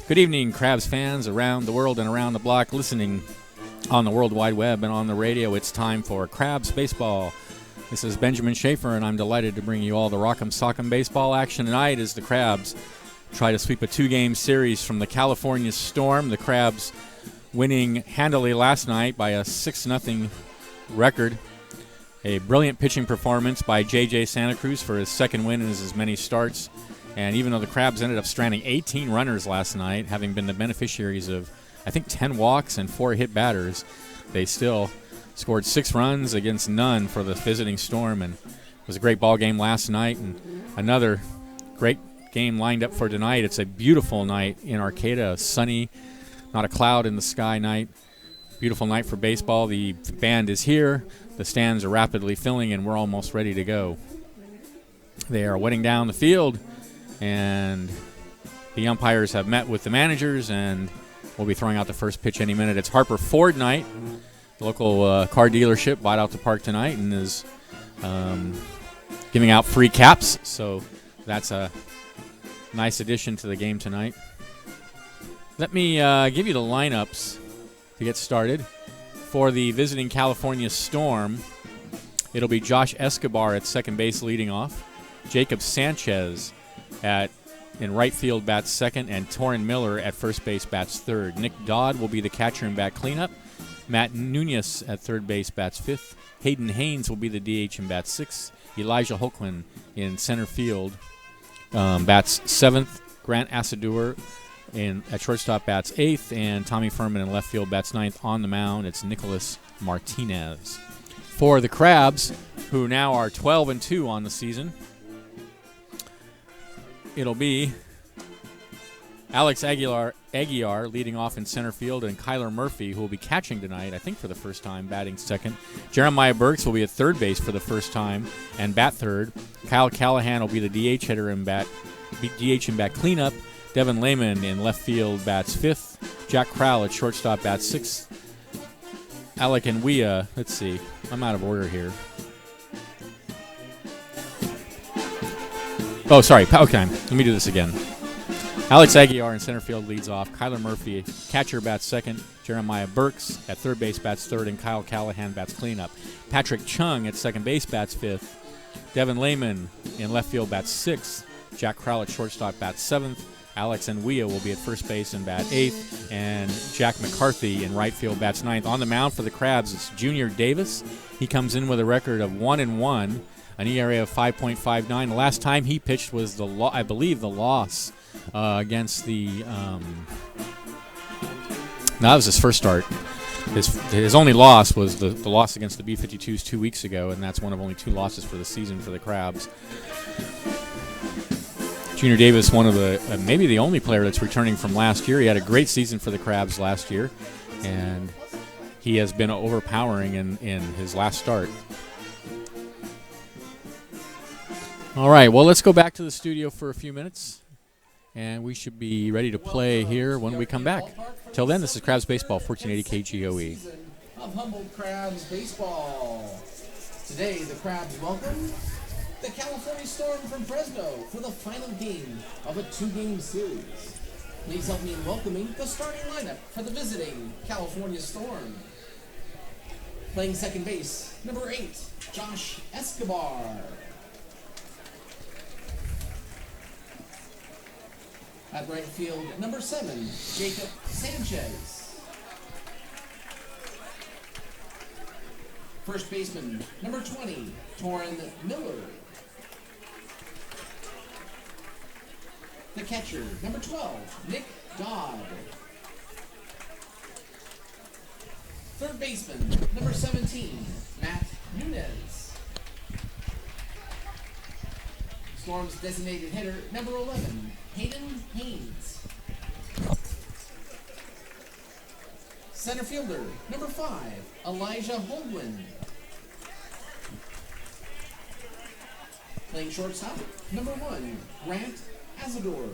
Good evening, Crabs fans around the world and around the block listening on the World Wide Web and on the radio. It's time for Crabs Baseball. This is Benjamin Schaefer, and I'm delighted to bring you all the Rock'em Sock'em baseball action tonight as the Crabs try to sweep a two-game series from the California Storm. The Crabs winning handily last night by a 6-0 record. A brilliant pitching performance by J.J. Santa Cruz for his second win in as many starts. And even though the Crabs ended up stranding 18 runners last night, having been the beneficiaries of, I think, 10 walks and 4 hit batters, they still scored 6 runs against none for the visiting Storm. And it was a great ball game last night, and another great game lined up for tonight. It's a beautiful night in Arcata, a sunny, not a cloud in the sky night. Beautiful night for baseball. The band is here. The stands are rapidly filling, and we're almost ready to go. They are wetting down the field, and the umpires have met with the managers, and we'll be throwing out the first pitch any minute. It's Harper Ford night. The local car dealership bought out the park tonight and is giving out free caps, so that's a nice addition to the game tonight. Let me give you the lineups to get started. For the visiting California Storm, it'll be Josh Escobar at second base leading off, Jacob Sanchez in right field bats second, and Torrin Miller at first base bats third. Nick Dodd will be the catcher and bat cleanup. Matt Nunez at third base bats fifth. Hayden Haynes will be the DH and bats sixth. Elijah Hochland in center field bats seventh. Grant Asador at shortstop bats eighth, and Tommy Furman in left field bats ninth. On the mound, it's Nicholas Martinez. For the Crabs, who now are 12-2 on the season, it'll be Alex Aguilar leading off in center field, and Kyler Murphy, who will be catching tonight, I think for the first time, batting second. Jeremiah Burks will be at third base for the first time and bat third. Kyle Callahan will be the DH hitter and DH and bat cleanup. Devin Lehman in left field bats fifth. Jack Crowell at shortstop bats sixth. Alec Nwia, let's see, I'm out of order here. Oh, sorry, okay, let me do this again. Alex Aguilar in center field leads off. Kyler Murphy, catcher, bats second. Jeremiah Burks at third base bats third, and Kyle Callahan bats cleanup. Patrick Chung at second base bats fifth. Devin Lehman in left field bats sixth. Jack Crowell at shortstop bats seventh. Alex Nwia will be at first base and bat eighth, and Jack McCarthy in right field bats ninth. On the mound for the Crabs, it's Junior Davis. He comes in with a record of 1-1. An ERA of 5.59. The last time he pitched was I believe the loss against the. That was his first start. His only loss was the loss against the B-52s 2 weeks ago, and that's one of only 2 losses for the season for the Crabs. Junior Davis, one of the maybe the only player that's returning from last year. He had a great season for the Crabs last year, and he has been overpowering in his last start. All right, well, let's go back to the studio for a few minutes, and we should be ready to play here when we come back. Till then, this is Crabs Baseball, 1480 KGOE. Of Humboldt Crabs Baseball. Today, the Crabs welcome the California Storm from Fresno for the final game of a 2-game series. Please help me in welcoming the starting lineup for the visiting California Storm. Playing second base, number 8, Josh Escobar. At right field, number 7, Jacob Sanchez. First baseman, number 20, Torrin Miller. The catcher, number 12, Nick Dodd. Third baseman, number 17, Matt Nunez. Storm's designated hitter, number 11, Hayden Haynes. Center fielder, number 5, Elijah Hochland. Playing shortstop, number 1, Grant Asador.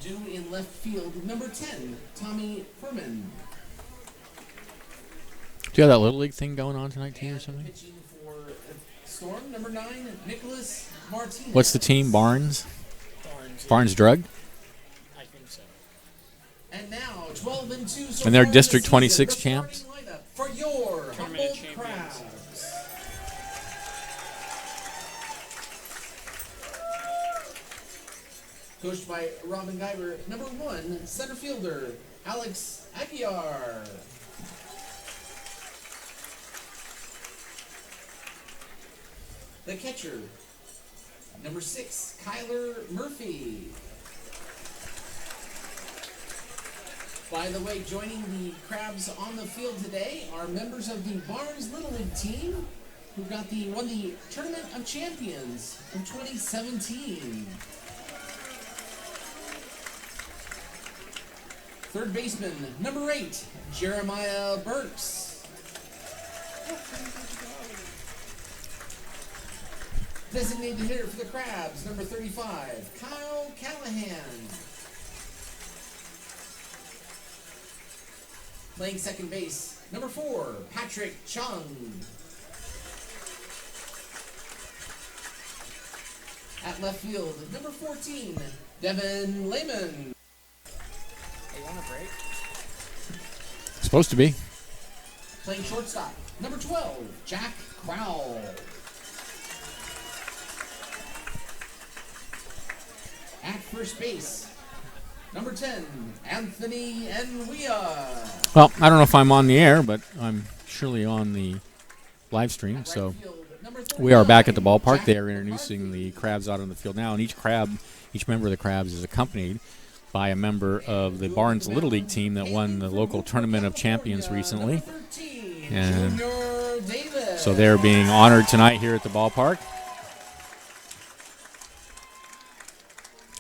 Due in left field, number 10, Tommy Furman. Do you have that Little League thing going on tonight, team, or something? Pitching for Storm, number 9, Nicholas Martinez. What's the team, Barnes? Barnes. Barnes Drug. I think so. And now 12 and 2. So And they're far District this 26 season, the champs. starting lineup for your Tournament Humboldt champions. Crabs. Coached by Robin Guyver, number 1, center fielder, Alex Aguiar. The catcher, number 6, Kyler Murphy. By the way, joining the Crabs on the field today are members of the Barnes Little League team who won the Tournament of Champions in 2017. Third baseman, number 8, Jeremiah Burks. Designated hitter for the Crabs, number 35, Kyle Callahan. Playing second base, number 4, Patrick Chung. At left field, number 14, Devin Lehman. Hey, you want a break? Supposed to be. Playing shortstop, number 12, Jack Crowell. At first base, number 10, Anthony Enwia. Well, I don't know if I'm on the air, but I'm surely on the live stream. So we are back at the ballpark. They are introducing the Crabs out on the field now, and each member of the Crabs is accompanied by a member of the Barnes Little League team that won the local Tournament of Champions recently. And so they're being honored tonight here at the ballpark.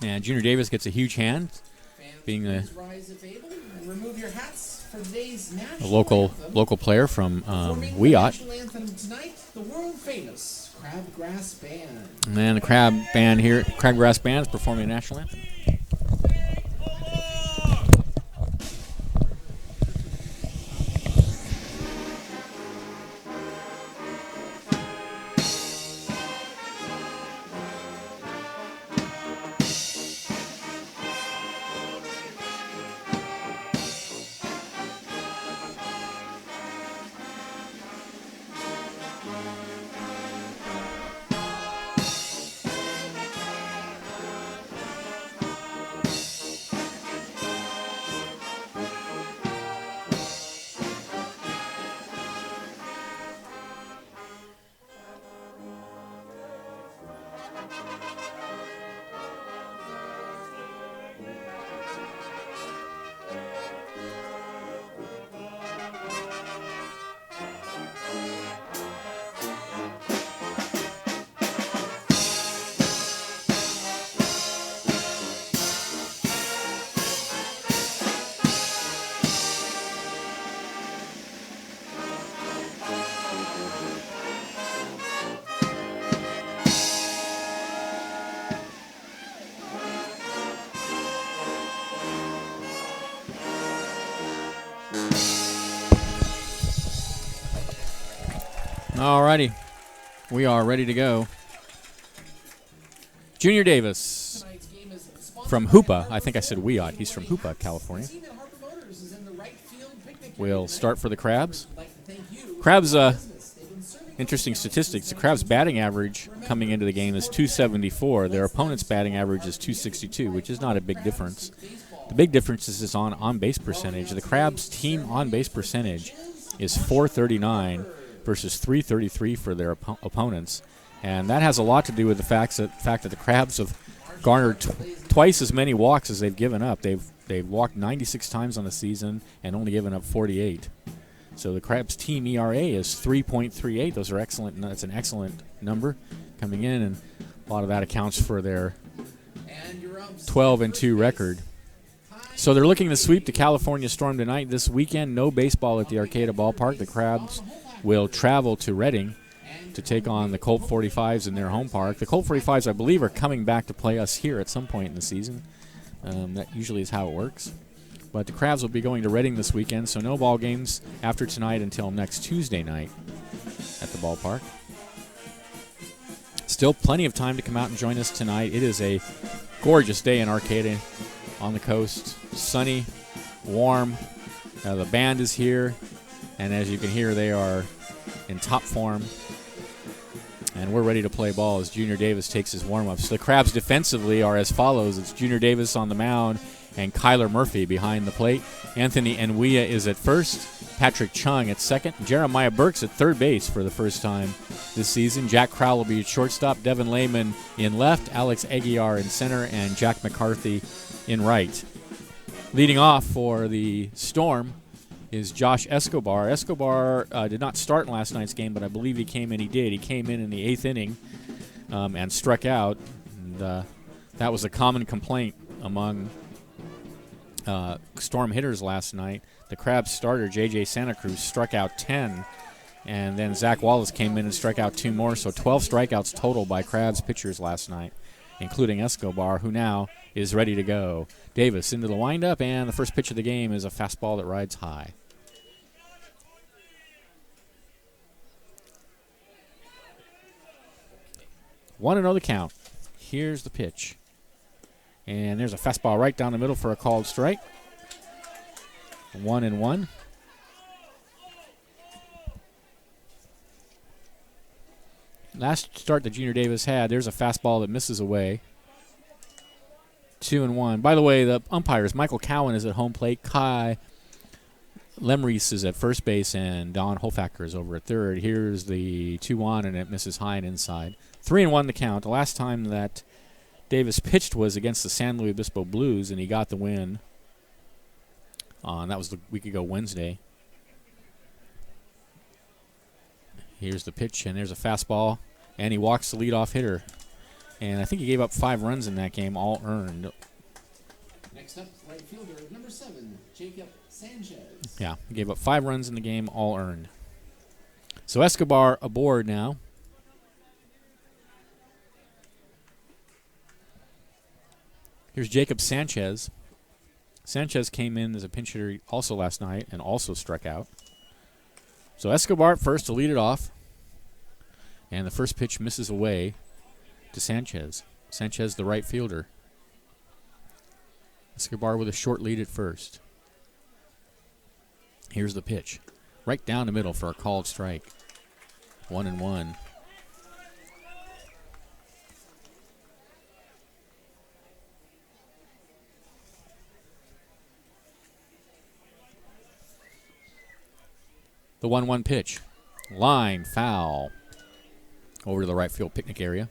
And Junior Davis gets a huge hand, being the local player from Wiyot. Tonight, the world-famous Crabgrass Band. And then the Crabgrass Band is performing the national anthem. Alrighty, we are ready to go. Junior Davis from Hoopa. I think I said Wiyot. He's from Hoopa, California. We'll start for the Crabs. Crabs, interesting statistics. The Crabs' batting average coming into the game is .274. Their opponent's batting average is .262, which is not a big difference. The big difference is on-base percentage. The Crabs' team on-base percentage is .439 versus .333 for their opponents. And that has a lot to do with the fact that the Crabs have garnered twice as many walks as they've given up. They've walked 96 times on the season and only given up 48. So the Crabs team ERA is 3.38. Those are excellent. That's an excellent number coming in, and a lot of that accounts for their 12-2 record. So they're looking to sweep the California Storm tonight. This weekend, no baseball at the Arcata Ballpark. The Crabs will travel to Reading to take on the Colt 45s in their home park. The Colt 45s, I believe, are coming back to play us here at some point in the season. That usually is how it works. But the Crabs will be going to Reading this weekend, so no ball games after tonight until next Tuesday night at the ballpark. Still plenty of time to come out and join us tonight. It is a Gorgeous day in Arcata on the coast. Sunny, warm. The band is here, and as you can hear, they are in top form. And we're ready to play ball as Junior Davis takes his warm-ups. The Crabs defensively are as follows. It's Junior Davis on the mound and Kyler Murphy behind the plate. Anthony Enwia is at first. Patrick Chung at second. Jeremiah Burks at third base for the first time this season. Jack Crowell will be at shortstop. Devin Lehman in left. Alex Aguiar in center. And Jack McCarthy in right. Leading off for the Storm is Josh Escobar. Escobar did not start in last night's game, but I believe he came in. He did. He came in the 8th inning and struck out. And, that was a common complaint among Storm hitters last night. The Crabs starter, J.J. Santa Cruz, struck out 10, and then Zach Wallace came in and struck out 2 more, so 12 strikeouts total by Crabs pitchers last night, including Escobar, who now is ready to go. Davis into the windup, and the first pitch of the game is a fastball that rides high. One and oh the count. Here's the pitch. And there's a fastball right down the middle for a called strike. 1-1. Last start that Junior Davis had, there's a fastball that misses away. 2-1. By the way, the umpires, Michael Cowan is at home plate. Kai Lemreese is at first base, and Don Holfacker is over at third. Here's the 2-1, and it misses high and inside. 3-1 the count. The last time that Davis pitched was against the San Luis Obispo Blues, and he got the win. That was the week ago Wednesday. Here's the pitch, and there's a fastball, and he walks the leadoff hitter. And I think he gave up 5 runs in that game, all earned. Next up, right fielder, number 7, Jacob Sanchez. Yeah, he gave up 5 runs in the game, all earned. So Escobar aboard now. Here's Jacob Sanchez. Sanchez came in as a pinch hitter also last night and also struck out. So Escobar at first to lead it off. And the first pitch misses away to Sanchez. Sanchez, the right fielder. Escobar with a short lead at first. Here's the pitch. Right down the middle for a called strike. 1-1. The 1-1 pitch. Line foul. Over to the right field picnic area.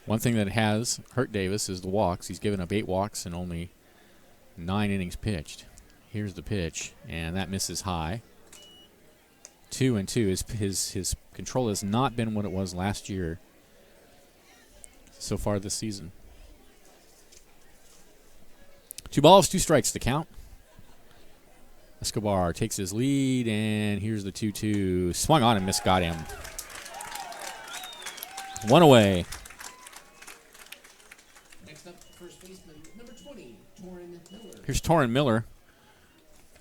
One thing that has hurt Davis is the walks. He's given up 8 walks and only 9 innings pitched. Here's the pitch, and that misses high. 2-2. His control has not been what it was last year so far this season. 2 balls, 2 strikes to count. Escobar takes his lead, and here's the 2-2. Swung on and missed, got him. 1 away. Next up, first baseman, number 20, Torrin Miller. Here's Torrin Miller,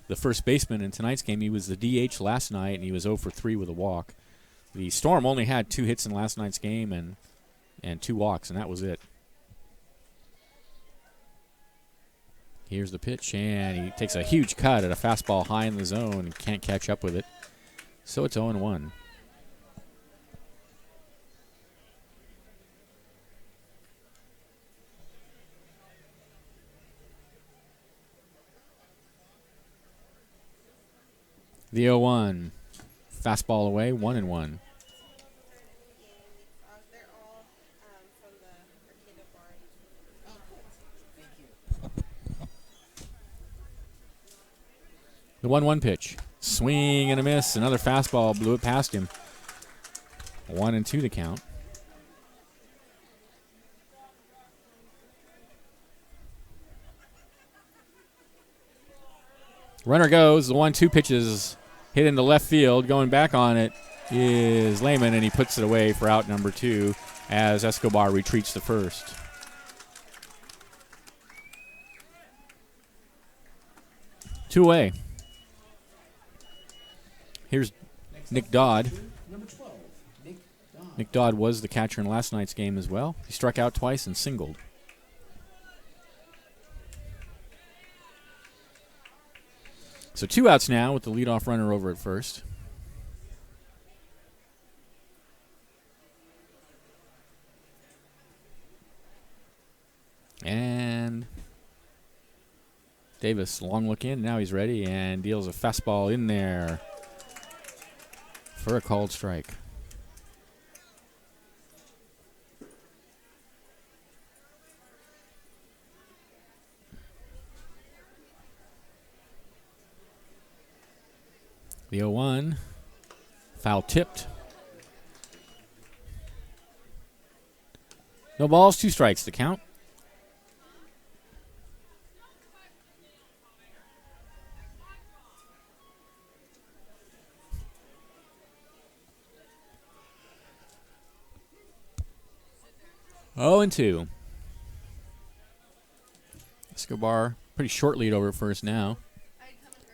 the first baseman in tonight's game. He was the DH last night, and he was 0 for 3 with a walk. The Storm only had 2 hits in last night's game and 2 walks, and that was it. Here's the pitch, and he takes a huge cut at a fastball high in the zone and can't catch up with it. So it's 0-1. The 0-1. Fastball away, 1-1. The 1-1 pitch. Swing and a miss. Another fastball blew it past him. 1-2 the count. Runner goes. The 1-2 pitch is hit into left field. Going back on it is Lehman, and he puts it away for out number 2 as Escobar retreats to first. Two away. Here's Next Nick up, Dodd. Number 12, Nick Dodd. Nick Dodd was the catcher in last night's game as well. He struck out twice and singled. So 2 outs now with the leadoff runner over at first. And Davis, long look in. Now he's ready and deals a fastball in there for a called strike. The 0-1, foul tipped. No balls, 2 strikes to count. Oh, and 2. Escobar, pretty short lead over at first now.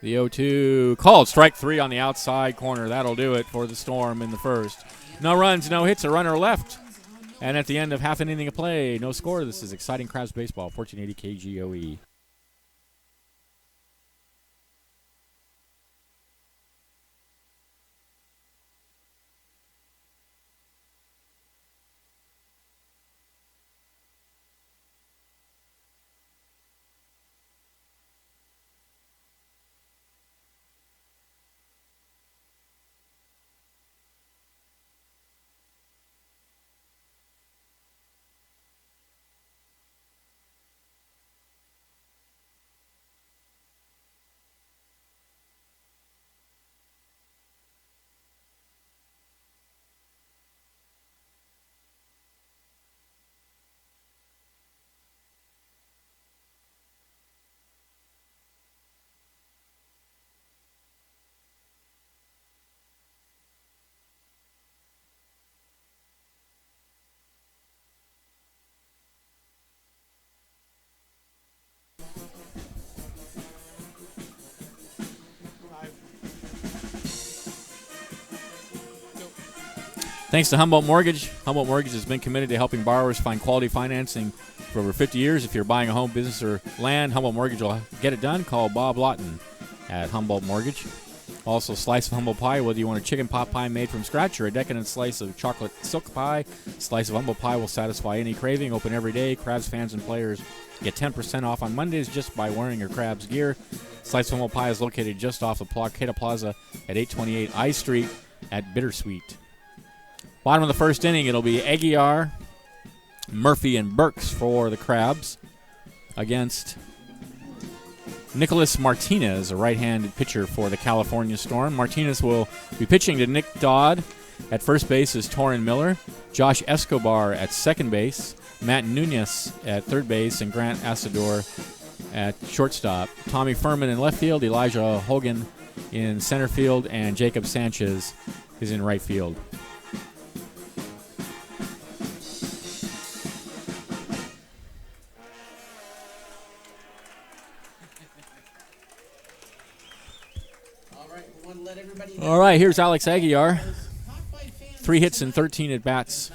The 0-2 called strike 3 on the outside corner. That'll do it for the Storm in the first. No runs, no hits, a runner left. And at the end of half an inning of play, no score. This is exciting Crabs baseball, 1480 KGOE. Thanks to Humboldt Mortgage. Humboldt Mortgage has been committed to helping borrowers find quality financing for over 50 years. If you're buying a home, business, or land, Humboldt Mortgage will get it done. Call Bob Lawton at Humboldt Mortgage. Also, slice of humble pie, whether you want a chicken pot pie made from scratch or a decadent slice of chocolate silk pie. Slice of humble pie will satisfy any craving. Open every day. Crabs fans and players get 10% off on Mondays just by wearing your Crabs gear. Slice of humble pie is located just off the Placata Plaza at 828 I Street at Bittersweet. Bottom of the first inning, it'll be Aguiar, Murphy, and Burks for the Crabs against Nicholas Martinez, a right-handed pitcher for the California Storm. Martinez will be pitching to Nick Dodd. At first base is Torrin Miller, Josh Escobar at second base, Matt Nunez at third base, and Grant Asador at shortstop. Tommy Furman in left field, Elijah Hogan in center field, and Jacob Sanchez is in right field. All right, here's Alex Aguiar. 3 hits and 13 at-bats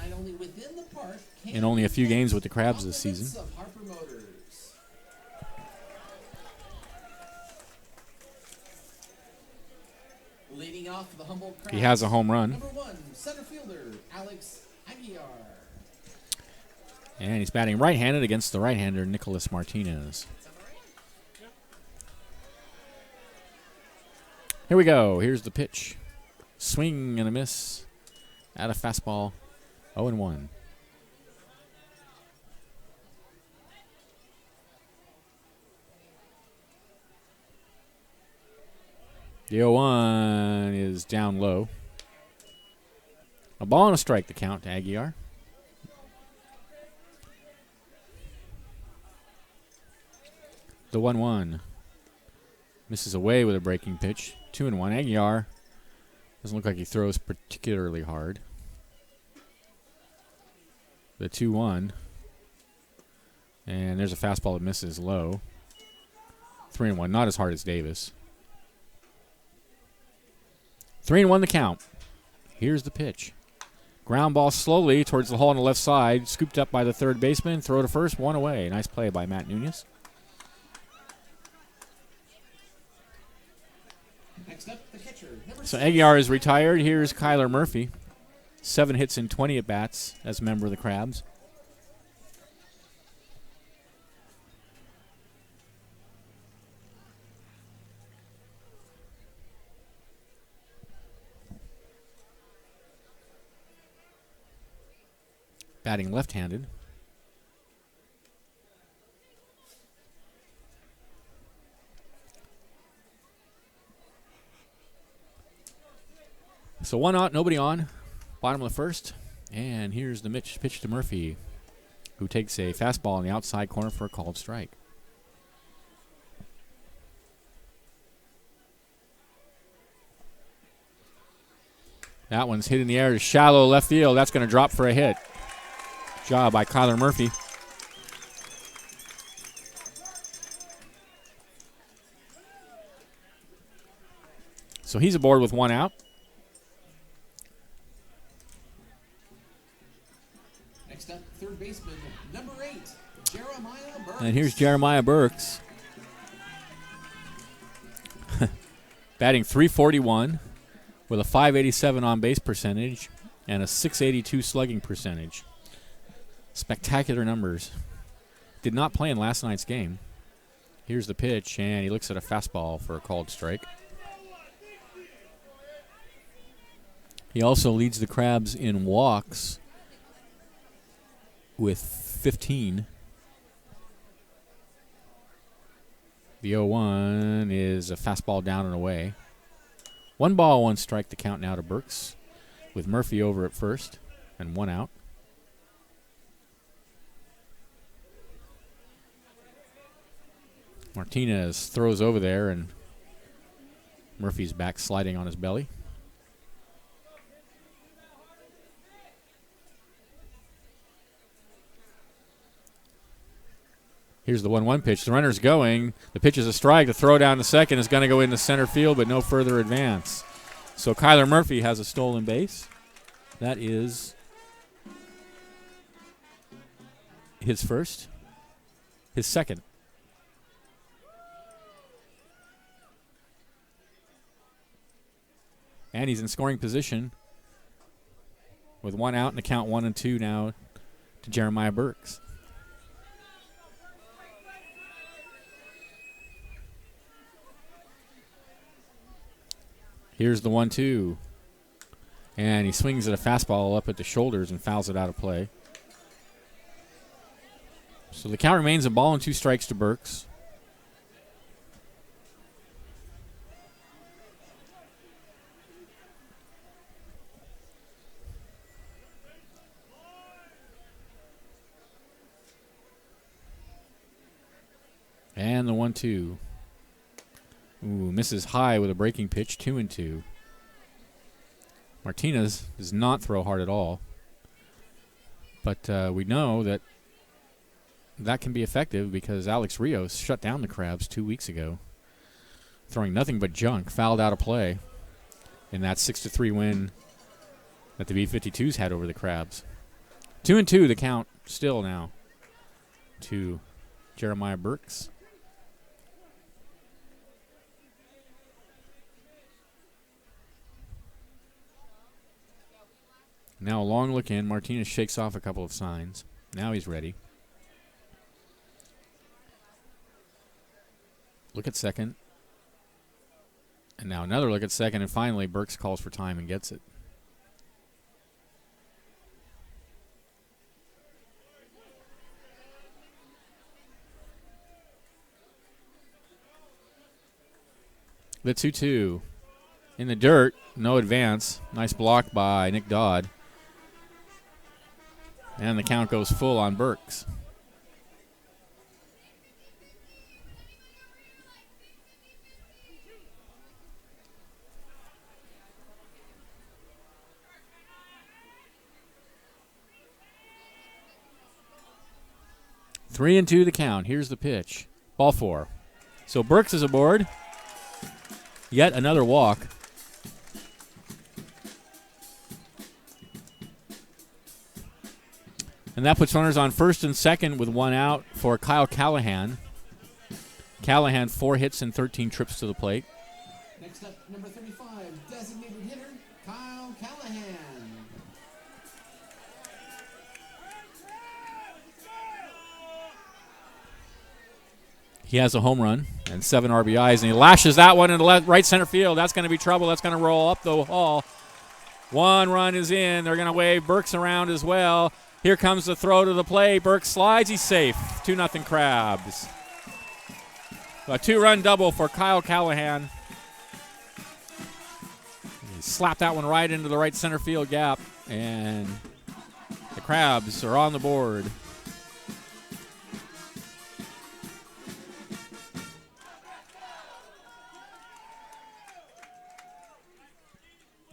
in only a few games with the Crabs this season. Leading off the Humboldt Crabs, he has a home run. Number 1, center fielder, Alex Aguiar. And he's batting right-handed against the right-hander, Nicholas Martinez. Here we go. Here's the pitch. Swing and a miss. At a fastball. 0-1. The 0-1 is down low. A ball and a strike to count to Aguiar. The 1-1 misses away with a breaking pitch. 2-1. Aguiar doesn't look like he throws particularly hard. The 2-1. And there's a fastball that misses low. 3-1. Not as hard as Davis. 3-1 the count. Here's the pitch. Ground ball slowly towards the hole on the left side. Scooped up by the third baseman. Throw to first. 1 away. Nice play by Matt Nunez. Next up, the catcher. So Aguiar is retired. Here's Kyler Murphy. 7 hits in 20 at-bats as a member of the Crabs. Batting left-handed. So 1 out, nobody on. Bottom of the first. And here's the pitch to Murphy, who takes a fastball in the outside corner for a called strike. That one's hit in the air to shallow left field. That's going to drop for a hit. Job by Kyler Murphy. So he's aboard with 1 out. Next up, third baseman, number 8, Jeremiah Burks. And here's Jeremiah Burks. Batting .341 with a .587 on-base percentage and a .682 slugging percentage. Spectacular numbers. Did not play in last night's game. Here's the pitch, and he looks at a fastball for a called strike. He also leads the Crabs in walks with 15. The 0-1 is a fastball down and away. 1 ball, 1 strike to count now to Burks, with Murphy over at first and 1 out. Martinez throws over there, and Murphy's back sliding on his belly. Here's the 1-1 pitch. The runner's going. The pitch is a strike. The throw down to second is going to go into center field, but no further advance. So Kyler Murphy has a stolen base. That is his first. His second. And he's in scoring position with 1 out and the count 1-2 now to Jeremiah Burks. Here's the 1-2. And he swings at a fastball up at the shoulders and fouls it out of play. So the count remains a ball and 2 strikes to Burks. And the 1-2. Ooh, misses high with a breaking pitch, 2-2. Martinez does not throw hard at all. But we know that that can be effective because Alex Rios shut down the Crabs 2 weeks ago, throwing nothing but junk, fouled out of play in that 6-3 win that the B-52s had over the Crabs. 2-2 the count still now to Jeremiah Burks. Now a long look in. Martinez shakes off a couple of signs. Now he's ready. Look at second. And now another look at second. And finally, Burks calls for time and gets it. The 2-2. In the dirt. No advance. Nice block by Nick Dodd. And the count goes full on Burks. Three and two the count. Here's the pitch. Ball 4. So Burks is aboard. Yet another walk. And that puts runners on first and second with one out for Kyle Callahan. Callahan, 4 hits and 13 trips to the plate. Next up, number 35, designated hitter, Kyle Callahan. He has a home run and 7 RBIs, and he lashes that one into right center field. That's going to be trouble. That's going to roll up the hall. 1 run is in. They're going to wave Burks around as well. Here comes the throw to the plate. Burks slides. He's safe. 2-0 Crabs. A 2-run double for Kyle Callahan. He slapped that one right into the right center field gap, and the Crabs are on the board.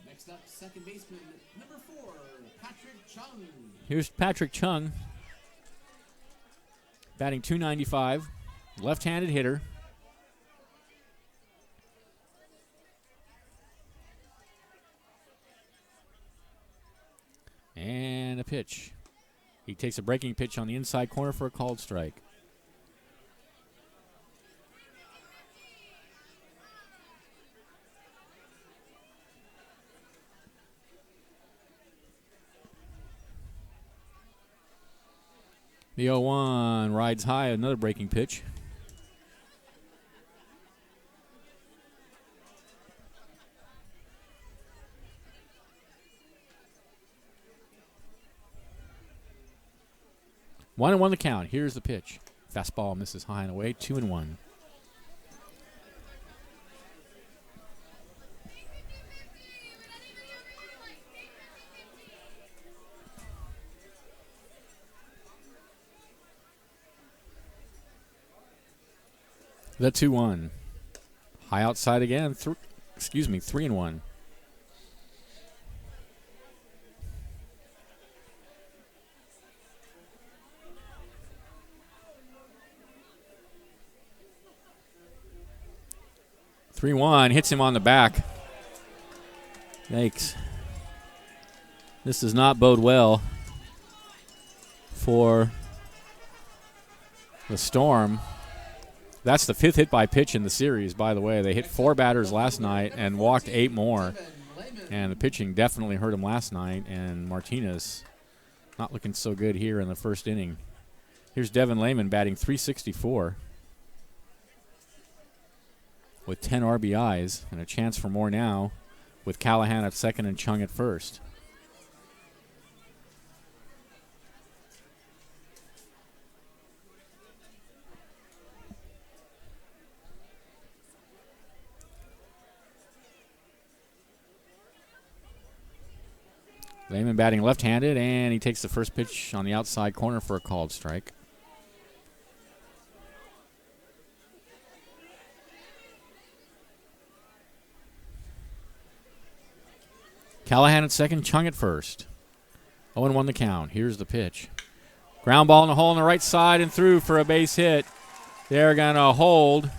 Next up, second baseman, number 4, Patrick Chung. Here's Patrick Chung, batting .295, left-handed hitter. And a pitch. He takes a breaking pitch on the inside corner for a called strike. The 0-1 rides high, another breaking pitch. One and one the count. Here's the pitch. Fastball misses high and away. 2-1. The 2-1. High outside again. 3-1. Hits him on the back. Yikes. This does not bode well for the Storm. That's the 5th hit by pitch in the series, by the way. They hit 4 batters last night and walked 8 more. And the pitching definitely hurt him last night. And Martinez not looking so good here in the first inning. Here's Devin Lehman batting .364 with 10 RBIs and a chance for more now with Callahan at second and Chung at first. Lehman batting left-handed, and he takes the first pitch on the outside corner for a called strike. Callahan at second, Chung at first. 0-1 the count. Here's the pitch. Ground ball in the hole on the right side and through for a base hit. They're going to hold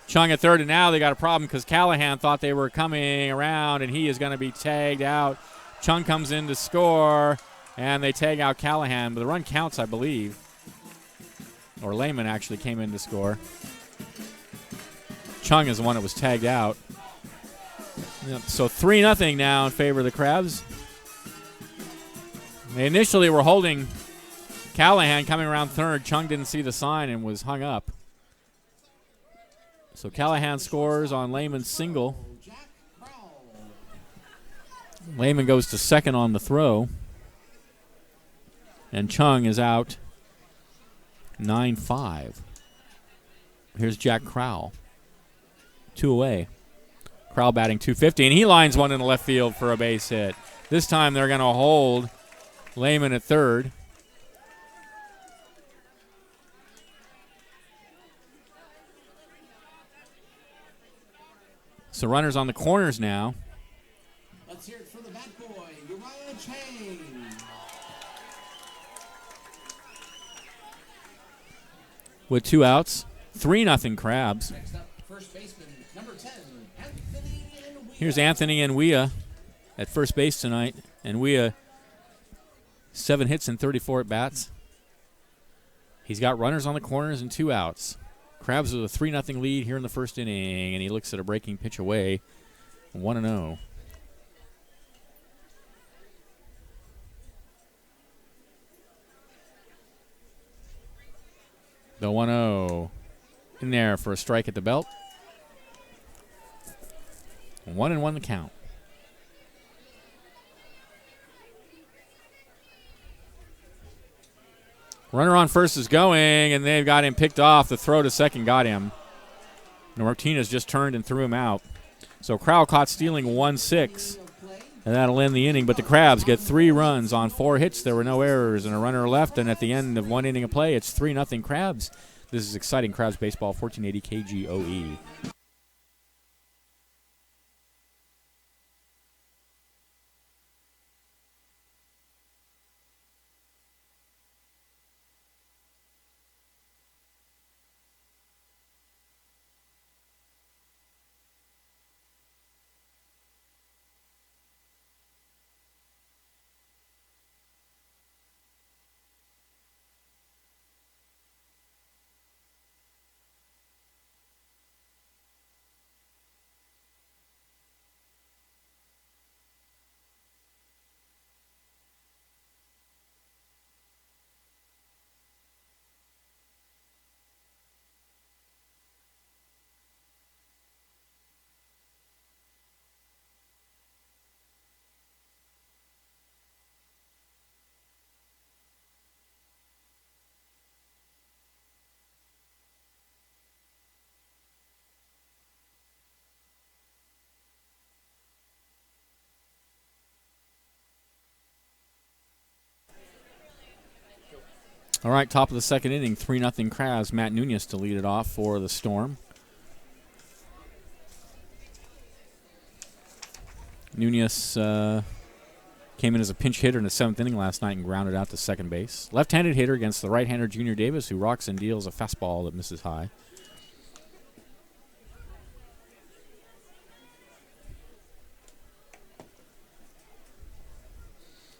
Chung at third, and now they got a problem because Callahan thought they were coming around, and he is going to be tagged out. Chung comes in to score, and they tag out Callahan, but the run counts, I believe. Or Lehman actually came in to score. Chung is the one that was tagged out. Yep. So 3-0 now in favor of the Crabs. They initially were holding Callahan coming around third. Chung didn't see the sign and was hung up. So Callahan scores on Lehman's single. Lehman goes to second on the throw. And Chung is out 9-5. Here's Jack Crowell. 2 away. Crowell batting .250, and he lines one in the left field for a base hit. This time they're going to hold Lehman at third. So runners on the corners now. Let's hear it for the bat boy, Uriah Chang. With 2 outs, 3-0 Crabs. Next up, first baseman, number 10, Anthony Nguyen. Here's Anthony Nguyen at first base tonight. Nguyen, 7 hits and 34 at bats. He's got runners on the corners and 2 outs. Crabs with a 3-0 lead here in the first inning, and he looks at a breaking pitch away. 1-0. The 1-0 in there for a strike at the belt. 1-1 the count. Runner on first is going, and they've got him picked off. The throw to second got him. Martinez just turned and threw him out. So Crowell caught stealing 1-6, and that'll end the inning. But the Crabs get 3 runs on 4 hits. There were no errors and a runner left, and at the end of 1 inning of play, it's 3-0 Crabs. This is exciting Crabs baseball, 1480 KGOE. All right, top of the second inning, 3-0 Crabs. Matt Nunez to lead it off for the Storm. Nunez came in as a pinch hitter in the 7th inning last night and grounded out to second base. Left-handed hitter against the right-hander Junior Davis, who rocks and deals a fastball that misses high.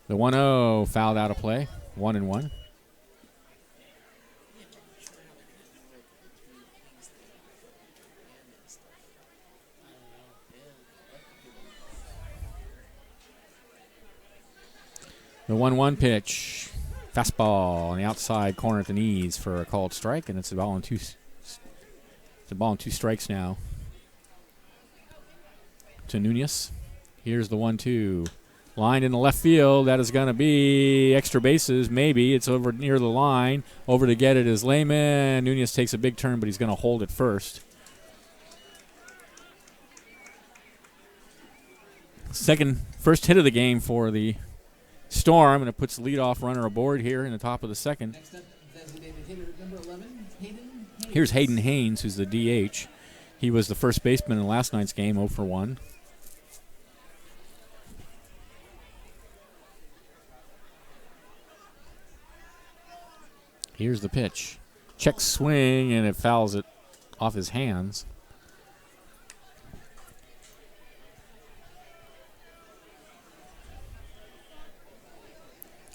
The 1-0 fouled out of play, 1-1. The 1-1 pitch, fastball on the outside corner at the knees for a called strike, and it's a ball and 2. It's a ball and 2 strikes now to Nunez. Here's the 1-2, lined in the left field. That is going to be extra bases, maybe. It's over near the line. Over to get it is Lehman. Nunez takes a big turn, but he's going to hold it first. First hit of the game for the Storm, and it puts the leadoff runner aboard here in the top of the second. Next up, designated hitter number 11, Hayden Haynes. Here's Hayden Haynes, who's the DH. He was the first baseman in last night's game, 0 for 1. Here's the pitch. Check swing, and it fouls it off his hands.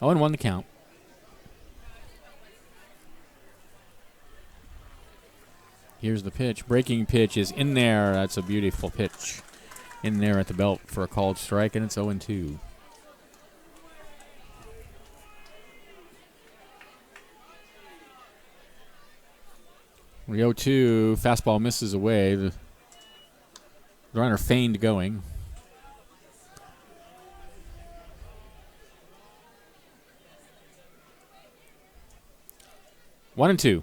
Oh, and 1 the count. Here's the pitch. Breaking pitch is in there. That's a beautiful pitch. In there at the belt for a called strike, and it's 0-2. The 0-2, fastball misses away. The runner feigned going. One and 2.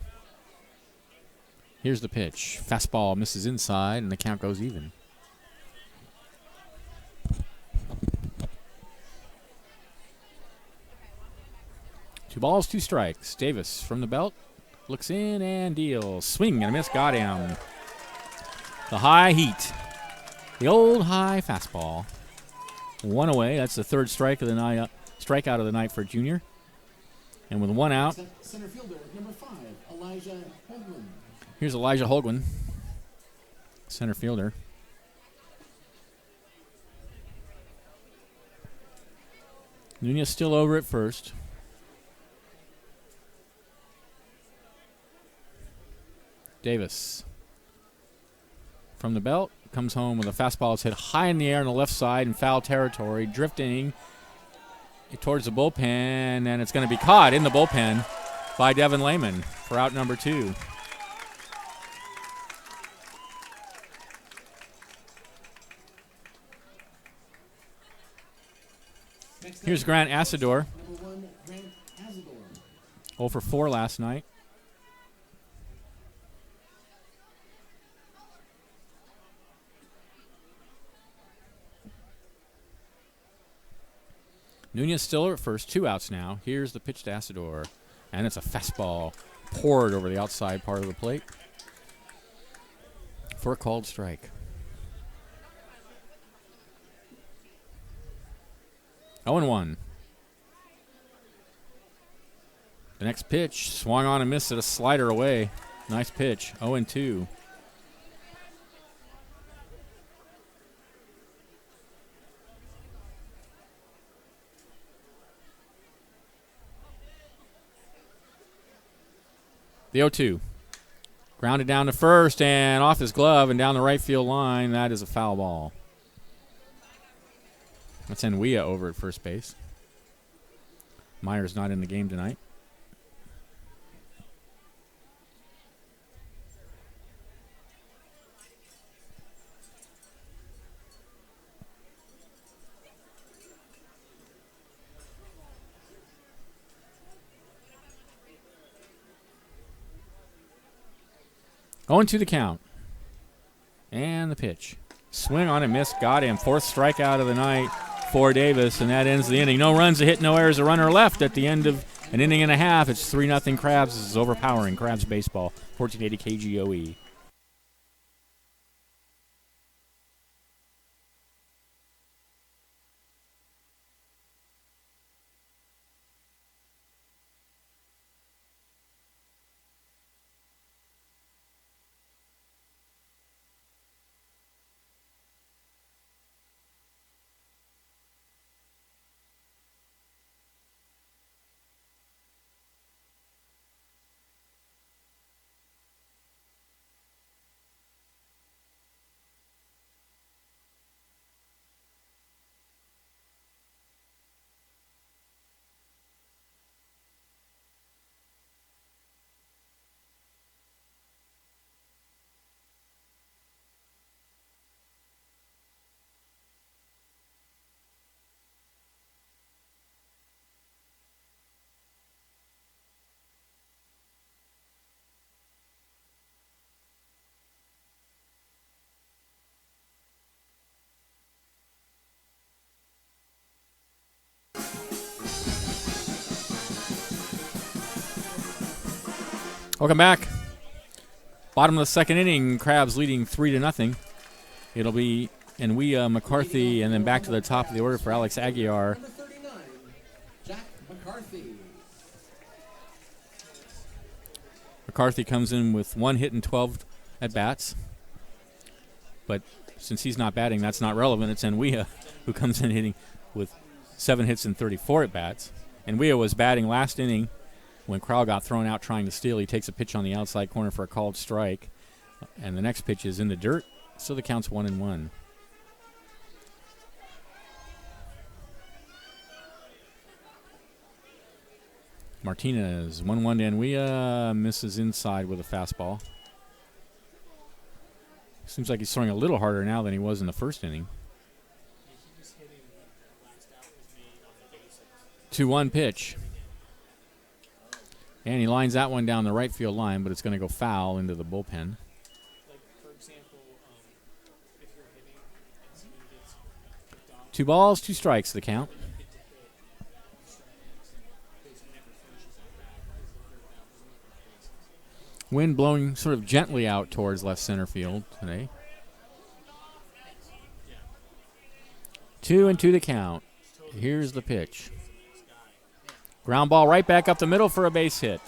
Here's the pitch. Fastball misses inside, and the count goes even. Two balls, 2 strikes. Davis from the belt. Looks in and deals. Swing and a miss. Got him. The high heat. The old high fastball. 1 away. That's the 3rd strike of the night. Strikeout of the night for Junior. And with 1 out. Center fielder number 5, Elijah Holguin. Here's Elijah Holguin, center fielder. Nunez still over at first. Davis. From the belt, comes home with a fastball that's hit high in the air on the left side in foul territory, drifting towards the bullpen, and it's going to be caught in the bullpen by Devin Lehman for out number 2. Here's Grant Asador. Number 1, Grant Asador. 0 for 4 last night. Nunez Stiller at first, 2 outs now. Here's the pitch to Asador, and it's a fastball poured over the outside part of the plate for a called strike. 0-1. The next pitch swung on and missed at a slider away. Nice pitch. 0-2. The 0-2. Grounded down to first and off his glove and down the right field line. That is a foul ball. That's Enwea over at first base. Meyer's not in the game tonight. Going to the count. And the pitch. Swing on and miss. Got him. 4th strikeout of the night for Davis, and that ends the inning. No runs, a hit, no errors, a runner left at the end of an inning and a half. It's 3-0 Crabs. This is overpowering Crabs baseball. 1480 KGOE. Welcome back. Bottom of the second inning, Crabs leading 3-0. It'll be Enwea, McCarthy, and then back to the top of the order for Alex Aguiar. Number 39, Jack McCarthy. McCarthy comes in with 1 hit and 12 at-bats. But since he's not batting, that's not relevant. It's Enwea who comes in hitting with 7 hits and 34 at-bats. Enwea was batting last inning when Crowell got thrown out trying to steal. He takes a pitch on the outside corner for a called strike. And the next pitch is in the dirt, so the count's 1-1. Martinez, 1-1 to Enwea, misses inside with a fastball. Seems like he's throwing a little harder now than he was in the first inning. 2-1 pitch. And he lines that one down the right field line, but it's going to go foul into the bullpen. Like, for example, if you're hitting and someone gets picked off, 2 balls, 2 strikes, the count. Wind blowing sort of gently out towards left center field today. 2-2 the count. Here's the pitch. Ground ball right back up the middle for a base hit.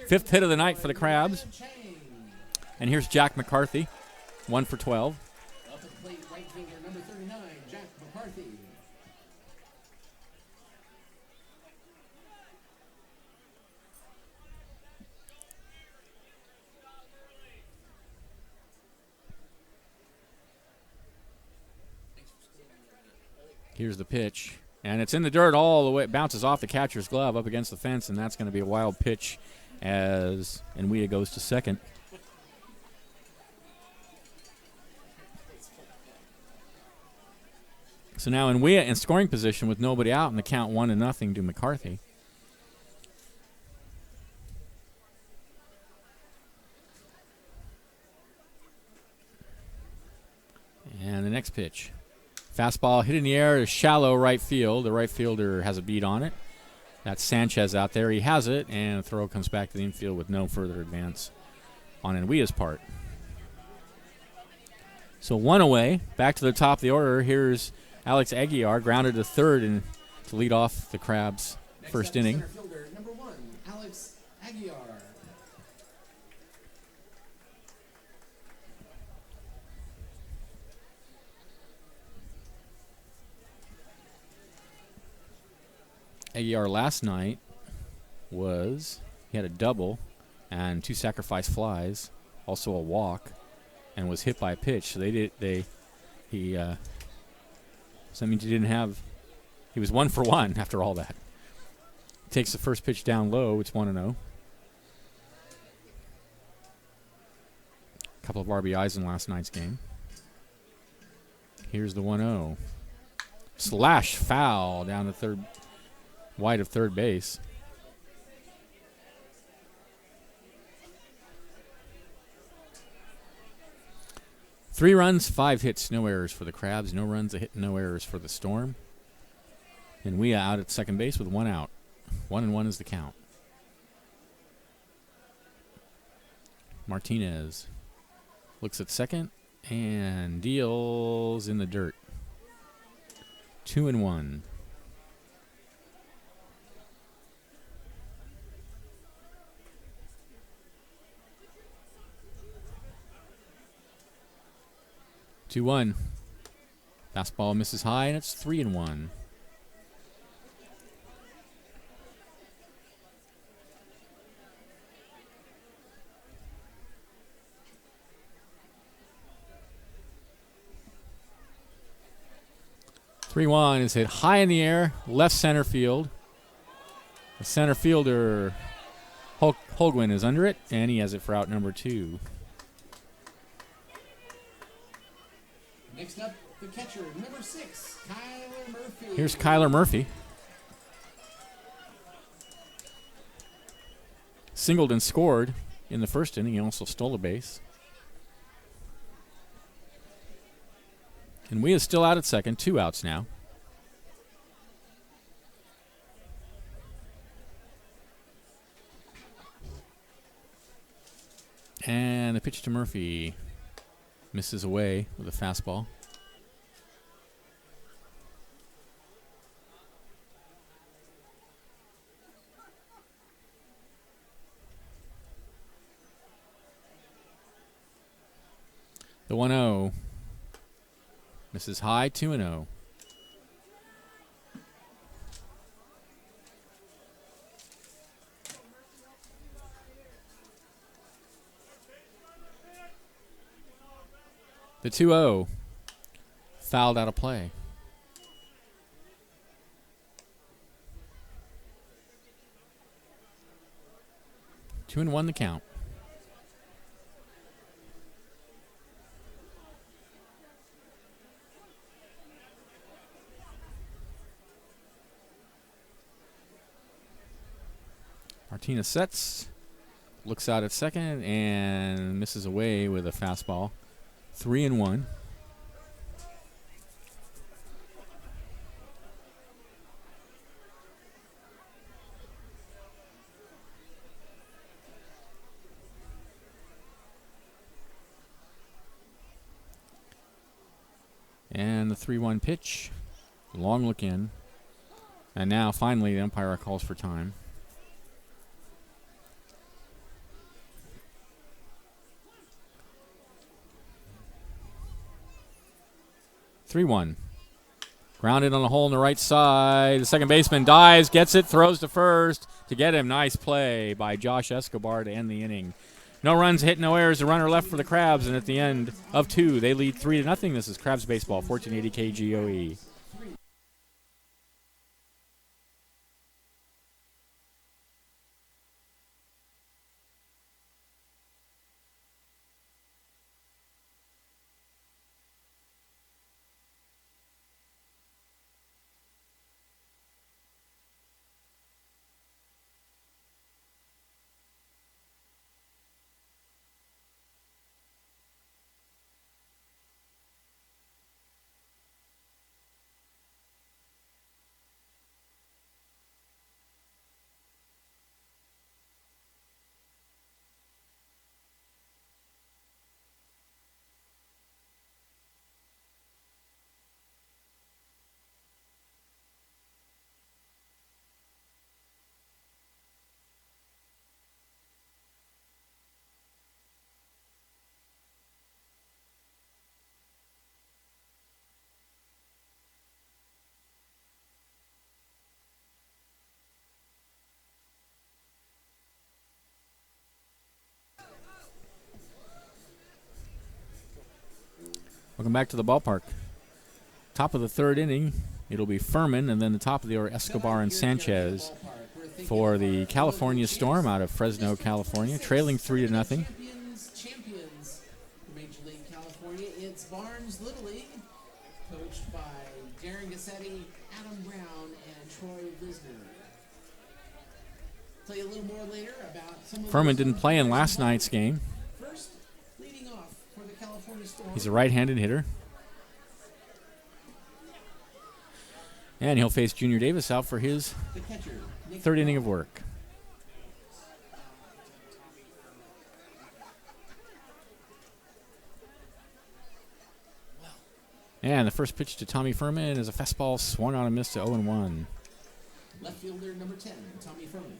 Fifth hit of the night for the Crabs. And here's Jack McCarthy, 1 for 12. Up at the plate, right fielder, number 39, Jack McCarthy. Here's the pitch. And it's in the dirt all the way. It bounces off the catcher's glove up against the fence, and that's going to be a wild pitch as Nwea goes to second. So now Nwea in scoring position with nobody out, and the count 1-0 to McCarthy. And the next pitch. Fastball hit in the air to shallow right field. The right fielder has a beat on it. That's Sanchez out there. He has it, and the throw comes back to the infield with no further advance on Nwea's part. So one away. Back to the top of the order. Here's Alex Aguiar, grounded to third and to lead off the Crabs' first inning. Center fielder, number 1, Alex Aguiar. Aguiar last night he had a double and 2 sacrifice flies, also a walk, and was hit by a pitch. So so that means he was 1 for 1 after all that. Takes the first pitch down low. It's 1-0. A couple of RBIs in last night's game. Here's the 1-0. Slash foul down the third, wide of third base. Three runs, 5 hits, no errors for the Crabs. No runs, a hit, no errors for the Storm. And we are out at second base with 1 out. 1-1 is the count. Martinez looks at second and deals in the dirt. 2-1. Two-one. Fastball misses high, and it's 3-1. Three-one is hit high in the air, left center field. The center fielder, Holguin, is under it, and he has it for out number 2. Next up, the catcher, number 6, Kyler Murphy. Here's Kyler Murphy. Singled and scored in the first inning. He also stole a base. And we are still out at second. 2 outs now. And the pitch to Murphy. Misses away with a fastball. The 1-0. Misses high, 2-0. The 2-0. Fouled out of play. Two and 1 the count. Martinez sets, looks out at second, and misses away with a fastball. 3-1. And the 3-1 pitch. Long look in. And now finally the umpire calls for time. Three-one. Grounded on the hole on the right side. The second baseman dives, gets it, throws to first to get him. Nice play by Josh Escobar to end the inning. No runs hit, no errors. A runner left for the Crabs, and at the end of 2, they lead 3-0. This is Crabs Baseball, 1480 KGOE. Welcome back to the ballpark. Top of the third inning, it'll be Furman, and then the top of the order, Escobar and Sanchez for the California Storm out of Fresno, California, trailing 3-0. Champions for Major League California. It's Barnes Little League, coached by Darren Gassetti, Adam Brown, and Troy Visner. Tell you a little more later about some of Furman didn't play in last night's game. First, leading off for the California Storm. He's a right-handed hitter. And he'll face Junior Davis out for his third inning of work. And the first pitch to Tommy Furman is a fastball swung on and missed to 0-1. Left fielder number 10, Tommy Furman.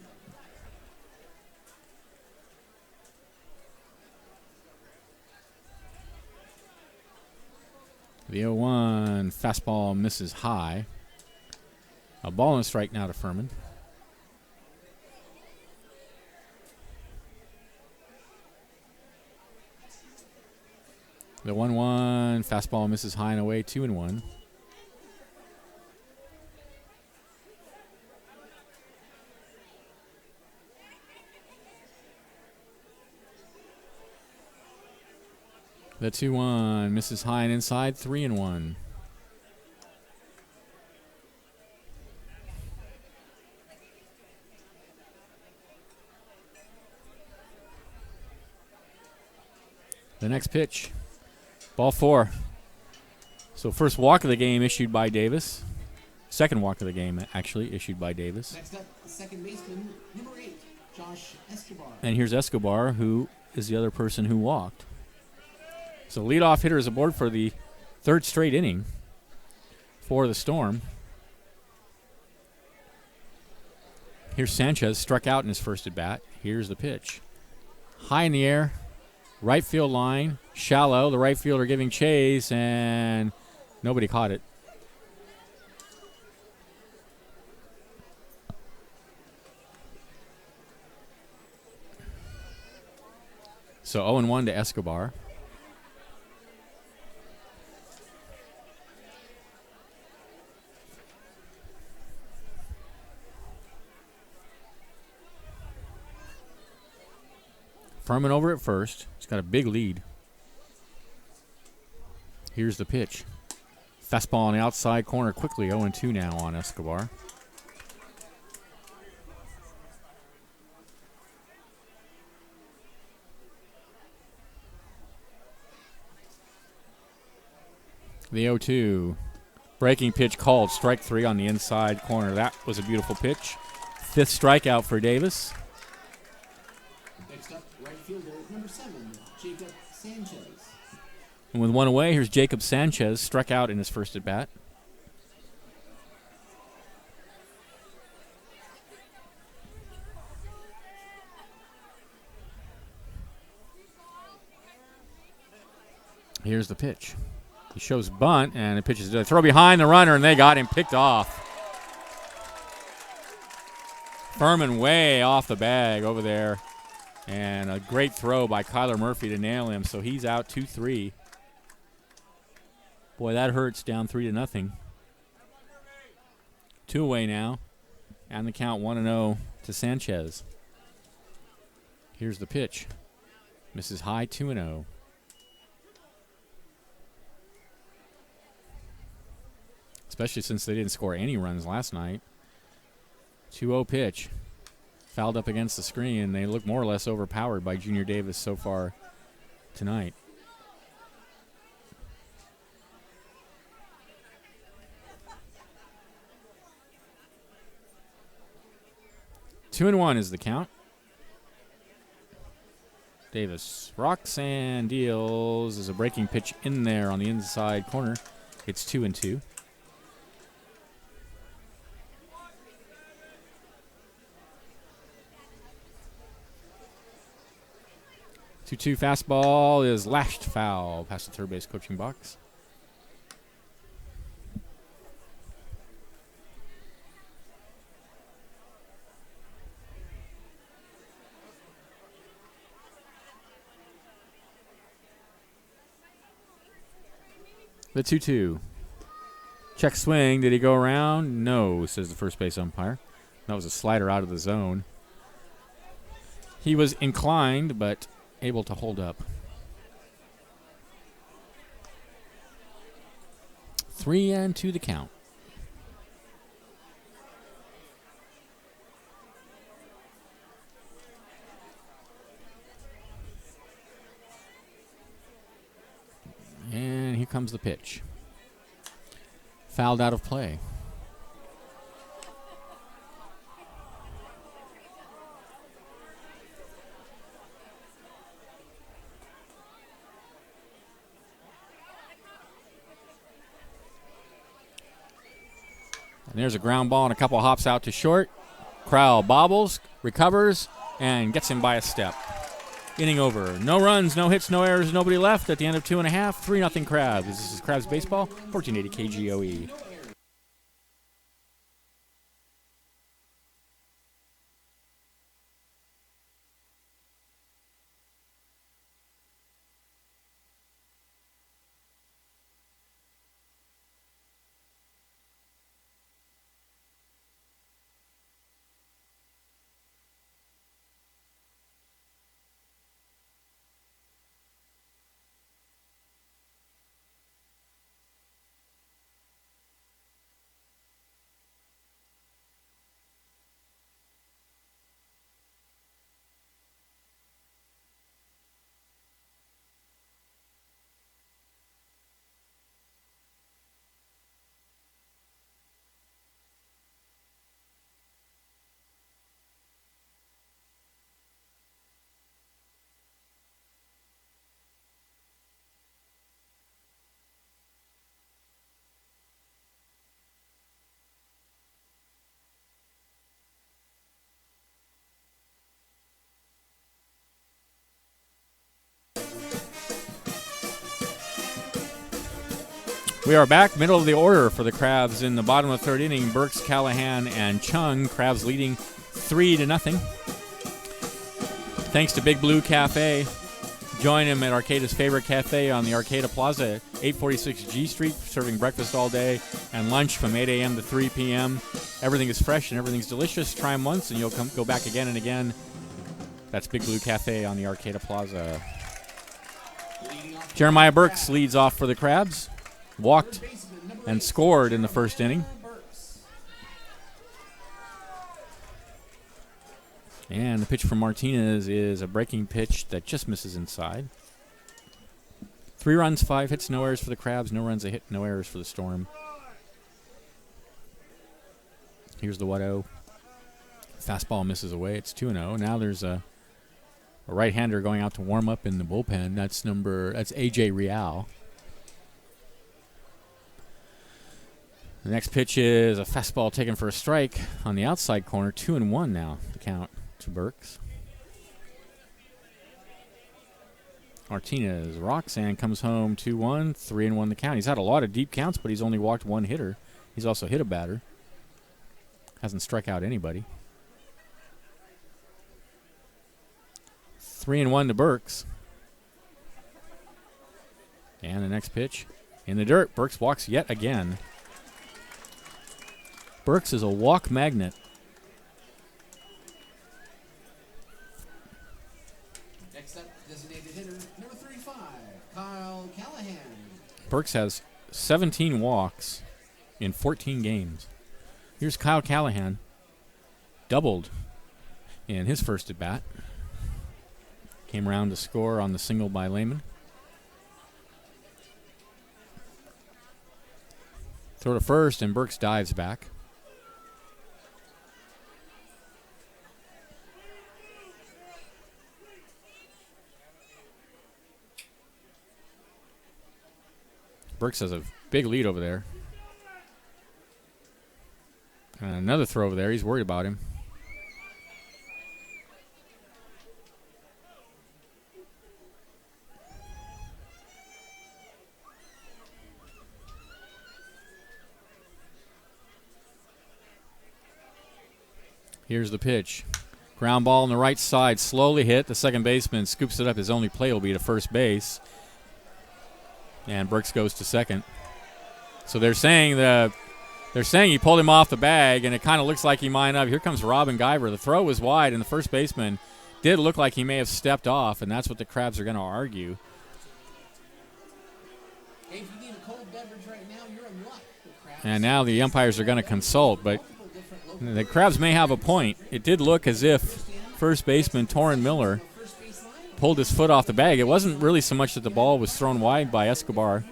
The 0-1 fastball misses high. A ball and a strike now to Furman. The 1-1 fastball misses high and away, 2-1. The 2-1 misses high and inside, 3-1. The next pitch, ball 4. So first walk of the game issued by Davis. Second walk of the game, actually, issued by Davis. Next up, second baseman, number 8, Josh Escobar. And here's Escobar, who is the other person who walked. So leadoff hitter is aboard for the third straight inning for the Storm. Here's Sanchez, struck out in his first at bat. Here's the pitch. High in the air, right field line, shallow. The right fielder giving chase, and nobody caught it. So 0-1 to Escobar. Furman over at first. He's got a big lead. Here's the pitch. Fastball on the outside corner quickly. 0-2 now on Escobar. The 0-2. Breaking pitch called. Strike 3 on the inside corner. That was a beautiful pitch. 5th strikeout for Davis. Next up, right fielder number 7, Jacob Sanchez. And with one away, here's Jacob Sanchez, struck out in his first at bat. Here's the pitch. He shows bunt, and the pitch is a throw behind the runner, and they got him picked off. Furman way off the bag over there. And a great throw by Kyler Murphy to nail him, so he's out 2-3. Boy, that hurts, down 3-0. 2 away now, and the count 1-0 to Sanchez. Here's the pitch. Misses high, 2-0. Especially since they didn't score any runs last night. 2-0 pitch. Fouled up against the screen. They look more or less overpowered by Junior Davis so far tonight. Two and 1 is the count. Davis rocks and deals. There's a breaking pitch in there on the inside corner. It's 2-2. Two fastball is lashed foul past the third base coaching box. The 2-2. Check swing. Did he go around? No, says the first base umpire. That was a slider out of the zone. He was inclined, but able to hold up. 3-2 the count. And here comes the pitch. Fouled out of play. And there's a ground ball and a couple hops out to short. Crowell bobbles, recovers, and gets him by a step. Inning over. No runs, no hits, no errors, nobody left at the end of 2.5. 3-0 Crabs. This is Crabs Baseball, 1480 KGOE. We are back, middle of the order for the Crabs in the bottom of the third inning. Burks, Callahan, and Chung. Crabs leading 3-0. Thanks to Big Blue Cafe. Join him at Arcata's favorite cafe on the Arcata Plaza at 846 G Street, serving breakfast all day and lunch from 8 a.m. to 3 p.m. Everything is fresh and everything's delicious. Try them once and you'll go back again and again. That's Big Blue Cafe on the Arcata Plaza. Jeremiah Burks leads off for the Crabs. Walked and scored in the first inning. And the pitch from Martinez is a breaking pitch that just misses inside. 3 runs, 5 hits, no errors for the Crabs. No runs, a hit, no errors for the Storm. Here's the 1-0. Fastball misses away. It's 2-0. Now there's a right-hander going out to warm up in the bullpen. That's AJ Real. The next pitch is a fastball taken for a strike on the outside corner. 2-1 now, the count to Burks. Martinez rocks and comes home 2-1, 3-1 the count. He's had a lot of deep counts, but he's only walked one hitter. He's also hit a batter. Hasn't struck out anybody. 3-1 to Burks. And the next pitch in the dirt. Burks walks yet again. Burks is a walk magnet. Next up, designated hitter, number 35, Kyle Callahan. Burks has 17 walks in 14 games. Here's Kyle Callahan. Doubled in his first at bat. Came around to score on the single by Lehman. Throw to first, and Burks dives back. Burks has a big lead over there. And another throw over there. He's worried about him. Here's the pitch. Ground ball on the right side, slowly hit. The second baseman scoops it up. His only play will be to first base. And Burks goes to second. So they're saying he pulled him off the bag, and it kind of looks like he might have. Here comes Robin Guyver. The throw was wide, and the first baseman did look like he may have stepped off, and that's what the Crabs are going to argue. Hey, if you need a cold beverage right now, you're in luck. And now the umpires are going to consult, but the Crabs may have a point. It did look as if first baseman Torrin Miller pulled his foot off the bag. It wasn't really so much that the ball was thrown wide by Escobar.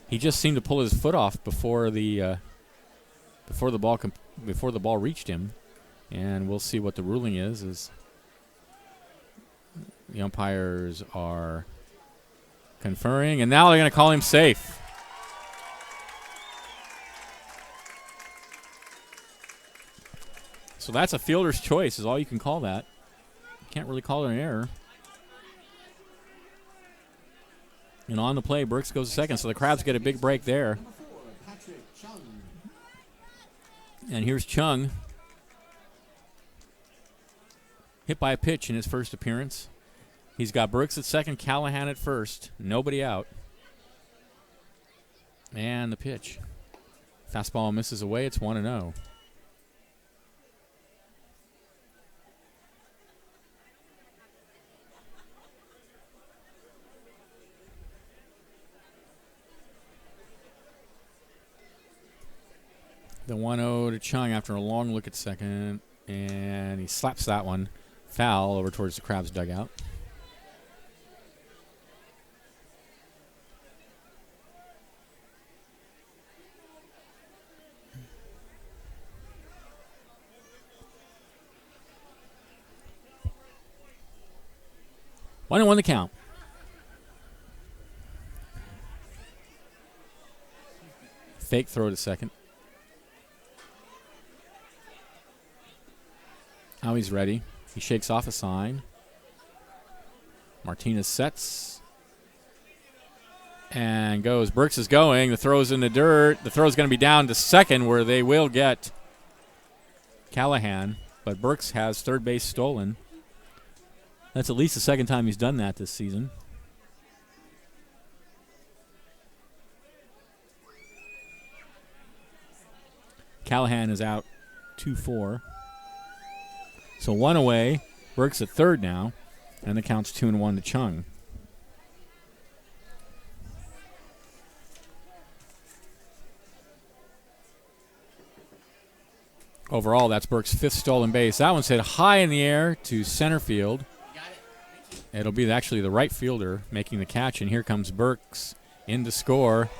He just seemed to pull his foot off before the ball reached him. And we'll see what the ruling is. As the umpires are conferring, and now they're going to call him safe. So that's a fielder's choice is all you can call that. You can't really call it an error. And on the play, Burks goes to second, so the Crabs get a big break there. And here's Chung. Hit by a pitch in his first appearance. He's got Burks at second, Callahan at first. Nobody out. And the pitch. Fastball misses away. It's 1-0. The 1-0 to Chung after a long look at second, and he slaps that one foul over towards the Crabs dugout. One and one the count. Fake throw to second. Now he's ready. He shakes off a sign. Martinez sets. And goes. Burks is going. The throw's in the dirt. The throw's going to be down to second where they will get Callahan. But Burks has third base stolen. That's at least the second time he's done that this season. Callahan is out 2-4. So one away. Burks at third now. And the count's 2-1 to Chung. Overall, that's Burks' fifth stolen base. That one's hit high in the air to center field. It'll be actually the right fielder making the catch, and here comes Burks in to score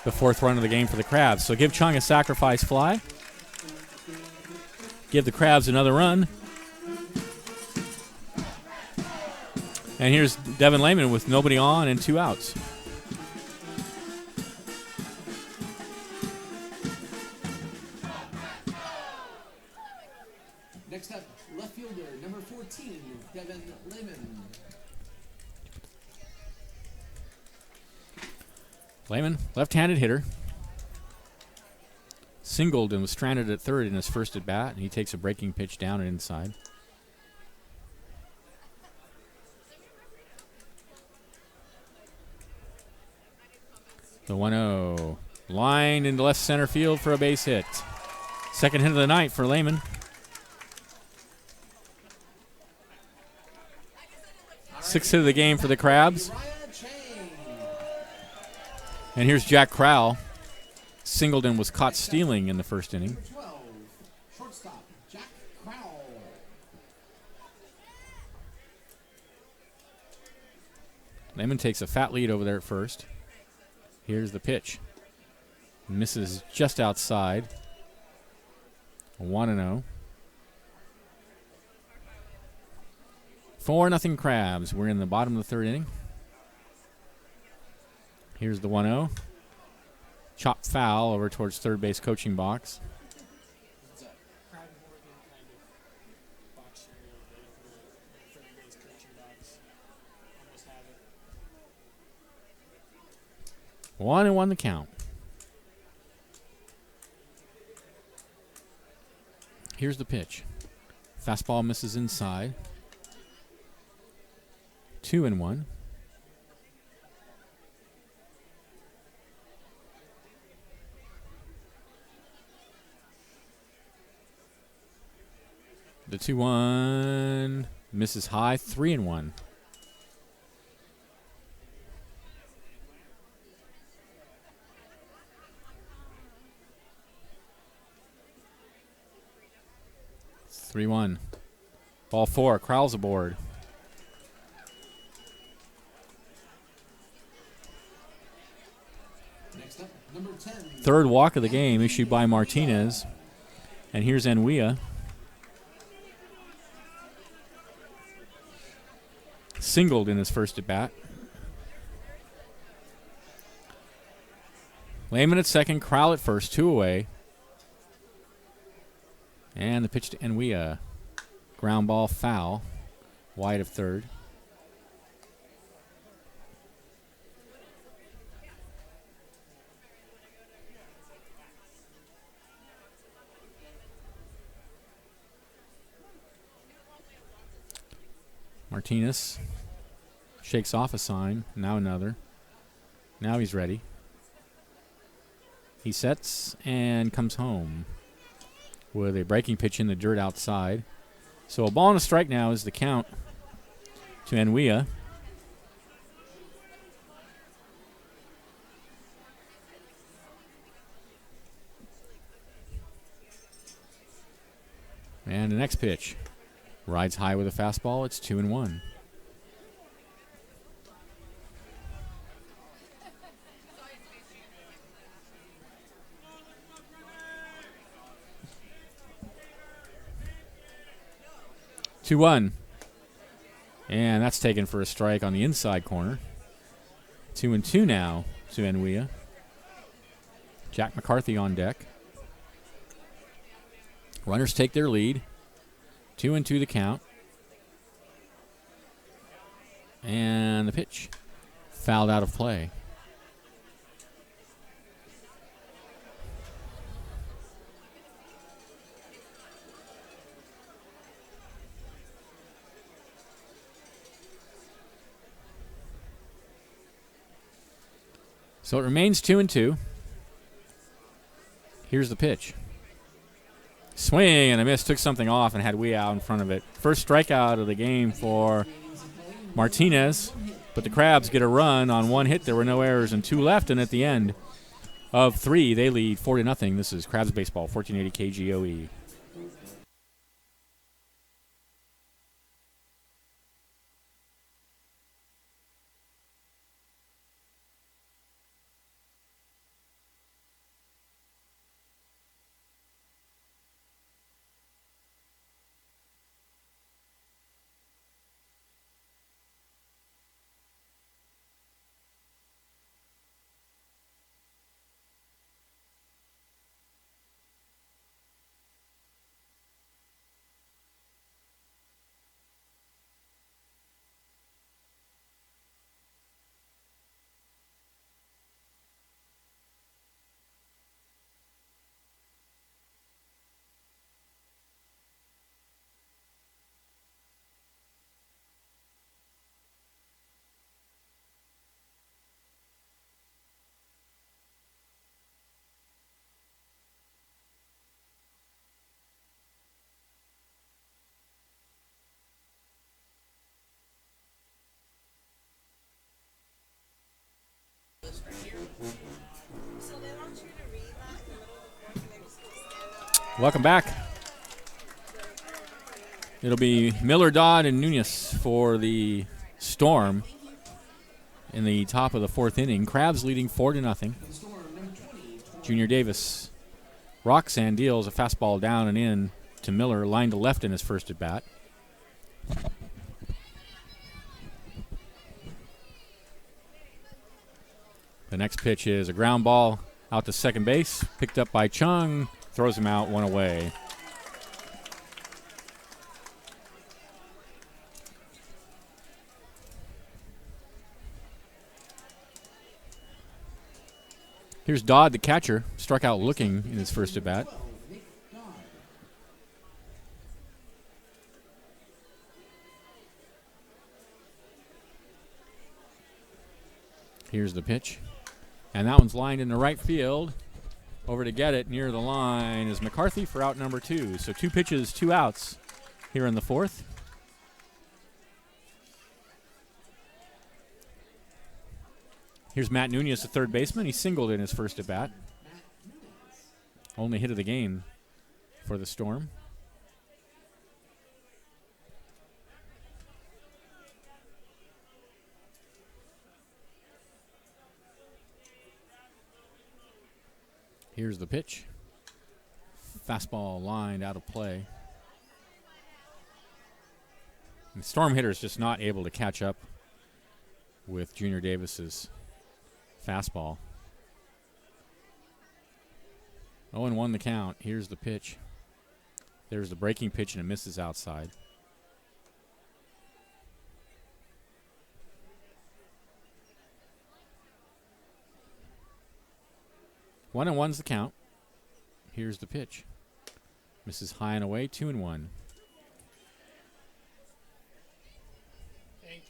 the fourth run of the game for the Crabs. So give Chung a sacrifice fly. Give the Crabs another run. And here's Devin Lehman with nobody on and 2 outs. Next up, left fielder, number 14, Devin Lehman. Lehman, left-handed hitter. Singled and was stranded at third in his first at-bat, and he takes a breaking pitch down and inside. The 1-0. Line into left center field for a base hit. Second hit of the night for Lehman. Sixth hit of the game for the Crabs. And here's Jack Crowell. Singleton was caught stealing in the first inning. Number 12, shortstop, Jack Crowell. Lehman takes a fat lead over there at first. Here's the pitch. Misses just outside. 1-0. 4-0 Crabs. We're in the bottom of the third inning. Here's the 1-0. Chop foul over towards third base coaching box. It's a Crab Morgan kind of box scenario there for third base coaching box. Almost have it. 1-1 the count. Here's the pitch. Fastball misses inside. 2-1. The 2-1 misses high, 3-1. Ball 4, Crowell's aboard. Next up, number 10. Third walk of the game issued by Martinez. And here's Enwia. Singled in his first at bat. Lehman at second, Crowell at first, 2 away. And the pitch to Enwia. Ground ball foul, wide of third. Martinez shakes off a sign, now another. Now he's ready. He sets and comes home with a breaking pitch in the dirt outside. So a ball and a strike now is the count to Enwia. And the next pitch. Rides high with a fastball. It's 2-1. And that's taken for a strike on the inside corner. 2-2 now to Enwia. Jack McCarthy on deck. Runners take their lead. 2-2 the count. And the pitch. Fouled out of play. So it remains 2-2. Here's the pitch. Swing and a miss, took something off and had Wee out in front of it. First strikeout of the game for Martinez, but the Crabs get a run on 1 hit. There were no errors and 2 left, and at the end of 3, they lead 4-0. This is Crabs Baseball, 1480 KGOE. Welcome back. It'll be Miller, Dodd, and Nunez for the Storm in the top of the 4th inning. Crabs leading 4-0. Junior Davis rocks and deals a fastball down and in to Miller, line to left in his first at bat. The next pitch is a ground ball out to second base, picked up by Chung, throws him out, 1 away. Here's Dodd, the catcher, struck out looking in his first at bat. Here's the pitch. And that one's lined into right field. Over to get it near the line is McCarthy for out number 2. So 2 pitches, 2 outs here in the fourth. Here's Matt Nunez, the third baseman. He singled in his first at bat. Only hit of the game for the Storm. Here's the pitch. Fastball lined out of play. The Storm hitter is just not able to catch up with Junior Davis's fastball. 0-1 the count. Here's the pitch. There's the breaking pitch, and it misses outside. One and one's the count. Here's the pitch. Misses high and away. 2-1. Thank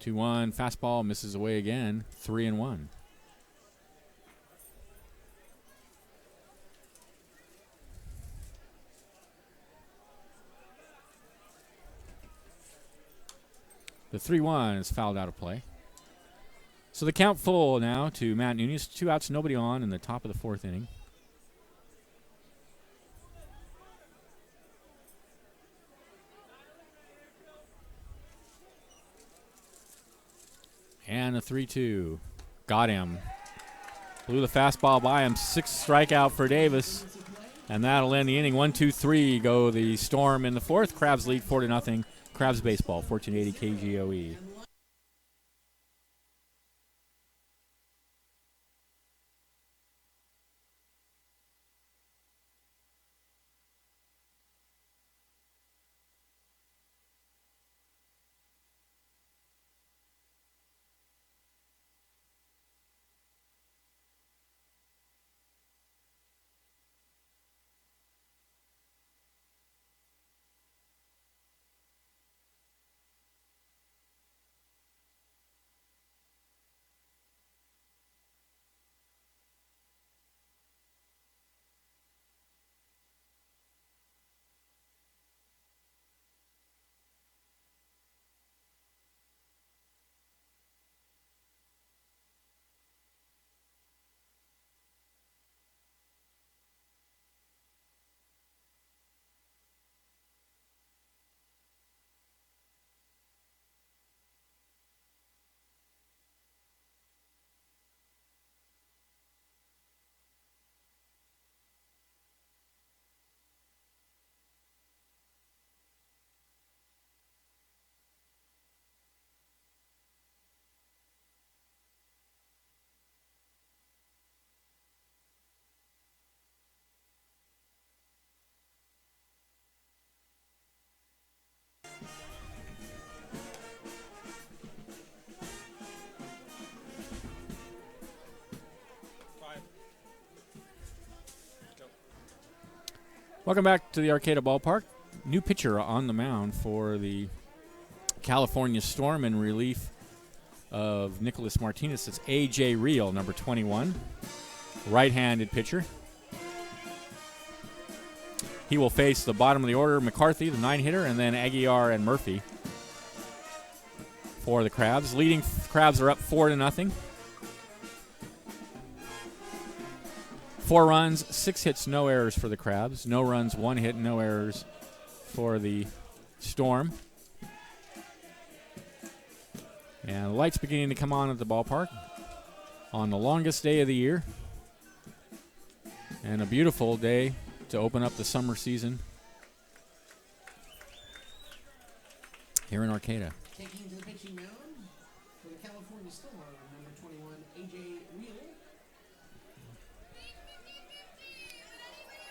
you. 2-1. Fastball misses away again. 3-1. The 3-1 is fouled out of play. So the count full now to Matt Nunez. 2 outs, nobody on in the top of the fourth inning. And a 3-2. Got him. Blew the fastball by him. 6th strikeout for Davis. And that'll end the inning. 1-2-3 go the Storm in the fourth. Crabs lead 4-0. Crabs baseball, 1480 KGOE. Welcome back to the Arcata Ballpark. New pitcher on the mound for the California Storm in relief of Nicholas Martinez. It's A.J. Real, number 21, right-handed pitcher. He will face the bottom of the order, McCarthy, the 9-hitter, and then Aguiar and Murphy for the Crabs. Leading Crabs are up 4-0. 4 runs, 6 hits, no errors for the Crabs. No runs, 1 hit, no errors for the Storm. And the lights beginning to come on at the ballpark on the longest day of the year. And a beautiful day to open up the summer season here in Arcata. Taking to the pitching mound for the California Storm, number 21, A.J. Real.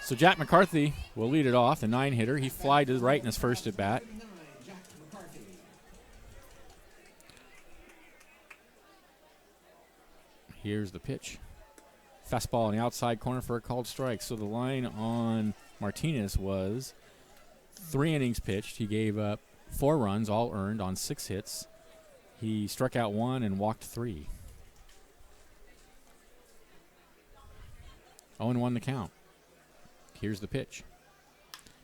So Jack McCarthy will lead it off, the 9-hitter. He flied to the right in his first at bat. Jack McCarthy. Here's the pitch. Fastball on the outside corner for a called strike. So the line on Martinez was 3 innings pitched. He gave up 4 runs, all earned on 6 hits. He struck out 1 and walked 3. 0-1 the count. Here's the pitch.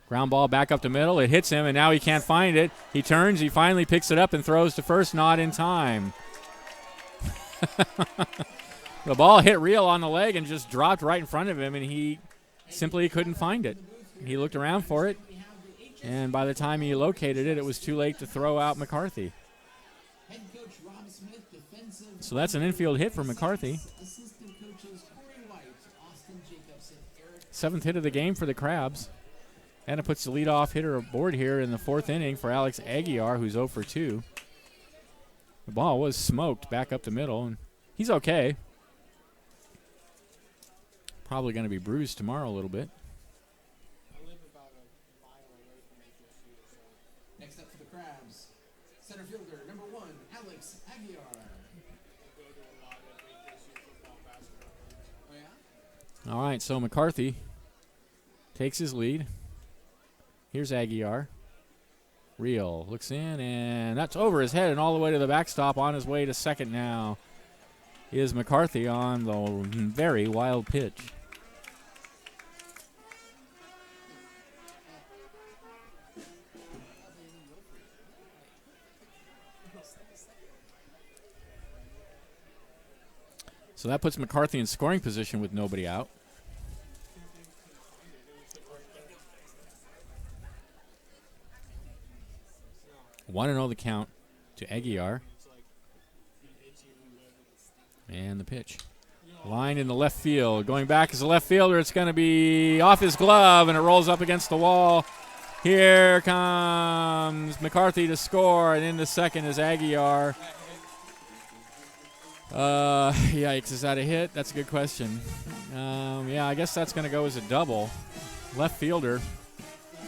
Ground ball back up the middle. It hits him, and now he can't find it. He turns. He finally picks it up and throws to first, not in time. The ball hit real on the leg and just dropped right in front of him, and he simply couldn't find it. He looked around for it, and by the time he located it, it was too late to throw out McCarthy. So that's an infield hit for McCarthy. 7th hit of the game for the Crabs. And it puts the leadoff hitter aboard here in the 4th inning for Alex Aguiar, who's 0 for 2. The ball was smoked back up the middle, and he's okay. Probably going to be bruised tomorrow a little bit. I live about a mile away from Angel Field, so. Next up for the Crabs, center fielder number 1, Alex Aguiar. I go to a lot of HSU football basketball games. Oh, yeah? All right, so McCarthy takes his lead. Here's Aguiar. Real looks in, and that's over his head and all the way to the backstop. On his way to second now is McCarthy on the very wild pitch. So that puts McCarthy in scoring position with nobody out. One and 0 the count to Aguiar. And the pitch. Line in the left field. Going back as a left fielder, it's going to be off his glove, and it rolls up against the wall. Here comes McCarthy to score, and into second is Aguiar. Yikes, is that a hit? That's a good question. Yeah, I guess that's going to go as a double. Left fielder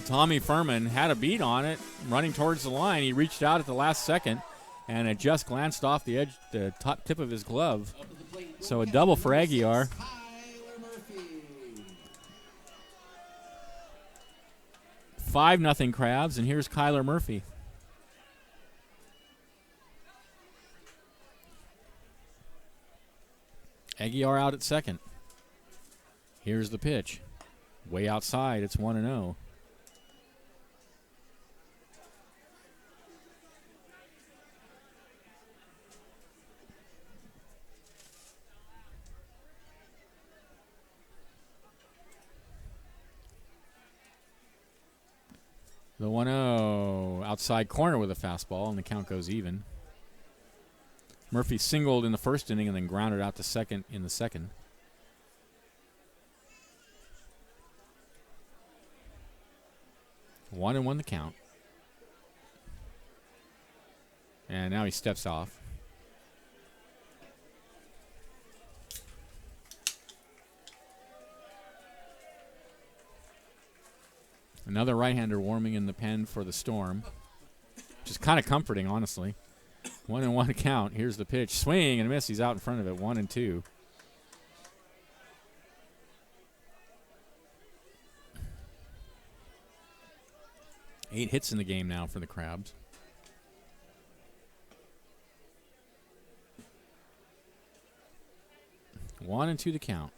Tommy Furman had a beat on it, running towards the line. He reached out at the last second, and it just glanced off the edge, the top tip of his glove. So a double for Aguiar. 5-0 Crabs, and here's Kyler Murphy. Aguiar out at second. Here's the pitch. Way outside, it's 1-0. The 1-0 outside corner with a fastball, and the count goes even. Murphy singled in the first inning and then grounded out to second in the second. One and 1 the count. And now he steps off. Another right-hander warming in the pen for the Storm, which is kind of comforting, honestly. 1-1 count. Here's the pitch. Swing and a miss. He's out in front of it. 1-2. Eight hits in the game now for the Crabs. One and 2 the count.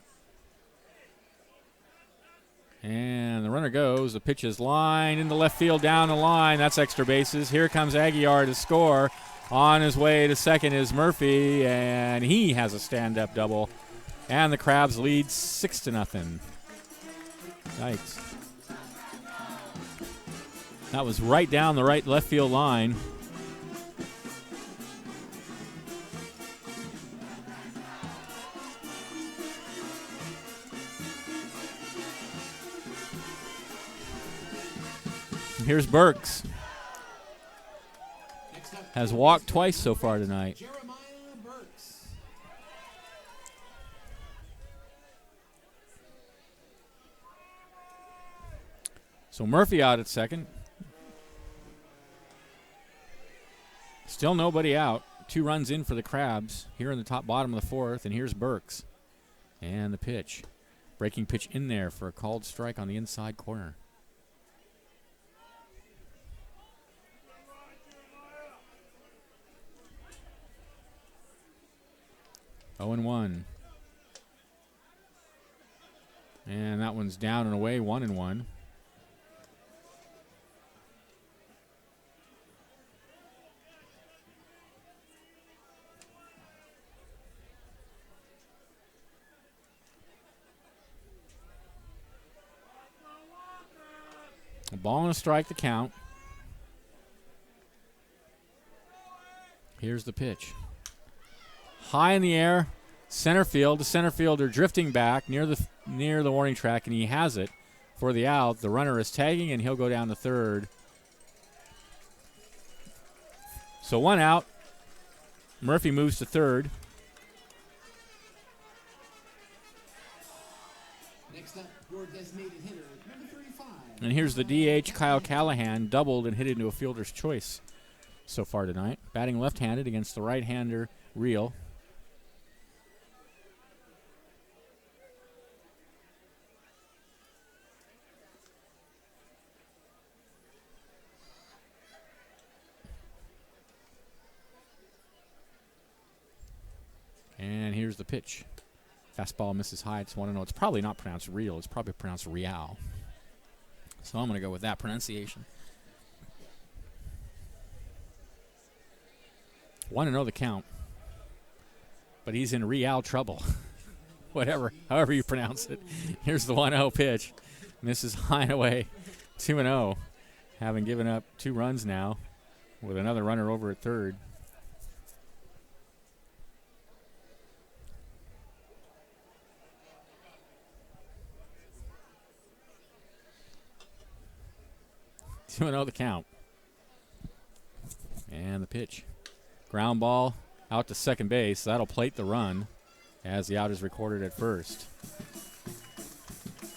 And the runner goes. The pitch is lined in the left field down the line. That's extra bases. Here comes Aguiar to score. On his way to second is Murphy, and he has a stand-up double. And the Crabs lead 6-0. Yikes. That was right down the right left field line. And here's Burks. Has walked twice so far tonight. So Murphy out at second. Still nobody out. 2 runs in for the Crabs here in the top bottom of the 4th, and here's Burks. And the pitch. Breaking pitch in there for a called strike on the inside corner. Oh and 1. And that one's down and away, 1-1. A ball and a strike to count. Here's the pitch. High in the air, center field. The center fielder drifting back near the warning track, and he has it for the out. The runner is tagging, and he'll go down to third. So 1 out. Murphy moves to third. Next up, your designated hitter, number 35. And here's the DH, Kyle Callahan, doubled and hit into a fielder's choice so far tonight. Batting left-handed against the right-hander, Reel. And here's the pitch. Fastball misses high. It's 1-0. It's probably not pronounced Reel. It's probably pronounced Real. So I'm going to go with that pronunciation. 1-0 the count. But he's in Real trouble. However you pronounce it. Here's the 1-0 pitch. Misses high and away. 2-0. Having given up 2 runs now with another runner over at third. The count. And the pitch. Ground ball out to second base. That'll plate the run as the out is recorded at first.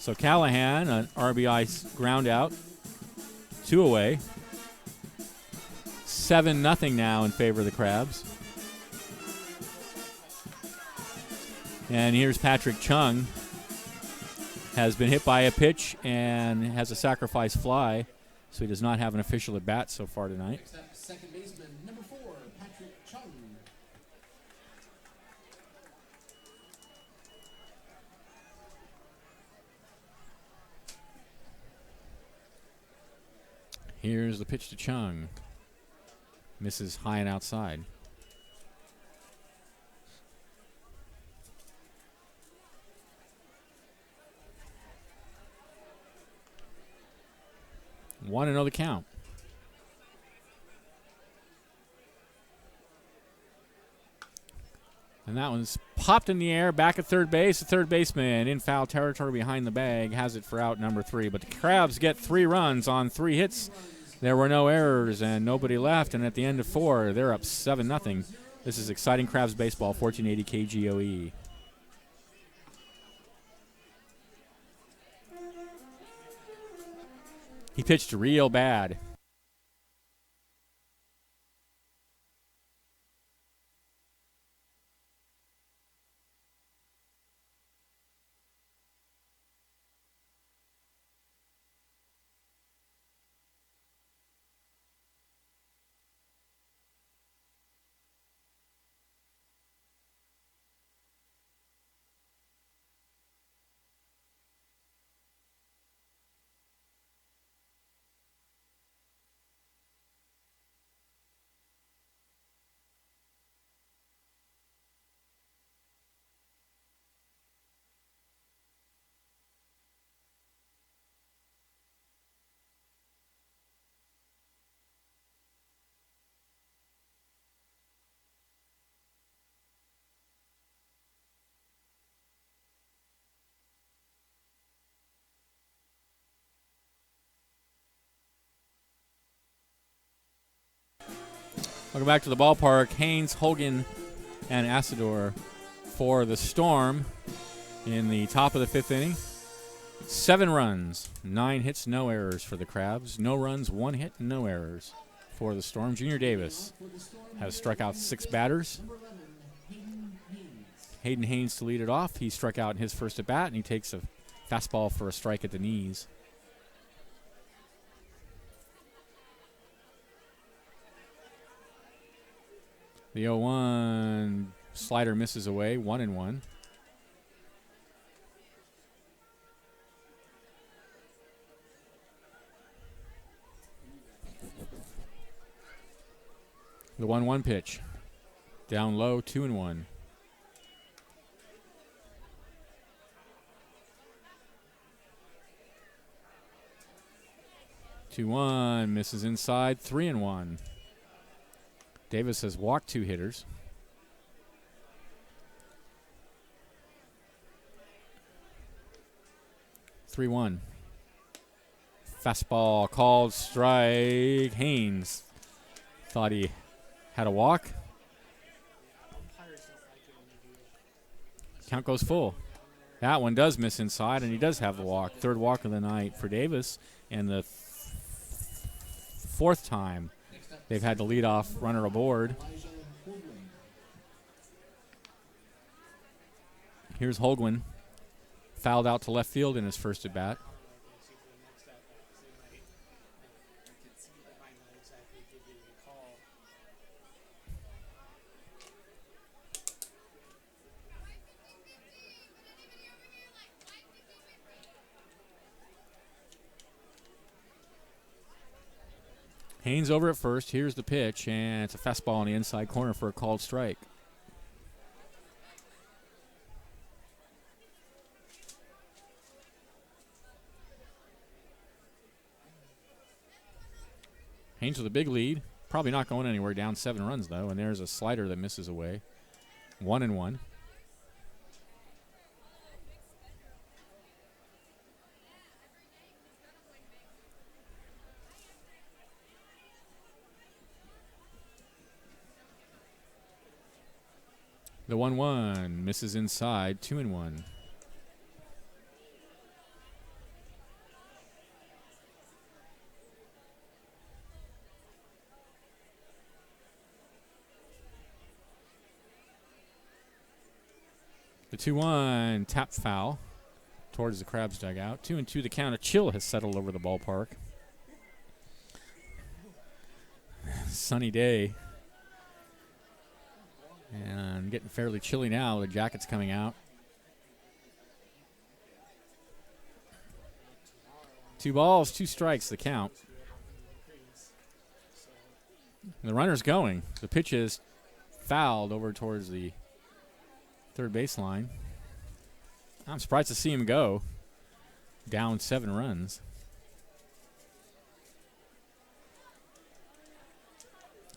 So Callahan, an RBI ground out. 2 away. 7-0 now in favor of the Crabs. And here's Patrick Chung. Has been hit by a pitch and has a sacrifice fly. So he does not have an official at bat so far tonight. Next up, second baseman, number 4, Patrick Chung. Here's the pitch to Chung. Misses high and outside. One another count. And that one's popped in the air, back at third base. The third baseman in foul territory behind the bag has it for out number 3. But the Crabs get 3 runs on 3 hits. There were no errors and nobody left. And at the end of 4, they're up 7-0. This is exciting Crabs baseball, 1480 KGOE. He pitched real bad. Welcome back to the ballpark. Haynes, Hogan, and Asador for the Storm in the top of the 5th inning. 7 runs, 9 hits, no errors for the Crabs. No runs, 1 hit, no errors for the Storm. Junior Davis has struck out 6 batters. Hayden Haynes to lead it off. He struck out in his first at bat, and he takes a fastball for a strike at the knees. The 0-1 slider misses away, 1-1. The 1-1 pitch. Down low, 2-1. Two one, misses inside, 3-1. Davis has walked 2 hitters. Three one. Fastball called strike. Haynes thought he had a walk. Count goes full. That one does miss inside, and he does have the walk. 3rd walk of the night for Davis, and the 4th time they've had the leadoff runner aboard. Here's Holguin, fouled out to left field in his first at bat. Haynes over at first. Here's the pitch, and it's a fastball on the inside corner for a called strike. Haynes with a big lead. Probably not going anywhere, down 7 runs, though, and there's a slider that misses away. 1-1. The 1-1 misses inside, 2-1. The 2-1 tap foul towards the Crabs dugout. 2-2 the count. A chill has settled over the ballpark. Sunny day. And getting fairly chilly now. The jacket's coming out. 2 balls, 2 strikes, the count. And the runner's going. The pitch is fouled over towards the third baseline. I'm surprised to see him go. Down 7 runs.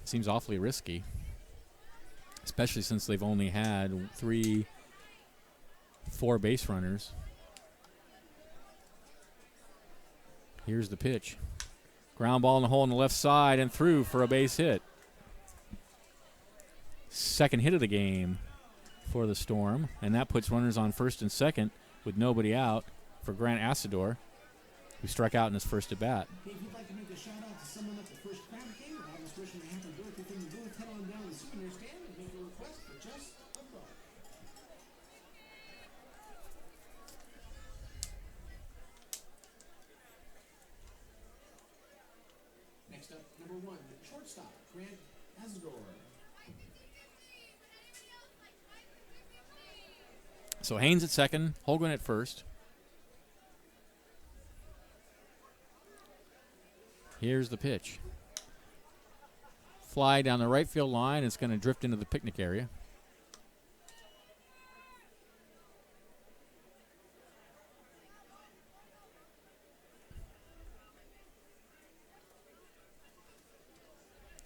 Seems awfully risky, especially since they've only had 4 base runners. Here's the pitch. Ground ball in the hole on the left side and through for a base hit. Second hit of the game for the Storm, and that puts runners on first and second with nobody out for Grant Asador, who struck out in his first at bat. If you'd like to make a shout out to someone at the first Crab game or have us wishing a happy birthday from the booth, head on down to the souvenir stand and make a request for just a buck. Next up, number 1, shortstop, Grant Asador. So Haynes at second, Holguin at first. Here's the pitch. Fly down the right field line. It's going to drift into the picnic area.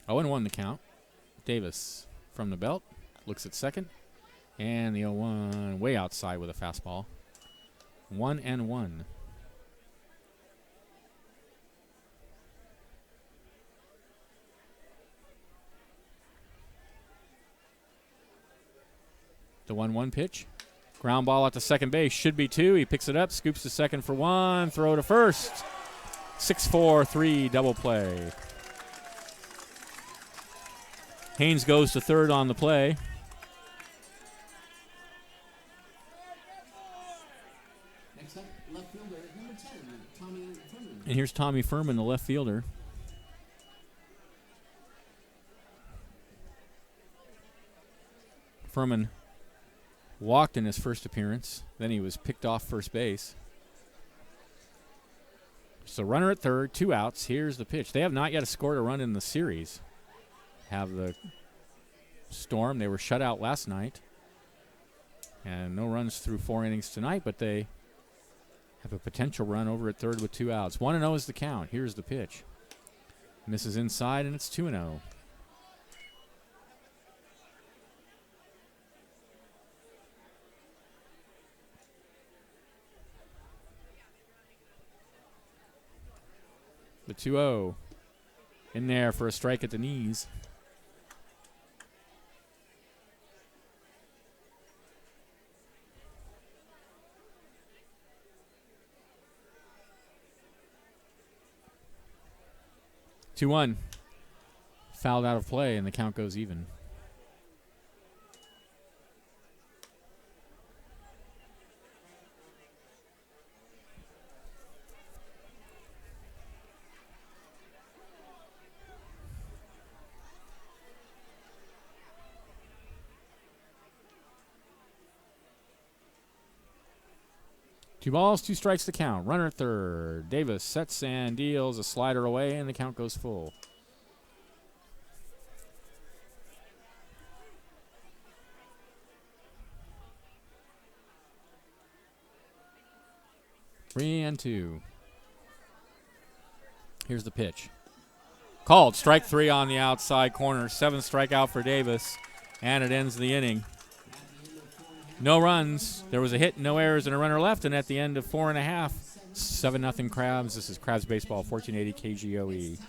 Oh, and 1 the count. Davis from the belt looks at second. And the 0-1 way outside with a fastball. 1-1. The 1-1 pitch. Ground ball at the second base. Should be 2. He picks it up, scoops to second for 1. Throw to first. 6-4-3 double play. Haynes goes to third on the play. Next up, left fielder, number 10, Tommy Furman. And here's Tommy Furman, the left fielder. Furman walked in his first appearance. Then he was picked off first base. So runner at third, 2 outs. Here's the pitch. They have not yet scored a run in the series. Have the Storm. They were shut out last night. And no runs through 4 innings tonight, but they have a potential run over at third with 2 outs. 1-0 is the count. Here's the pitch. Misses inside, and it's 2-0. The 2-0 in there for a strike at the knees. Two one, fouled out of play, and the count goes even. Two balls, 2 strikes to count. Runner at third. Davis sets and deals a slider away, and the count goes full. Three and two. Here's the pitch. Called. Strike 3 on the outside corner. 7th strikeout for Davis, and it ends the inning. No runs. There was a hit, no errors, and a runner left. And at the end of 4.5, 7-0 Crabs. This is Crabs Baseball, 1480 KGOE.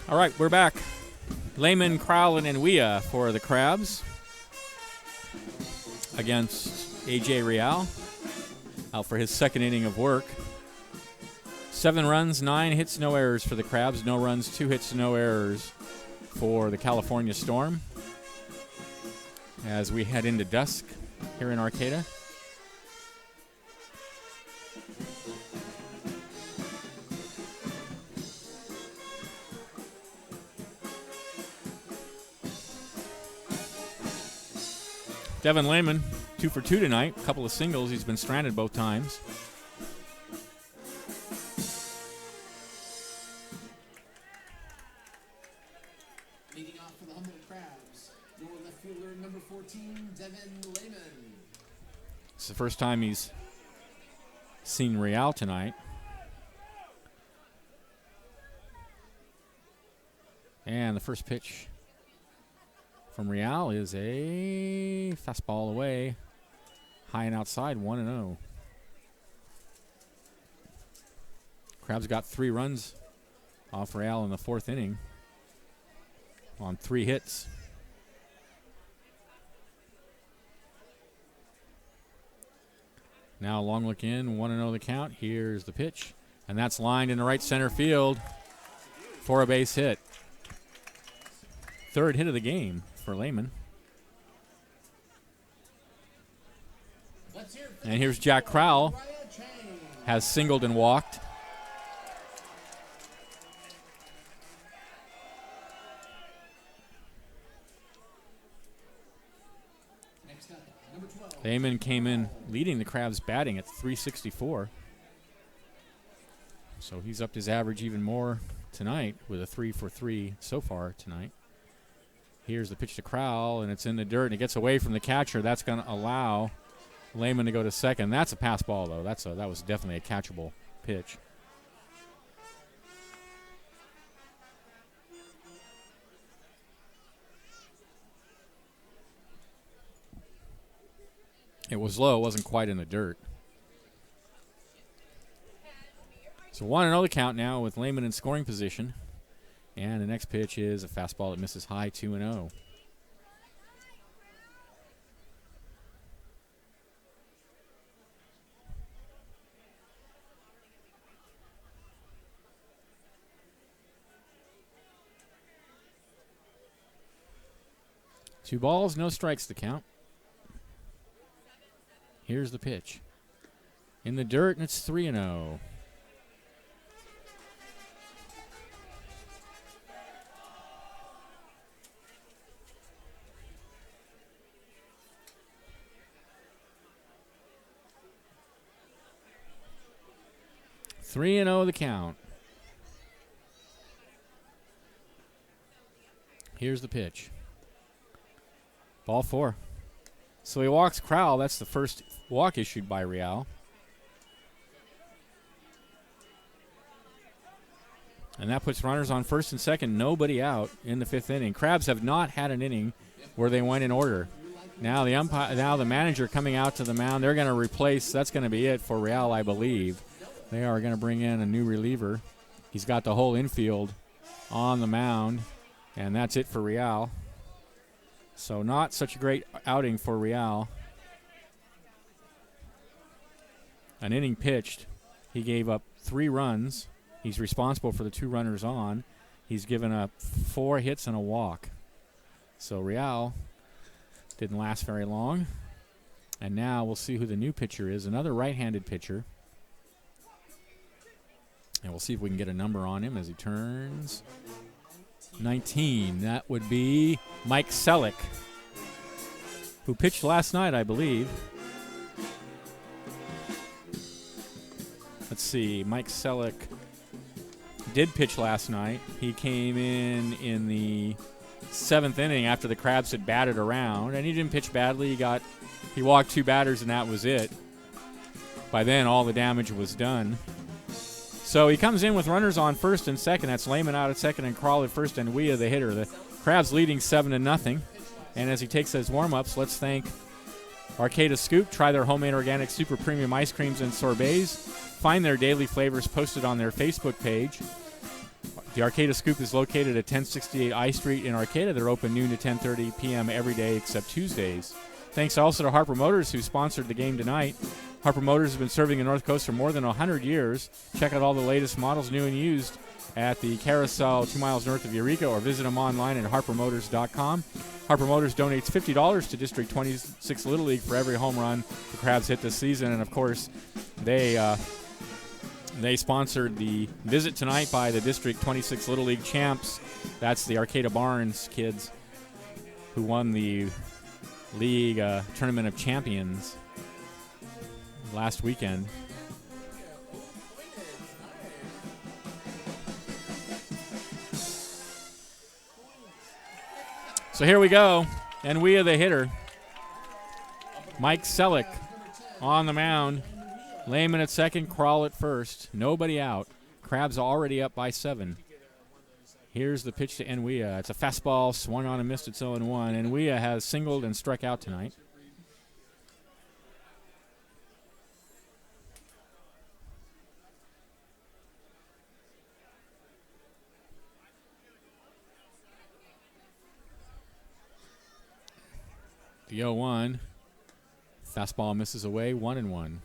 All right, we're back. Lehman, Crowlin, and Weah for the Crabs against A.J. Real, out for his second inning of work. 7 runs, 9 hits, no errors for the Crabs. No runs, 2 hits, no errors for the California Storm as we head into dusk here in Arcata. Devin Lehman, 2 for 2 tonight. A couple of singles. He's been stranded both times. Leading off for the Humboldt Crabs, your left fielder, number 14, Devin Lehman. It's the first time he's seen Real tonight. And the first pitch from Real is a fastball away, high and outside, 1-0. Crabs got 3 runs off Real in the 4th inning on 3 hits. Now a long look in, 1-0 the count. Here's the pitch, and that's lined in the right center field for a base hit. 3rd hit of the game for Lehman. And here's Jack Crowell, has singled and walked. Lehman came in leading the Crabs batting at .364. So he's upped his average even more tonight with a 3 for 3 so far tonight. Here's the pitch to Crowell, and it's in the dirt, and it gets away from the catcher. That's going to allow Lehman to go to second. That's a pass ball, though. That was definitely a catchable pitch. It was low. It wasn't quite in the dirt. So 1-0 the count now with Lehman in scoring position. And the next pitch is a fastball that misses high, 2-0. Two balls, no strikes to count. Here's the pitch. In the dirt, and it's 3-0. Three and 0 the count. Here's the pitch. Ball 4. So he walks Crowell. That's the first walk issued by Real. And that puts runners on first and second, nobody out in the 5th inning. Crabs have not had an inning where they went in order. Now the manager coming out to the mound, they're going to replace. That's going to be it for Real, I believe. They are going to bring in a new reliever. He's got the whole infield on the mound, and that's it for Real. So not such a great outing for Real. An inning pitched. He gave up 3 runs. He's responsible for the 2 runners on. He's given up 4 hits and a walk. So Real didn't last very long. And now we'll see who the new pitcher is. Another right-handed pitcher. And we'll see if we can get a number on him as he turns 19. That would be Mike Selleck, who pitched last night, I believe. Let's see. Mike Selleck did pitch last night. He came in the 7th inning after the Crabs had batted around, and he didn't pitch badly. He walked 2 batters, and that was it. By then, all the damage was done. So he comes in with runners on first and second. That's Lehman out at second and Crowell at first, and Weah the hitter. The Crabs leading 7-0. And as he takes his warm-ups, let's thank Arcata Scoop. Try their homemade organic super premium ice creams and sorbets. Find their daily flavors posted on their Facebook page. The Arcata Scoop is located at 1068 I Street in Arcata. They're open noon to 10:30 p.m. every day except Tuesdays. Thanks also to Harper Motors, who sponsored the game tonight. Harper Motors has been serving the North Coast for more than 100 years. Check out all the latest models, new and used, at the Carousel 2 miles north of Eureka, or visit them online at harpermotors.com. Harper Motors donates $50 to District 26 Little League for every home run the Crabs hit this season. And, of course, they sponsored the visit tonight by the District 26 Little League champs. That's the Arcata Barnes kids who won the league Tournament of Champions last weekend. So here we go, and we are the hitter. Mike Selleck on the mound. Lehman at second, Crowell at first. Nobody out. Crabs already up by 7. Here's the pitch to Enwea. It's a fastball, swung on and missed. It's 0-1. Enwea has singled and struck out tonight. The 0-1. Fastball misses away, 1-1.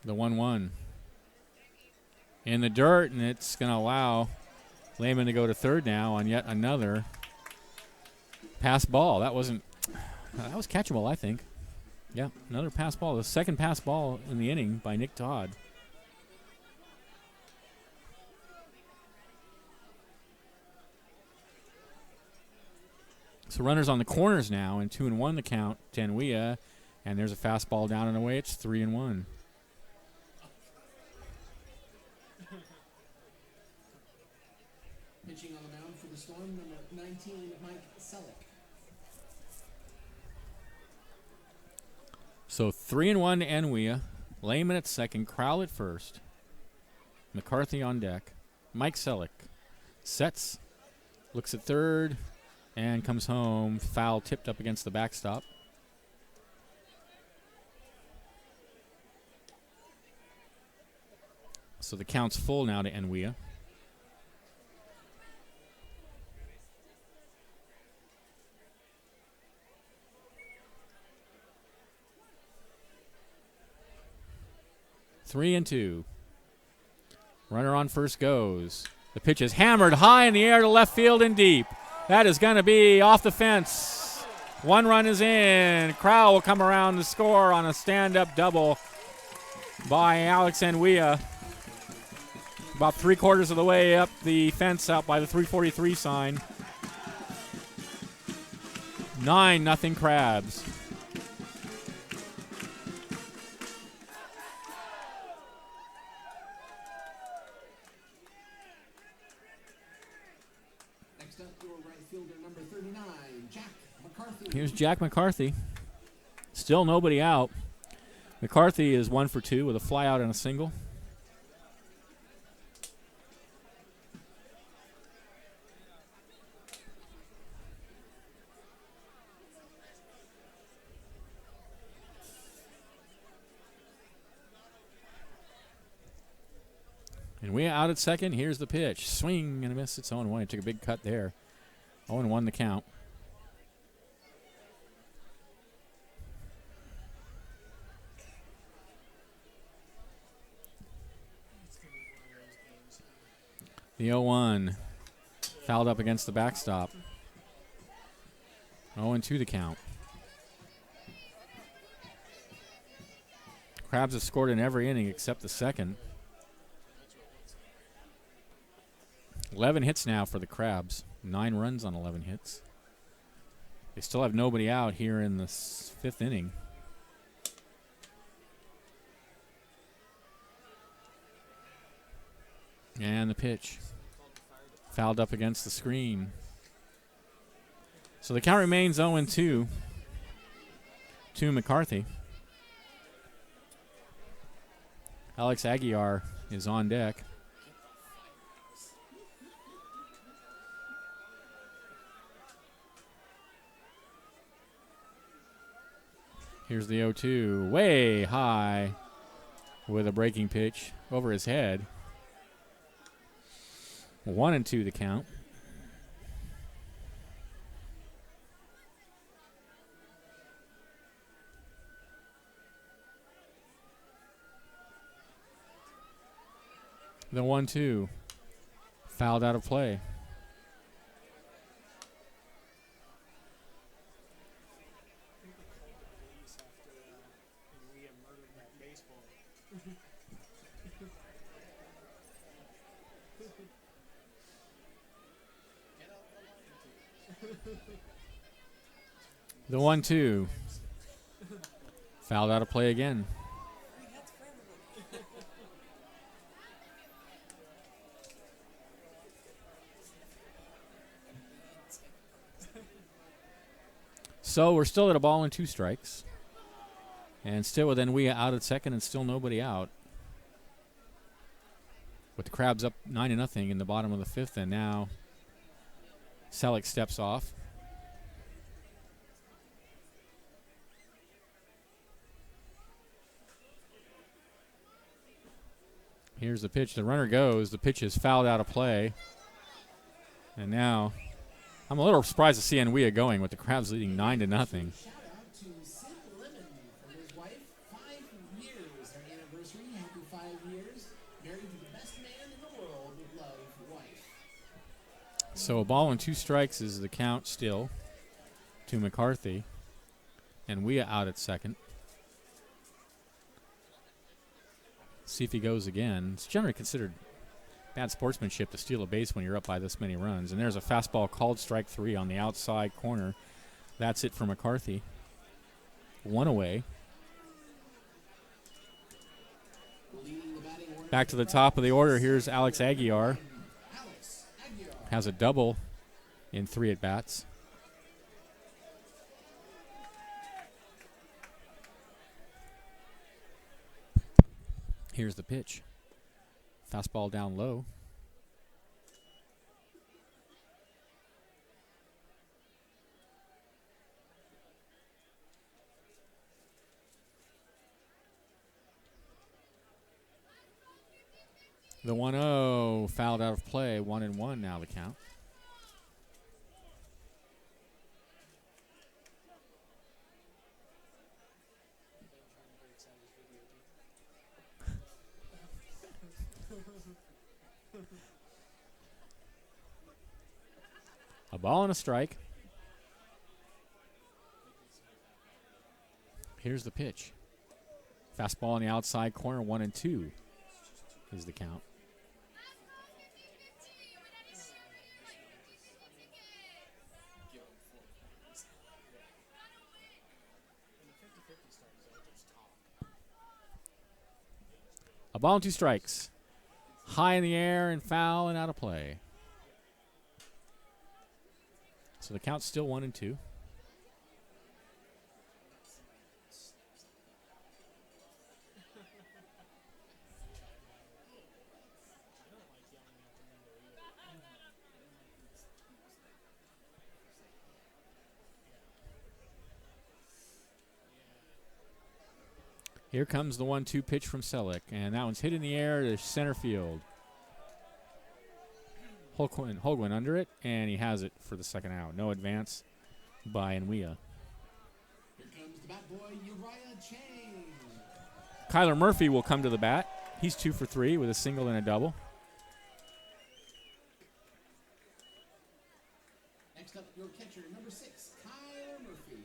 The 1-1. In the dirt, and it's going to allow Lehman to go to third now on yet another pass ball. That was catchable, I think. Yeah, another pass ball. The second pass ball in the inning by Nick Todd. So runners on the corners now, and 2-1 the count to Enwea, and there's a fastball down and away. It's 3-1. So 3-1 to Enwea. Lehman at second. Crowell at first. McCarthy on deck. Mike Selleck sets, looks at third, and comes home. Foul tipped up against the backstop. So the count's full now to Enwea. Three and two. Runner on first goes. The pitch is hammered high in the air to left field and deep. That is going to be off the fence. One run is in. Crowell will come around to score on a stand-up double by Alex Enwea. About 3/4 of the way up the fence out by the 343 sign. 9-0 Crabs. Next up, your right fielder, number 39, Jack McCarthy. Here's Jack McCarthy. Still nobody out. McCarthy is 1 for 2 with a fly out and a single. And we out at second. Here's the pitch. Swing and a miss. It's 0-1. He took a big cut there. 0-1 the count. The 0-1 fouled up against the backstop. 0-2 the count. Crabs have scored in every inning except the second. 11 hits now for the Crabs. 9 runs on 11 hits. They still have nobody out here in the 5th inning. And the pitch. Fouled up against the screen. So the count remains 0-2 to McCarthy. Alex Aguiar is on deck. Here's the 0-2, way high with a breaking pitch over his head. 1-2 the count. The 1-2 fouled out of play. The 1-2 fouled out of play again. So we're still at a ball and 2 strikes. And still with Enwea out at second and still nobody out. With the Crabs up 9-0 in the bottom of the 5th, and now Selleck steps off. Here's the pitch. The runner goes. The pitch is fouled out of play. And now I'm a little surprised to see Enwea going with the Crabs leading 9-0. Shout out to Sid Lemon from his wife. 5 years, her anniversary. Happy 5 years. Married to the best man in the world with love, wife. So a ball and 2 strikes is the count still to McCarthy. Enwea out at second. See if he goes again. It's generally considered bad sportsmanship to steal a base when you're up by this many runs. And there's a fastball called strike 3 on the outside corner. That's it for McCarthy. 1 away. Back to the top of the order. Here's Alex Aguiar. Has a double in 3 at-bats. Here's the pitch. Fastball down low. The 1-0 fouled out of play. 1-1 now the count. A ball and a strike. Here's the pitch. Fastball in the outside corner, 1-2 is the count. A ball and 2 strikes. High in the air and foul and out of play. So the count's still 1-2. Here comes the 1-2 pitch from Selleck, and that one's hit in the air to center field. Holguin under it, and he has it for the second out. No advance by Nwia. Here comes the bat boy, Uriah Chang. Kyler Murphy will come to the bat. He's 2 for 3 with a single and a double. Next up, your catcher, number 6, Kyler Murphy.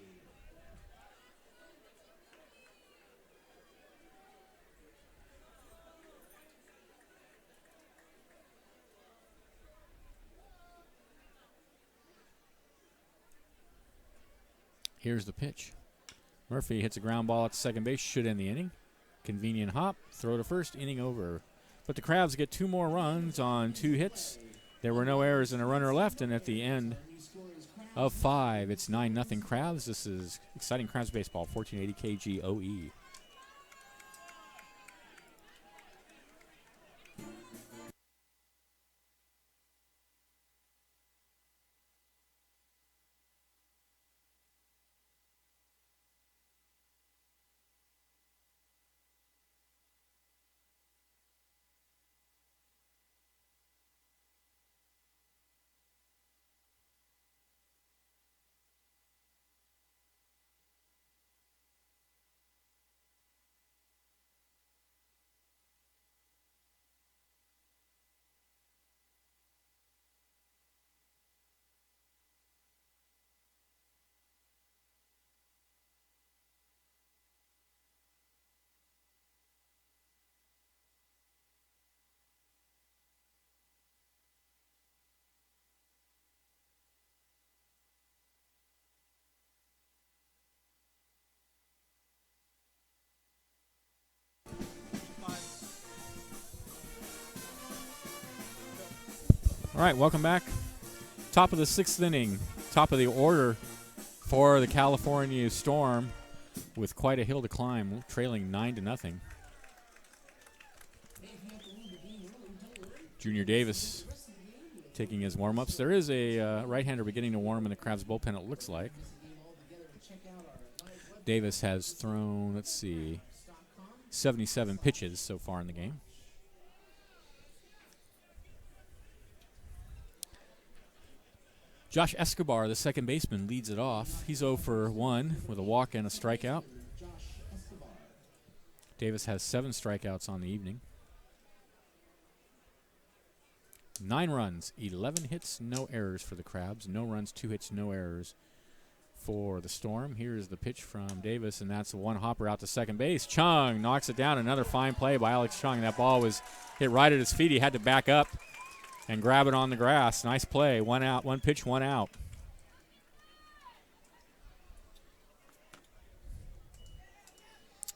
Here's the pitch. Murphy hits a ground ball at second base, should end the inning. Convenient hop, throw to first, inning over. But the Crabs get 2 more runs on 2 hits. There were no errors and a runner left, and at the end of 5, it's 9-0 Crabs. This is exciting Crabs baseball, 1480 KGOE. All right, welcome back. Top of the 6th inning, top of the order for the California Storm with quite a hill to climb, trailing 9-0. Junior Davis taking his warm-ups. There is a right-hander beginning to warm in the Crabs bullpen, it looks like. Davis has thrown, let's see, 77 pitches so far in the game. Josh Escobar, the second baseman, leads it off. He's 0 for 1 with a walk and a strikeout. Davis has 7 strikeouts on the evening. 9 runs, 11 hits, no errors for the Crabs. No runs, 2 hits, no errors for the Storm. Here's the pitch from Davis, and that's the one hopper out to second base. Chung knocks it down. Another fine play by Alex Chung. That ball was hit right at his feet. He had to back up and grab it on the grass. Nice play. 1 out, 1 pitch, 1 out.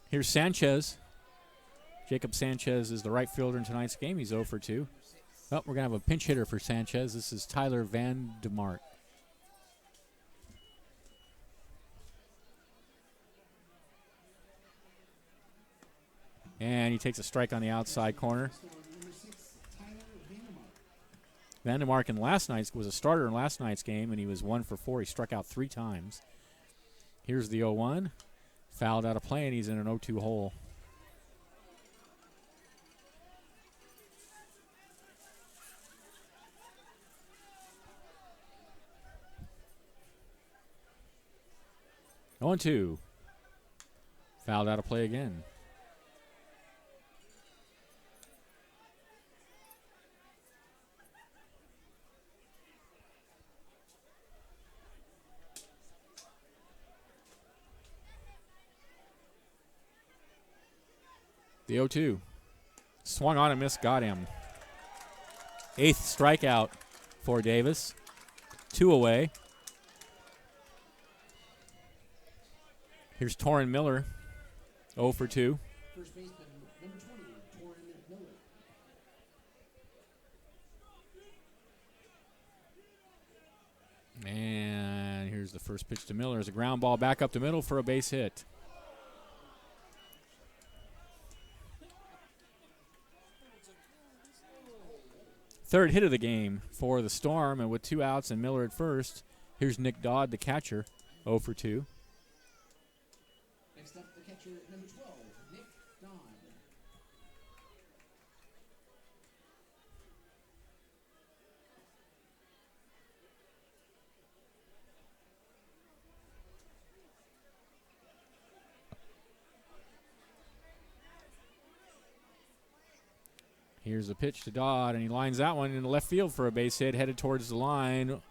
Here's Sanchez. Jacob Sanchez is the right fielder in tonight's game. He's 0 for 2. Oh, we're going to have a pinch hitter for Sanchez. This is Tyler Van DeMart. And he takes a strike on the outside corner. Storm number 6, Tyler Vandermark. Vandermark in last night's was a starter in last night's game, and he was 1 for 4. He struck out 3 times. Here's the 0-1. Fouled out of play, and he's in an 0-2 hole. Oh, 2. Fouled out of play again. The 0-2. Swung on and missed, got him. 8th strikeout for Davis. 2 away. Here's Torrin Miller, 0 for 2. First baseman number 20, Torrin Miller. And here's the first pitch to Miller. There's a ground ball back up the middle for a base hit. Third hit of the game for the Storm, and with 2 outs and Miller at first, here's Nick Dodd, the catcher, 0 for 2. Next up, the catcher number 12, Nick Dodd. Here's a pitch to Dodd, and he lines that one in the left field for a base hit, headed towards the line.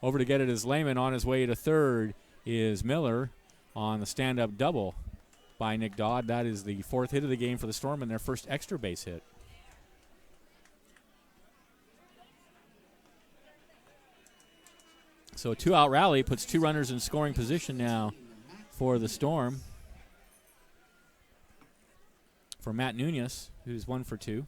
Over to get it is Lehman. On his way to third is Miller on the stand-up double by Nick Dodd. That is the 4th hit of the game for the Storm and their first extra base hit. So a 2-out rally puts 2 runners in scoring position now for the Storm. For Matt Nunez, who's 1 for 2.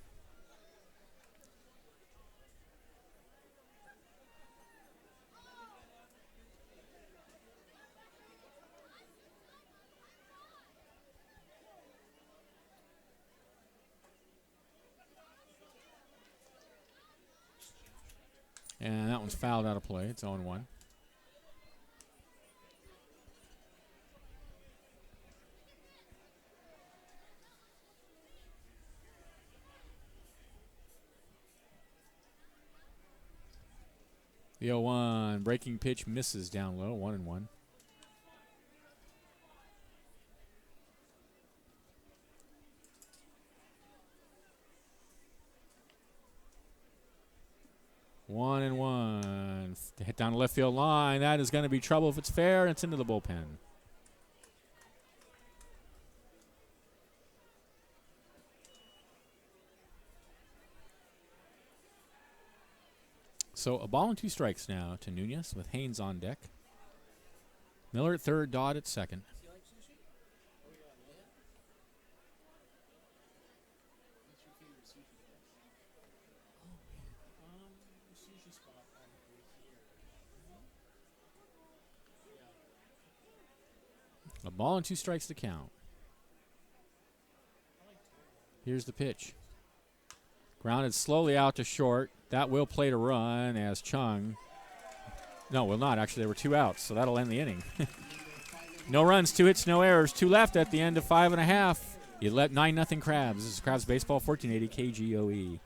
And that one's fouled out of play. It's 0-1. The 0-1 breaking pitch misses down low, 1-1. One and one. Hit down the left field line. That is going to be trouble if it's fair. It's into the bullpen. So a ball and 2 strikes now to Nunez with Haynes on deck. Miller at third, Dodd at second. Sushi spot probably here. A ball and 2 strikes to count. Here's the pitch. Grounded slowly out to short. That will play to run as Chung. No, will not. Actually, there were 2 outs, so that'll end the inning. No runs, 2 hits, no errors. 2 left at the end of 5.5. You let 9-0 Crabs. This is Crabs Baseball, 1480 KGOE.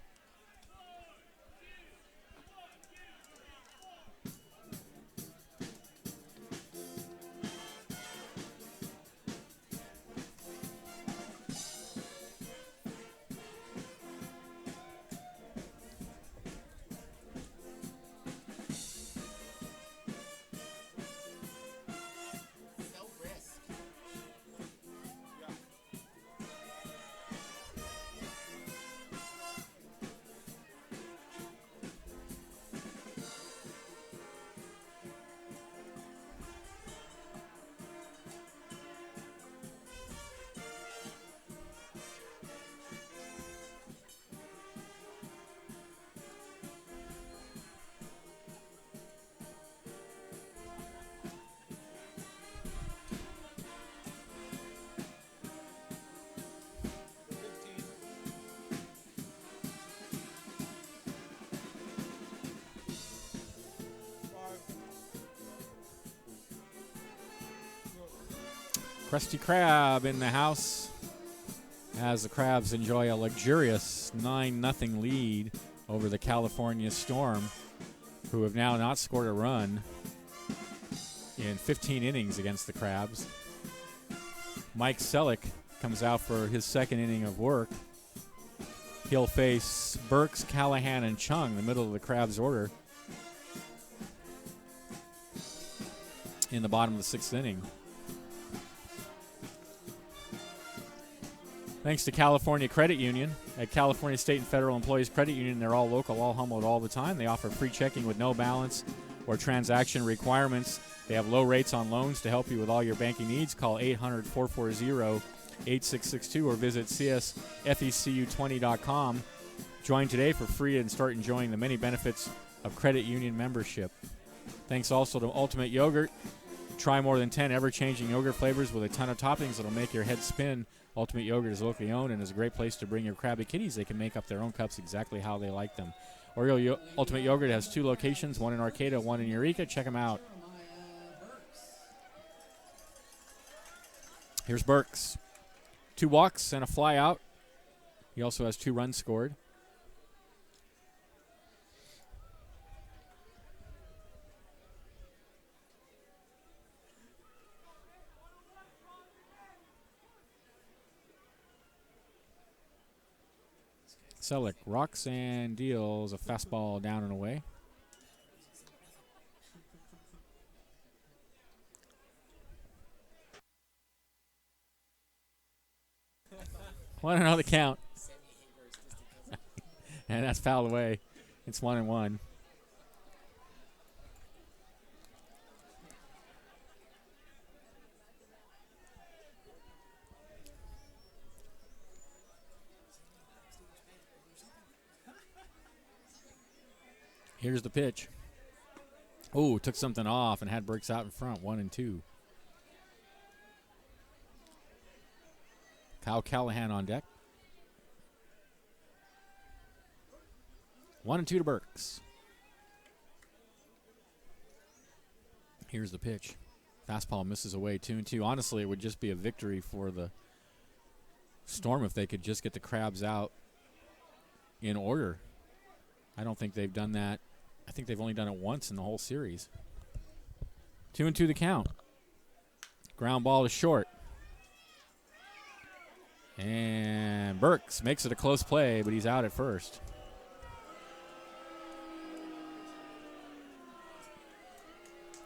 Krusty Krab in the house as the Crabs enjoy a luxurious 9-0 lead over the California Storm, who have now not scored a run in 15 innings against the Crabs. Mike Selleck comes out for his second inning of work. He'll face Burks, Callahan, and Chung, the middle of the Crabs' order, in the bottom of the sixth inning. Thanks to California Credit Union. At California State and Federal Employees Credit Union, they're all local, all Humboldt all the time. They offer free checking with no balance or transaction requirements. They have low rates on loans to help you with all your banking needs. Call 800-440-8662 or visit csfecu20.com. Join today for free and start enjoying the many benefits of credit union membership. Thanks also to Ultimate Yogurt. Try more than 10 ever-changing yogurt flavors with a ton of toppings that'll make your head spin. Ultimate Yogurt is locally owned and is a great place to bring your crabby kitties. They can make up their own cups exactly how they like them. Ultimate Yogurt has 2 locations, one in Arcata, one in Eureka. Check them out. Here's Burks. 2 walks and a fly out. He also has 2 runs scored. Selleck rocks and deals a fastball down and away. Want another count. And that's fouled away. It's 1-1. Here's the pitch. Oh, took something off and had Burks out in front, 1-2. Kyle Callahan on deck. 1-2 to Burks. Here's the pitch. Fastball misses away, 2-2. Honestly, it would just be a victory for the Storm if they could just get the Crabs out in order. I don't think they've done that. I think they've only done it once in the whole series. 2-2 the count. Ground ball to short. And Burks makes it a close play, but he's out at first.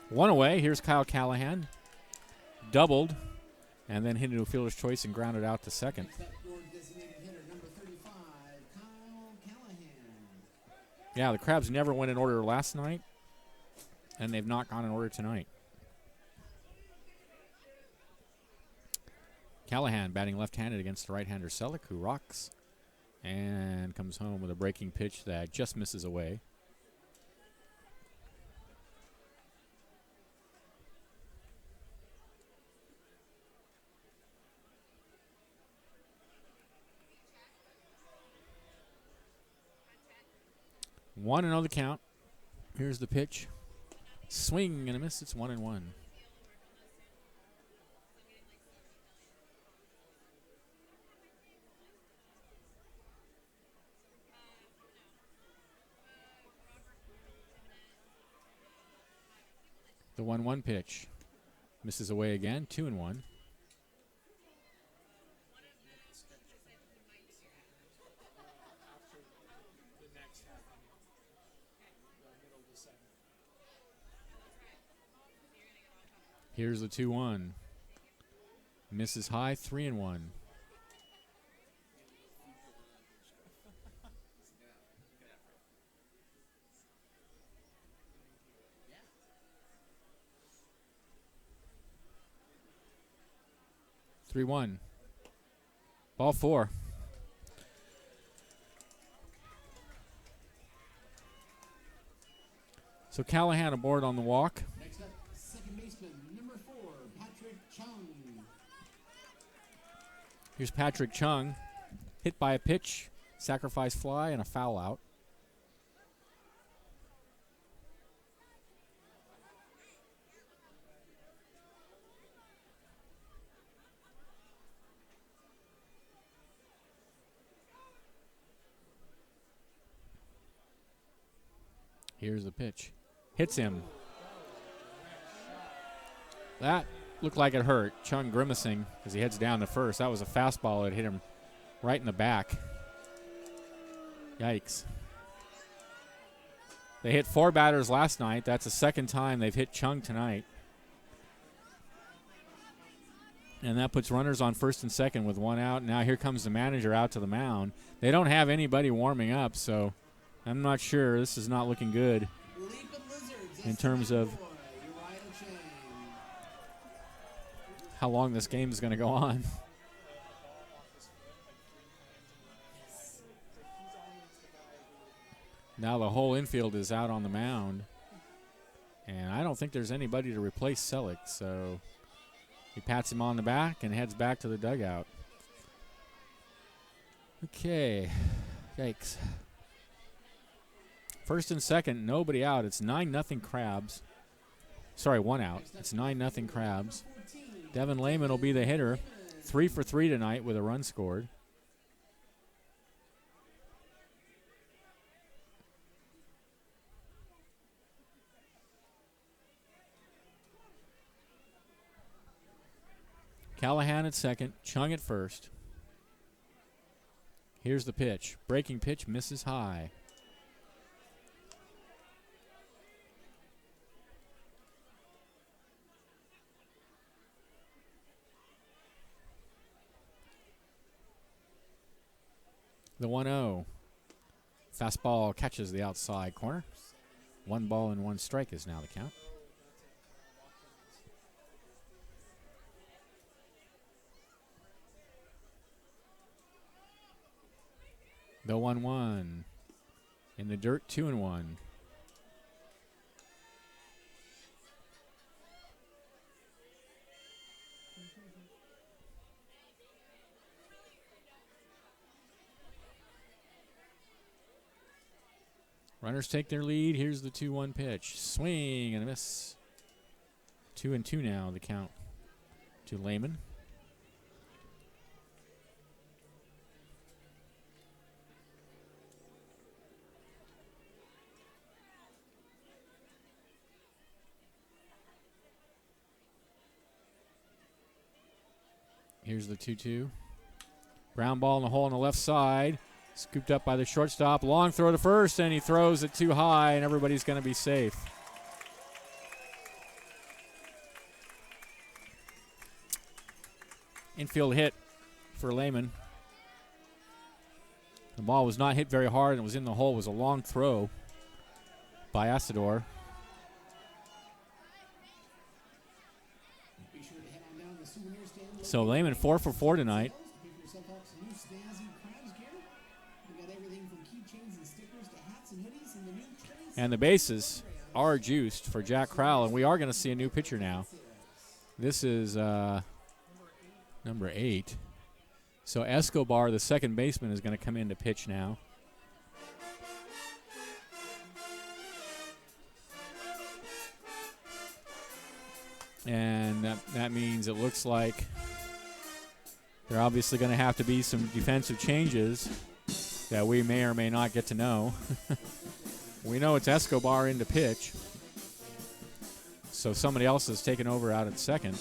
One away. Here's Kyle Callahan. Doubled, and then hit into a fielder's choice and grounded out to second. Yeah, the Crabs never went in order last night, and they've not gone in order tonight. Callahan batting left-handed against the right-hander Selleck, who rocks and comes home with a breaking pitch that just misses away. One and 0 the count. Here's the pitch. Swing and a miss. It's 1-1. The 1-1 pitch misses away again. 2-1. Here's the 2-1. Misses high, 3-1. Ball 4. So Callahan aboard on the walk. Next up, second baseman, number 4, Patrick Chung. Here's Patrick Chung. Hit by a pitch, sacrifice fly, and a foul out. Here's the pitch. Hits him. That looked like it hurt. Chung grimacing as he heads down to first. That was a fastball that hit him right in the back. Yikes. They hit 4 batters last night. That's the second time they've hit Chung tonight. And that puts runners on first and second with 1 out. Now here comes the manager out to the mound. They don't have anybody warming up, so I'm not sure. This is not looking good in terms of how long this game is going to go on. Now the whole infield is out on the mound. And I don't think there's anybody to replace Selleck, so he pats him on the back and heads back to the dugout. Okay. Yikes. First and second, nobody out. It's 9-0 Crabs. Sorry, 1 out. It's 9-0 Crabs. Devin Lehman will be the hitter. 3 for 3 tonight with a run scored. Callahan at second, Chung at first. Here's the pitch. Breaking pitch misses high. The 1-0. Fastball catches the outside corner. 1 ball and 1 strike is now the count. The 1-1. In the dirt, 2-1. Runners take their lead. Here's the 2-1 pitch. Swing and a miss. 2-2 now, the count to Lehman. Here's the 2-2. Ground ball in the hole on the left side. Scooped up by the shortstop. Long throw to first, and he throws it too high, and everybody's going to be safe. Infield hit for Lehman. The ball was not hit very hard and was in the hole. It was a long throw by Asador. So Lehman 4 for 4 tonight. And the bases are juiced for Jack Crowell, and we are going to see a new pitcher now. This is number 8. So Escobar, the second baseman, is going to come in to pitch now. And that means it looks like there are obviously going to have to be some defensive changes that we may or may not get to know. We know it's Escobar in to pitch. So somebody else has taken over out at second.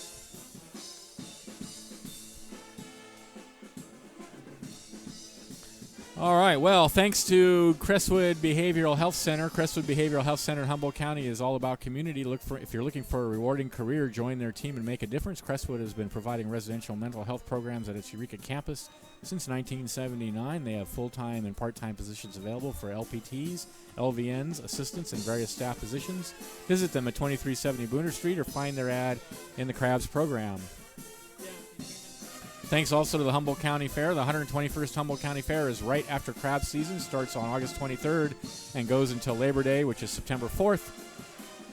All right, well, thanks to Crestwood Behavioral Health Center. Crestwood Behavioral Health Center in Humboldt County is all about community. If you're looking for a rewarding career, join their team and make a difference. Crestwood has been providing residential mental health programs at its Eureka campus since 1979. They have full-time and part-time positions available for LPTs, LVNs, assistants, and various staff positions. Visit them at 2370 Booner Street or find their ad in the Crabs program. Thanks also to the Humboldt County Fair. The 121st Humboldt County Fair is right after crab season. Starts on August 23rd and goes until Labor Day, which is September 4th.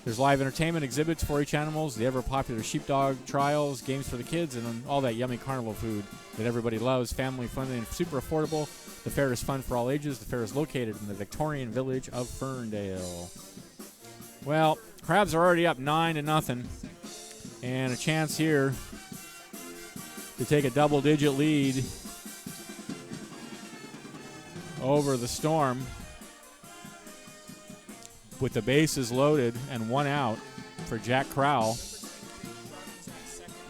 There's live entertainment, exhibits for each animals, the ever-popular sheepdog trials, games for the kids, and all that yummy carnival food that everybody loves. Family friendly and super affordable. The fair is fun for all ages. The fair is located in the Victorian village of Ferndale. Well, Crabs are already up 9-0, and a chance here to take a double-digit lead over the Storm. with the bases loaded and 1 out for Jack Crowell.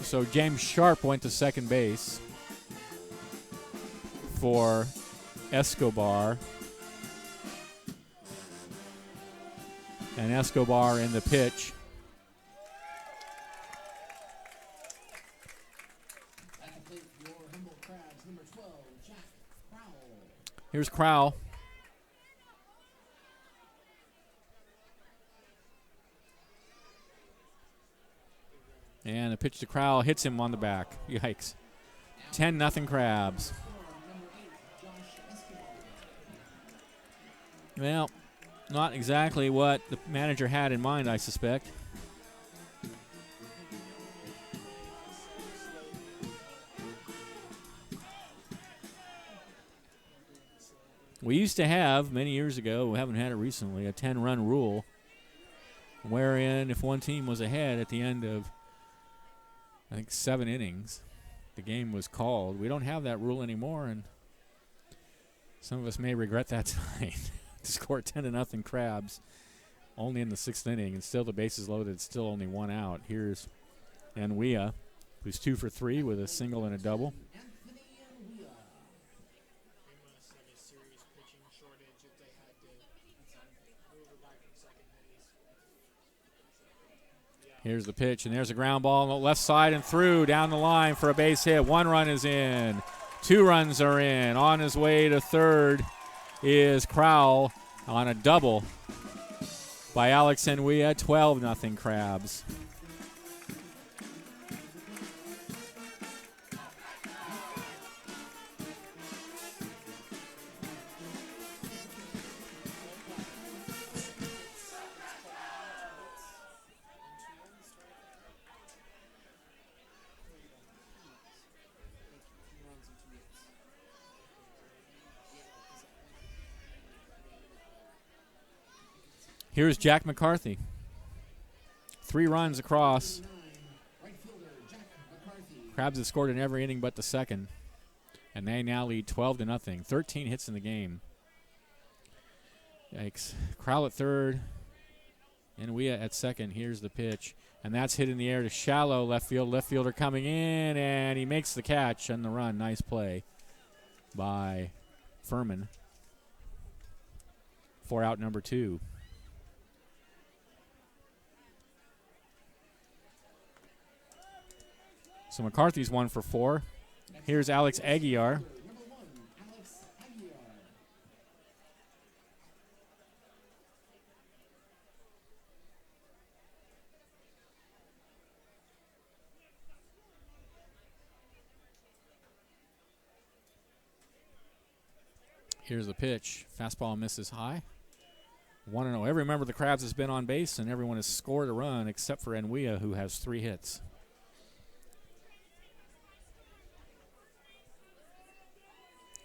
So James Sharp went to second base for Escobar. And Escobar in the pitch. At the plate, your Humboldt Crabs, number 12, Jack Crowell. Here's Crowell. And the pitch to Crowell hits him on the back. Yikes. 10-0 Crabs. Number 8, Josh Escobar. Well, not exactly what the manager had in mind, I suspect. We used to have, many years ago, we haven't had it recently, a 10-run rule wherein if one team was ahead at the end of, I think, 7 innings, the game was called. We don't have that rule anymore, and some of us may regret that tonight. To score 10-0 Crabs only in the 6th inning, and still the bases loaded, still only 1 out. Here's Enwea, who's 2 for 3 with a single and a double. Anthony Enwea. They must have a serious pitching shortage if they had to move a guy from second base. Here's the pitch, and there's a ground ball on the left side and through down the line for a base hit. 1 run is in. 2 runs are in. On his way to third is Crowell on a double by Alex Enwea. 12-0 Crabs. Here's Jack McCarthy. 3 runs across. Right fielder, Jack McCarthy. Crabs have scored in every inning but the second, and they now lead 12-0. 13 hits in the game. Yikes. Crowell at third, Enwea at second. Here's the pitch, and that's hit in the air to shallow left field. Left fielder coming in, and he makes the catch on the run. Nice play by Furman for out number 2. So McCarthy's 1 for 4. Here's Alex Aguiar. Number 1, Alex Aguiar. Here's the pitch. Fastball misses high. 1-0. Every member of the Crabs has been on base, and everyone has scored a run except for Enwea, who has 3 hits.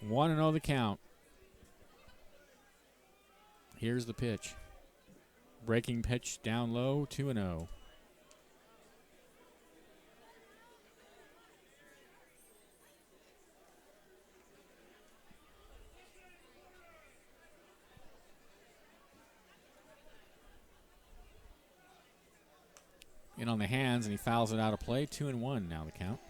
1-0 the count. Here's the pitch. Breaking pitch down low, 2-0. In on the hands, and he fouls it out of play. 2-1 now the count.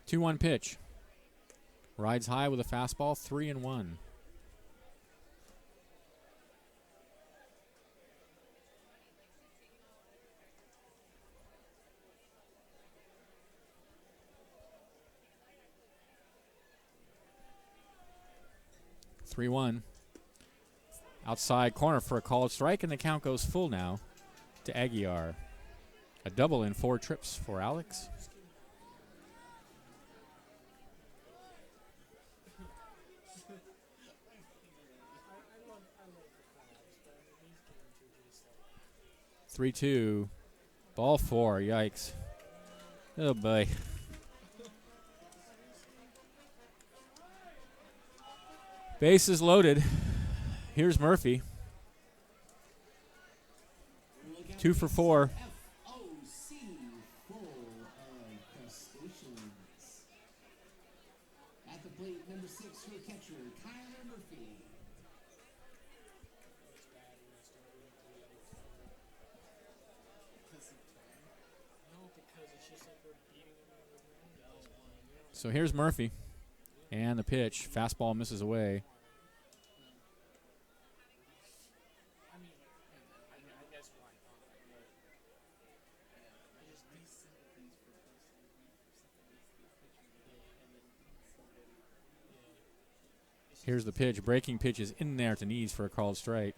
Two-one pitch. Rides high with a fastball. 3-1. Outside corner for a called strike, and the count goes full now to Aguiar. A double in 4 trips for Alex. I love the Crabs, but I mean, these games are just like 3-2. Ball 4. Yikes. Oh, boy. Bases loaded. Here's Murphy. 2 for 4. FOC full of crustaceans. At the plate, number 6 for catcher, Kyler Murphy. No, because it's just like we're beating them on the ground. So here's Murphy. And the pitch. Fastball misses away. I guess why not? But I just these simple things for us. Here's the pitch. Breaking pitch is in there to knees for a called strike.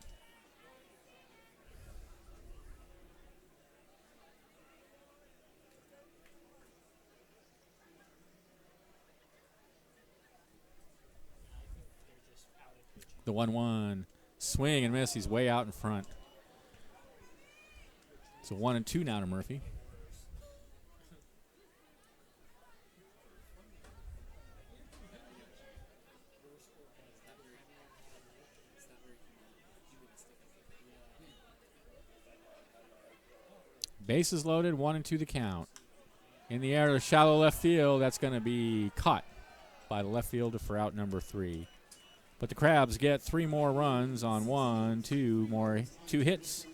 The 1-1. Swing and miss. He's way out in front. It's a 1-2 now to Murphy. Bases loaded, 1-2 the count. In the air to shallow left field. That's going to be caught by the left fielder for out number 3. But the Crabs get 3 more runs on 2 hits.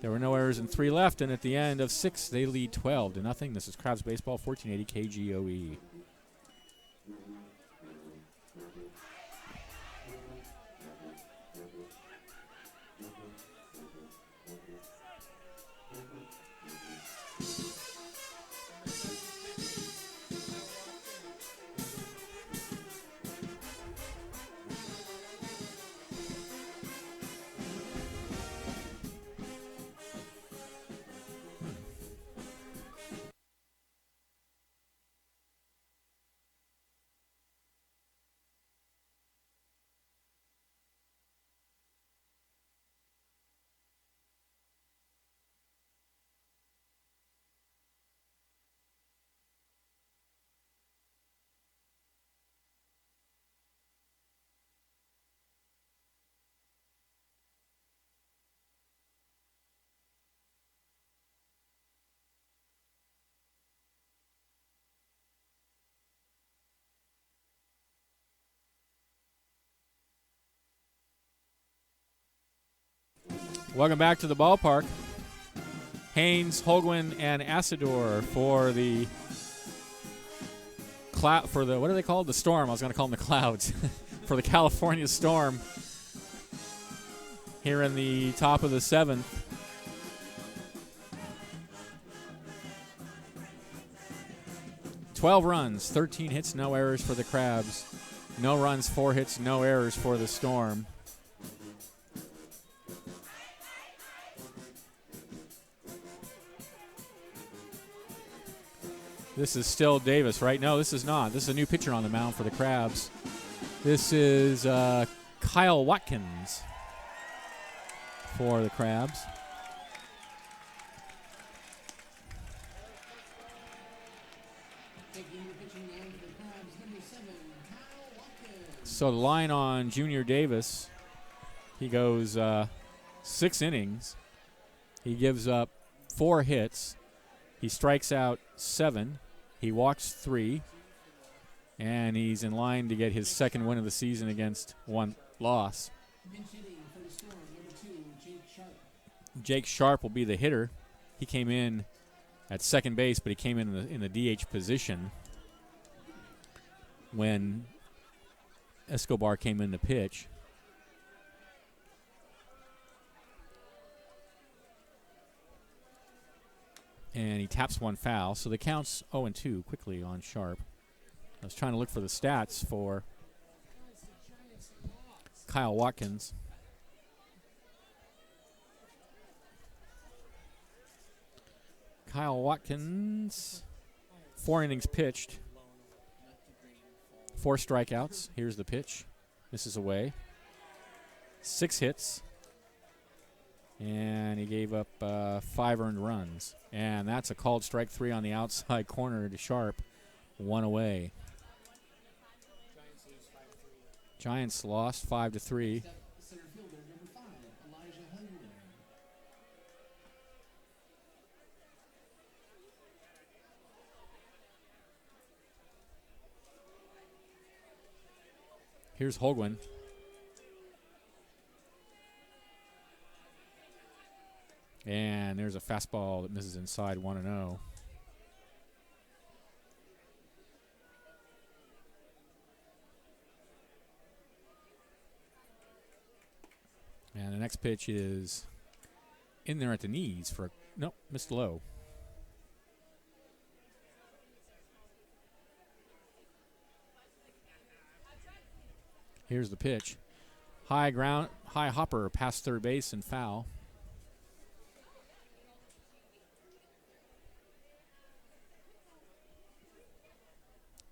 There were no errors and 3 left, and at the end of 6, they lead 12-0. This is Crabs Baseball, 1480 KGOE. Welcome back to the ballpark. Haynes, Holguin, and Asador for the what are they called? The Storm. I was going to call them the Clouds. For the California Storm. Here in the top of the 7th. "12 runs, 13 hits, no errors for the Crabs. No runs, 4 hits, no errors for the Storm. This is still Davis, right? No, this is not. This is a new pitcher on the mound for the Crabs. This is Kyle Watkins for the Crabs. So the line on Junior Davis, he goes 6 innings. He gives up 4 hits. He strikes out 7. He walks 3. And he's in line to get his second win of the season against 1 loss. Jake Sharp will be the hitter. He came in at second base, but he came in the DH position when Escobar came in to pitch. And he taps 1 foul, so the count's 0-2 quickly on Sharp. I was trying to look for the stats for Kyle Watkins. Kyle Watkins, 4 innings pitched, 4 strikeouts. Here's the pitch. This is away. 6 hits. And he gave up 5 earned runs. And that's a called strike 3 on the outside corner to Sharp. 1 away. Giants lost 5-3. Step center fielder number 5, Elijah Hunter. Here's Holguin. And there's a fastball that misses inside 1-0. And the next pitch is in there at the knees for a, nope, missed low. Here's the pitch. High hopper past third base and foul.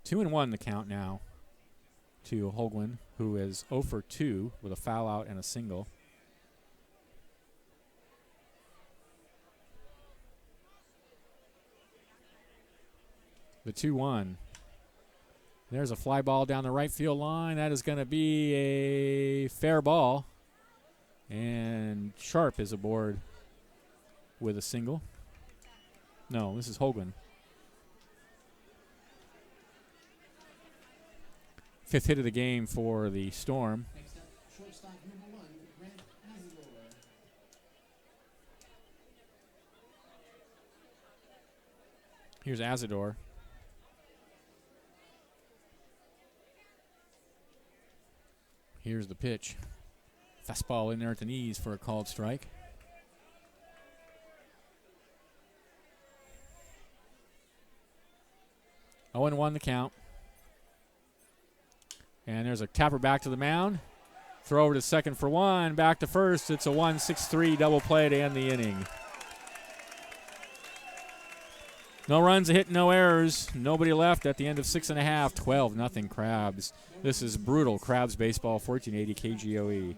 Two and 1 the count now to Holguin, who is 0 for 2 with a foul out and a single. The 2-1. There's a fly ball down the right field line. That is going to be a fair ball. And Sharp is aboard with a single. No, this is Holguin. Fifth hit of the game for the Storm. Next up, shortstop number 1, Grant Azador. Here's Azador. Here's the pitch. Fastball in there at the knees for a called strike. Oh and 1 the count. And there's a tapper back to the mound. Throw over to second for 1. Back to first. It's a 1-6-3 double play to end the inning. No runs, a hit, no errors. Nobody left at the end of 6.5. 12-0 Crabs. This is brutal Crabs baseball, 1480 KGOE.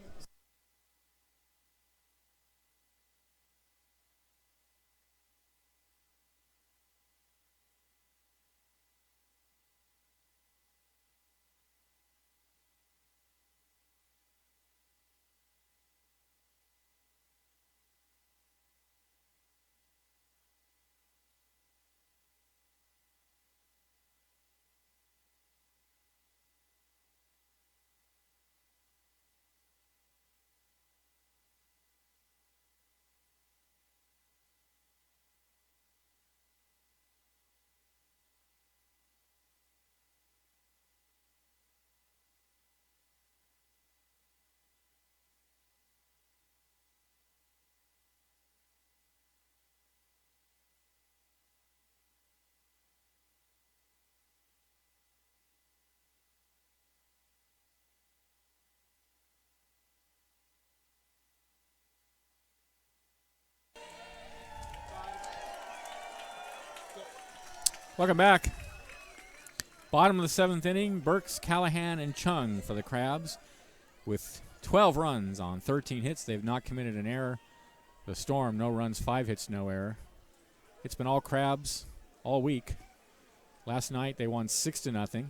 Welcome back. Bottom of the 7th inning, Burks, Callahan, and Chung for the Crabs. With 12 runs on 13 hits, they've not committed an error. The Storm, no runs, 5 hits, no error. It's been all Crabs all week. Last night they won 6-0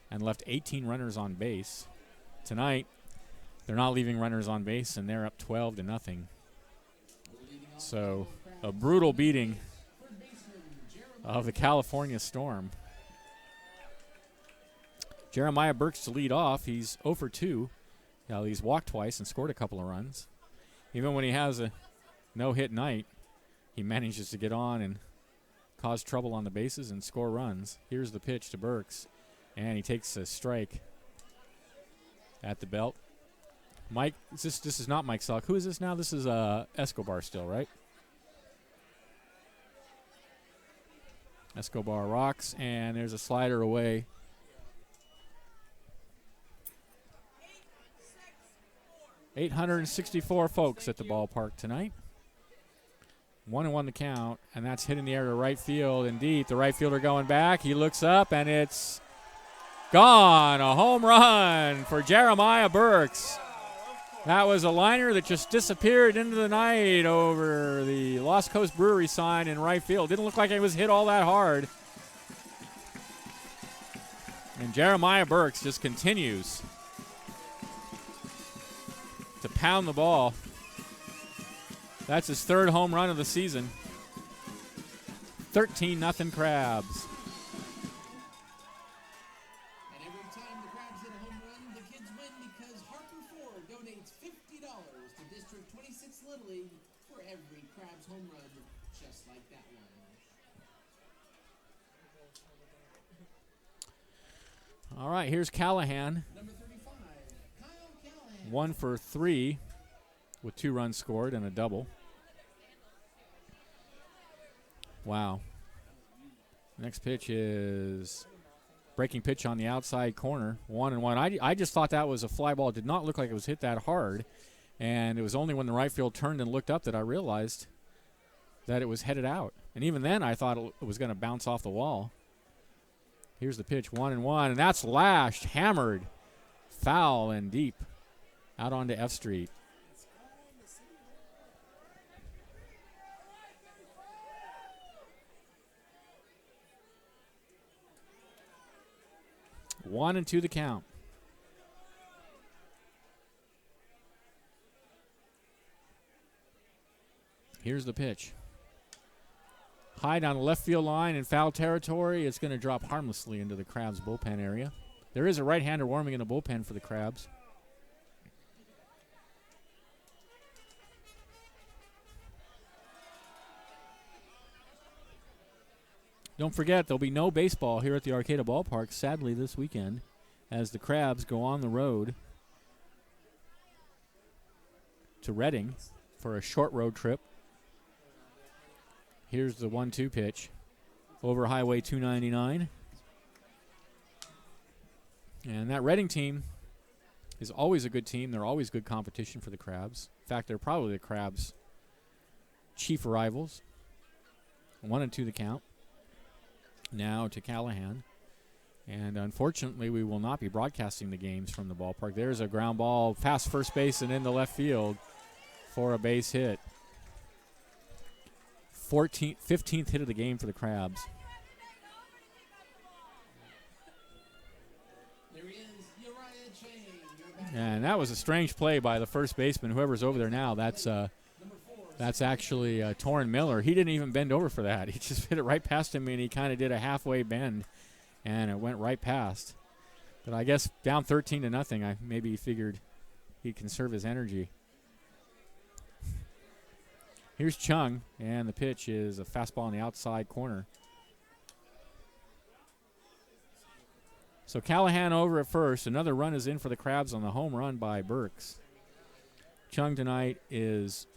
and left 18 runners on base. Tonight, they're not leaving runners on base, and they're up 12-0. So, a brutal beating of the California Storm. Jeremiah Burks to lead off. He's 0 for 2. He's walked twice and scored a couple of runs. Even when he has a no-hit night, he manages to get on and cause trouble on the bases and score runs. Here's the pitch to Burks, and he takes a strike at the belt. Mike, this is not Mike Salk. Who is this now? This is Escobar still, right? Escobar rocks, and there's a slider away. $864 folks at the ballpark tonight. 1-1 the count, and that's hit in the air to right field. Indeed, the right fielder going back. He looks up, and it's gone. A home run for Jeremiah Burks. That was a liner that just disappeared into the night over the Lost Coast Brewery sign in right field. Didn't look like it was hit all that hard. And Jeremiah Burks just continues to pound the ball. That's his third home run of the season. 13-0 Crabs. And every time the Crabs hit a home run, the kids win because Harper Ford donates $50 to District 26 Little League for every Crabs home run, just like that one. All right, here's Callahan. Number 35, Kyle Callahan. 1 for 3 with 2 runs scored and a double. Wow. Next pitch is breaking pitch on the outside corner, 1-1. I just thought that was a fly ball. It did not look like it was hit that hard. And it was only when the right field turned and looked up that I realized that it was headed out. And even then I thought it was going to bounce off the wall. Here's the pitch, 1-1, and that's lashed, hammered, foul and deep out onto F Street. One and 2 the count. Here's the pitch. High down the left field line in foul territory. It's going to drop harmlessly into the Crabs bullpen area. There is a right-hander warming in the bullpen for the Crabs. Don't forget, there'll be no baseball here at the Arcata Ballpark, sadly, this weekend, as the Crabs go on the road to Reading for a short road trip. Here's the 1-2 pitch over Highway 299. And that Reading team is always a good team. They're always good competition for the Crabs. In fact, they're probably the Crabs' chief rivals. 1-2 the count. Now to Callahan. And unfortunately, we will not be broadcasting the games from the ballpark. There's a ground ball past first base and into left field for a base hit. 15th hit of the game for the Crabs. There he is, Uriah Chang. And that was a strange play by the first baseman. Whoever's over there now, that's actually Torrin Miller. He didn't even bend over for that. He just hit it right past him, and he kind of did a halfway bend, and it went right past. But I guess down 13-0, I maybe figured he'd conserve his energy. Here's Chung, and the pitch is a fastball on the outside corner. So Callahan over at first. Another run is in for the Crabs on the home run by Burks. Chung tonight is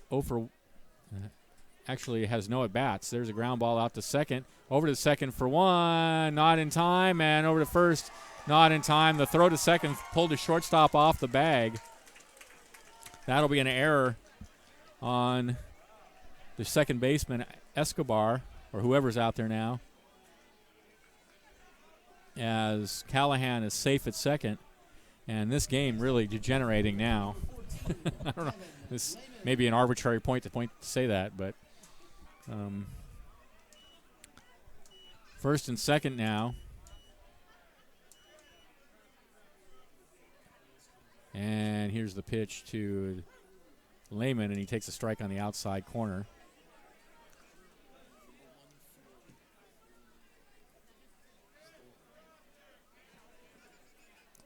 actually has no at-bats. There's a ground ball out to second. Over to second for one. Not in time. And over to first. Not in time. The throw to second pulled the shortstop off the bag. That'll be an error on the second baseman, Escobar, or whoever's out there now, as Callahan is safe at second. And this game really degenerating now. I don't know. This may be an arbitrary point to say that, but first and second now. And here's the pitch to Lehman, and he takes a strike on the outside corner.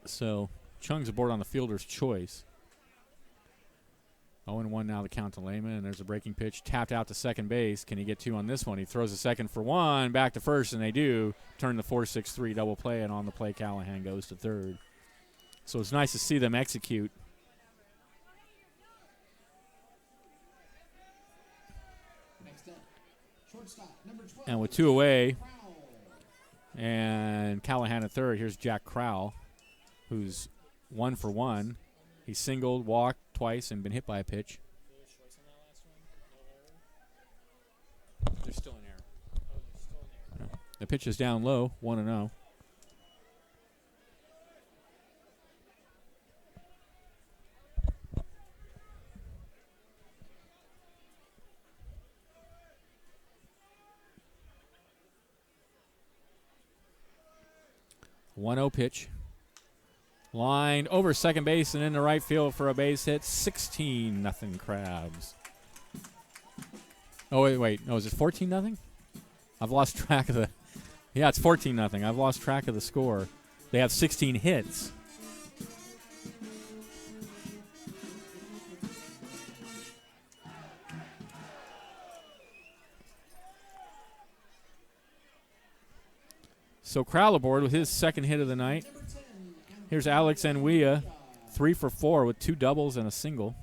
So Chung's aboard on the fielder's choice. 0-1 now the count to Lehman, and there's a breaking pitch tapped out to second base. Can he get 2 on this one? He throws a second for 1, back to first, and they do turn the 4-6-3 double play, and on the play Callahan goes to third. So it's nice to see them execute. Next up, shortstop, number 12. And with 2 away, and Callahan at third, here's Jack Crowell, who's 1 for 1. He singled, walked twice, and been hit by a pitch. They're still in error. The pitch is down low, 1-0. 1-0 pitch. Line over second base and into right field for a base hit. 16-0 Crabs. Oh, wait. No, is it 14-0? I've lost track of the... Yeah, it's 14-0. I've lost track of the score. They have 16 hits. So Crowell aboard with his second hit of the night. Here's Alex Enwia, 3 for 4 with 2 doubles and a single.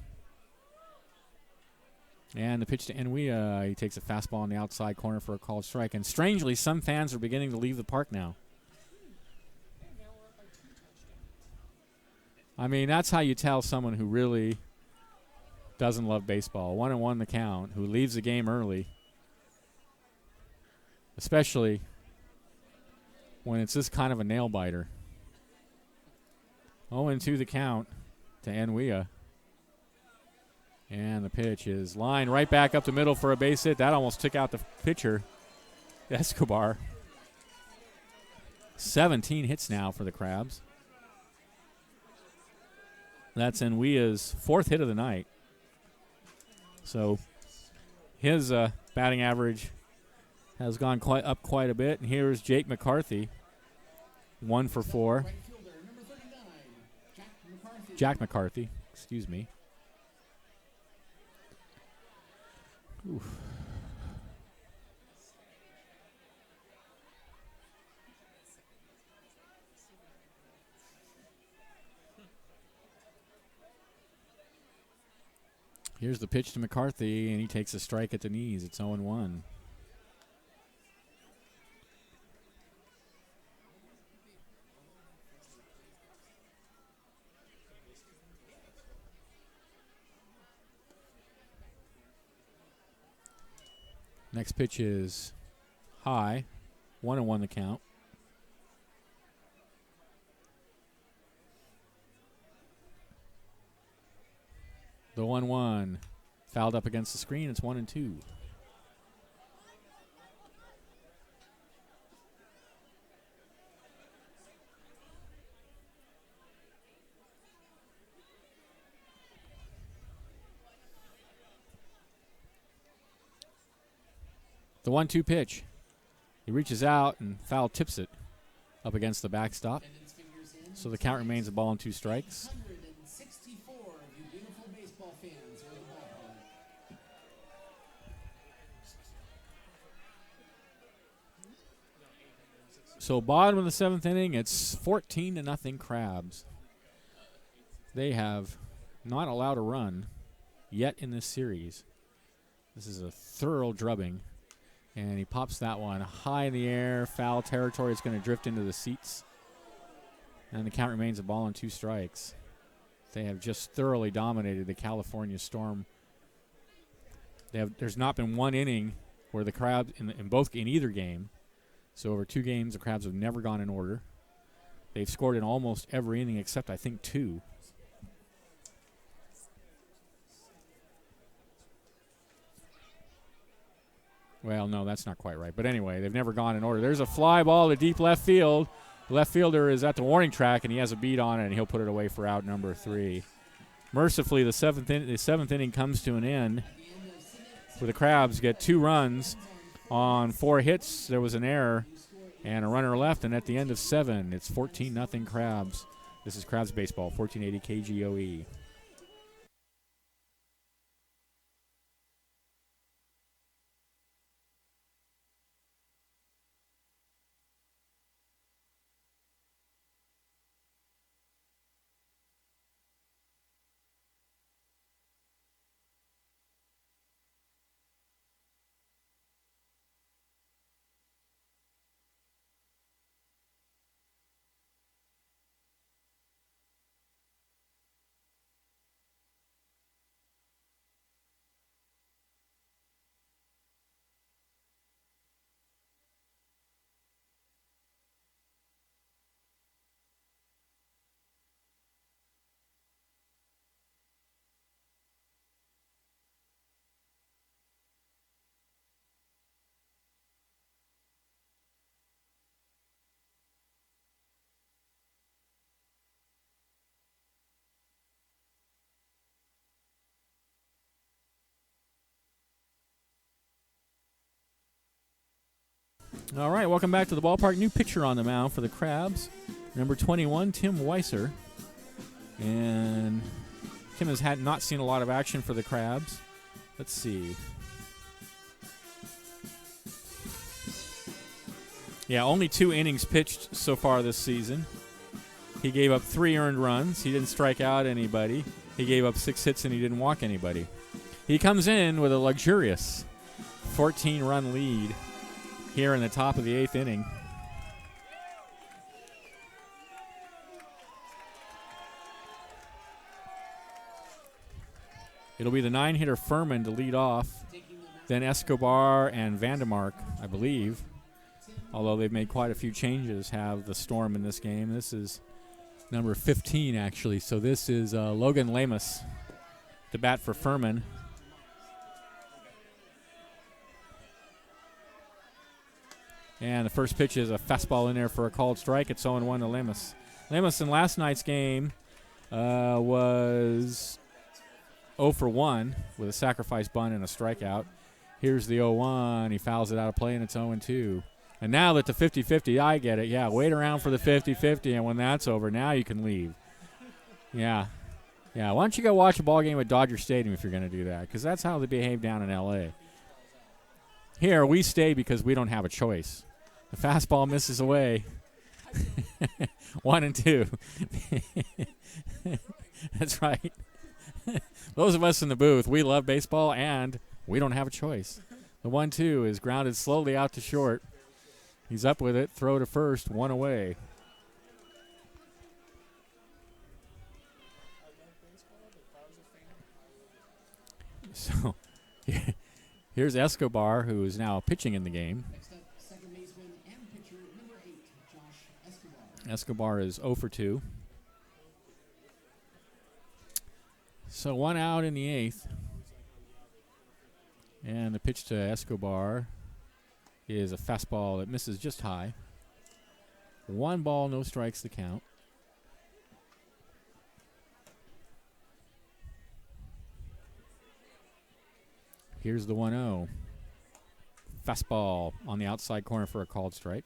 And the pitch to Enwia, he takes a fastball on the outside corner for a called strike. And strangely, some fans are beginning to leave the park now. I mean, that's how you tell someone who really doesn't love baseball. 1-1 the count, who leaves the game early. Especially when it's this kind of a nail-biter. 0-2 the count to Enwia. And the pitch is lined right back up the middle for a base hit. That almost took out the pitcher, Escobar. 17 hits now for the Crabs. That's Enwia's 4th hit of the night. So his batting average has gone up quite a bit. And here's Jake McCarthy, 1 for 4. Jack McCarthy, excuse me. Oof. Here's the pitch to McCarthy, and he takes a strike at the knees. It's 0-1. Next pitch is high. 1-1 the count. The 1-1 fouled up against the screen. It's 1-2. The 1-2 pitch. He reaches out and foul tips it up against the backstop. So the count remains a ball and 2 strikes. 164 of you beautiful baseball fans are at the ballpark. So bottom of the 7th inning, it's 14-0 Crabs. They have not allowed a run yet in this series. This is a thorough drubbing. And he pops that one high in the air. Foul territory. It's going to drift into the seats. And the count remains a ball and 2 strikes. They have just thoroughly dominated the California Storm. There's not been one inning where the Crabs, in either game, so over 2 games, the Crabs have never gone in order. They've scored in almost every inning except, I think, 2. Well, no, that's not quite right. But anyway, they've never gone in order. There's a fly ball to deep left field. The left fielder is at the warning track, and he has a beat on it, and he'll put it away for out number 3. Mercifully, the 7th inning comes to an end where the Crabs get 2 runs on 4 hits. There was an error and a runner left, and at the end of 7, it's 14-0 Crabs. This is Crabs Baseball, 1480 KGOE. All right, welcome back to the ballpark. New pitcher on the mound for the Crabs, number 21, Tim Weiser. And Tim has not seen a lot of action for the Crabs. Let's see. Yeah, only 2 innings pitched so far this season. He gave up 3 earned runs. He didn't strike out anybody. He gave up 6 hits, and he didn't walk anybody. He comes in with a luxurious 14-run lead here in the top of the 8th inning. It'll be the 9-hitter Furman to lead off, then Escobar and Vandermark, I believe, although they've made quite a few changes, have the Storm in this game. This is number 15, actually, so this is Logan Lamus to bat for Furman. And the first pitch is a fastball in there for a called strike. It's 0-1 to Lamus. Lamus in last night's game was 0 for 1 with a sacrifice bunt and a strikeout. Here's the 0-1. He fouls it out of play, and it's 0-2. And now that the 50-50, I get it. Yeah, wait around for the 50-50, and when that's over, now you can leave. Yeah. Yeah, why don't you go watch a ball game at Dodger Stadium if you're going to do that, because that's how they behave down in L.A. Here, we stay because we don't have a choice. The fastball misses away. 1-2. That's right. Those of us in the booth, we love baseball, and we don't have a choice. The 1-2 is grounded slowly out to short. He's up with it. Throw to first. 1 away. So here's Escobar, who is now pitching in the game. Next up, second baseman and pitcher number 8, Josh Escobar. Escobar is 0 for 2. So 1 out in the 8th. And the pitch to Escobar is a fastball that misses just high. 1 ball, no strikes the count. Here's the 1-0. Fastball on the outside corner for a called strike.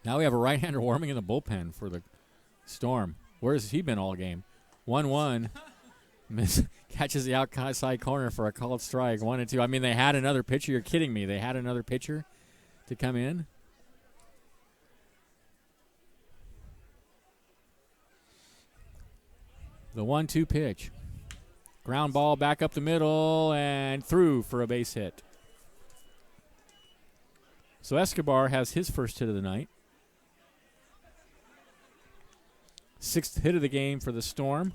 Now we have a right-hander warming in the bullpen for the Storm. Where has he been all game? 1-1. Catches the outside corner for a called strike. 1-2. I mean, they had another pitcher. You're kidding me. They had another pitcher to come in. The 1-2 pitch. Ground ball back up the middle and through for a base hit. So Escobar has his first hit of the night. 6th hit of the game for the Storm.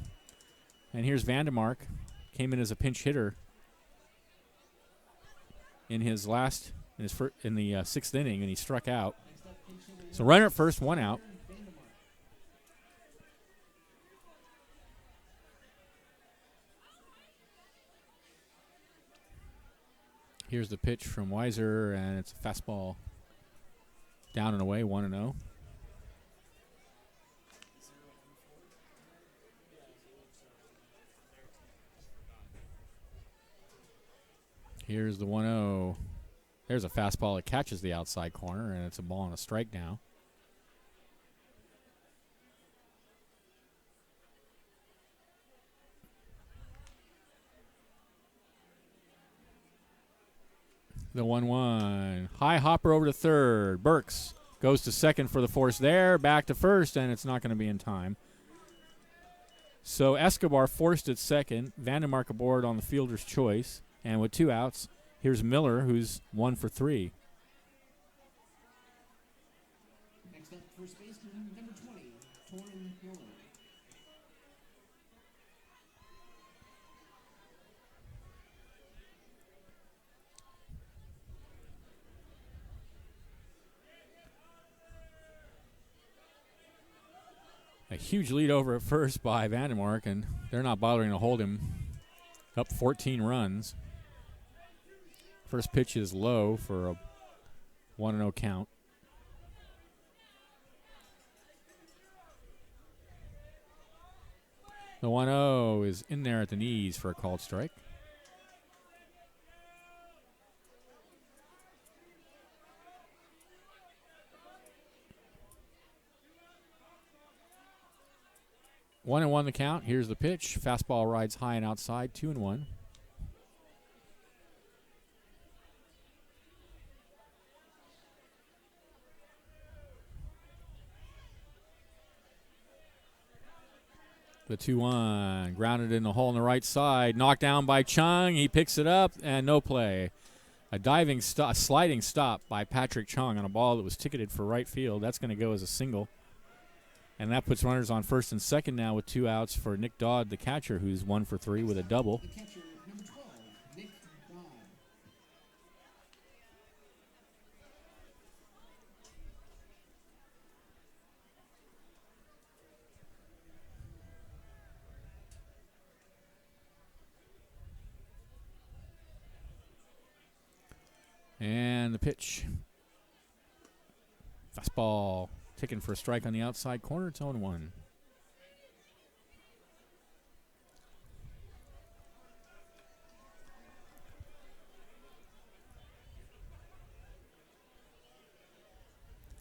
And here's Vandermark. Came in as a pinch hitter in his in the 6th inning, and he struck out. So runner at first, 1 out. Here's the pitch from Weiser, and it's a fastball down and away, 1-0. Here's the 1-0. There's a fastball that catches the outside corner, and it's a ball and a strike now. The 1-1. High hopper over to third. Burks goes to second for the force there. Back to first, and it's not going to be in time. So Escobar forced at second. Vandermark aboard on the fielder's choice. And with 2 outs, here's Miller, who's 1 for 3. Next up, first baseman number 20, Torrin Miller. A huge lead over at first by Vandermark, and they're not bothering to hold him. Up 14 runs. First pitch is low for a 1-0 count. The 1-0 is in there at the knees for a called strike. One and one the count. Here's the pitch. Fastball rides high and outside. 2-1. The 2-1. Grounded in the hole on the right side. Knocked down by Chung. He picks it up and no play. A sliding stop by Patrick Chung on a ball that was ticketed for right field. That's going to go as a single. And that puts runners on first and second now with 2 outs for Nick Dodd, the catcher, who's 1 for 3 with a double. The catcher, number 12, Nick Dodd. And the pitch. Fastball taken for a strike on the outside corner. It's 0-1.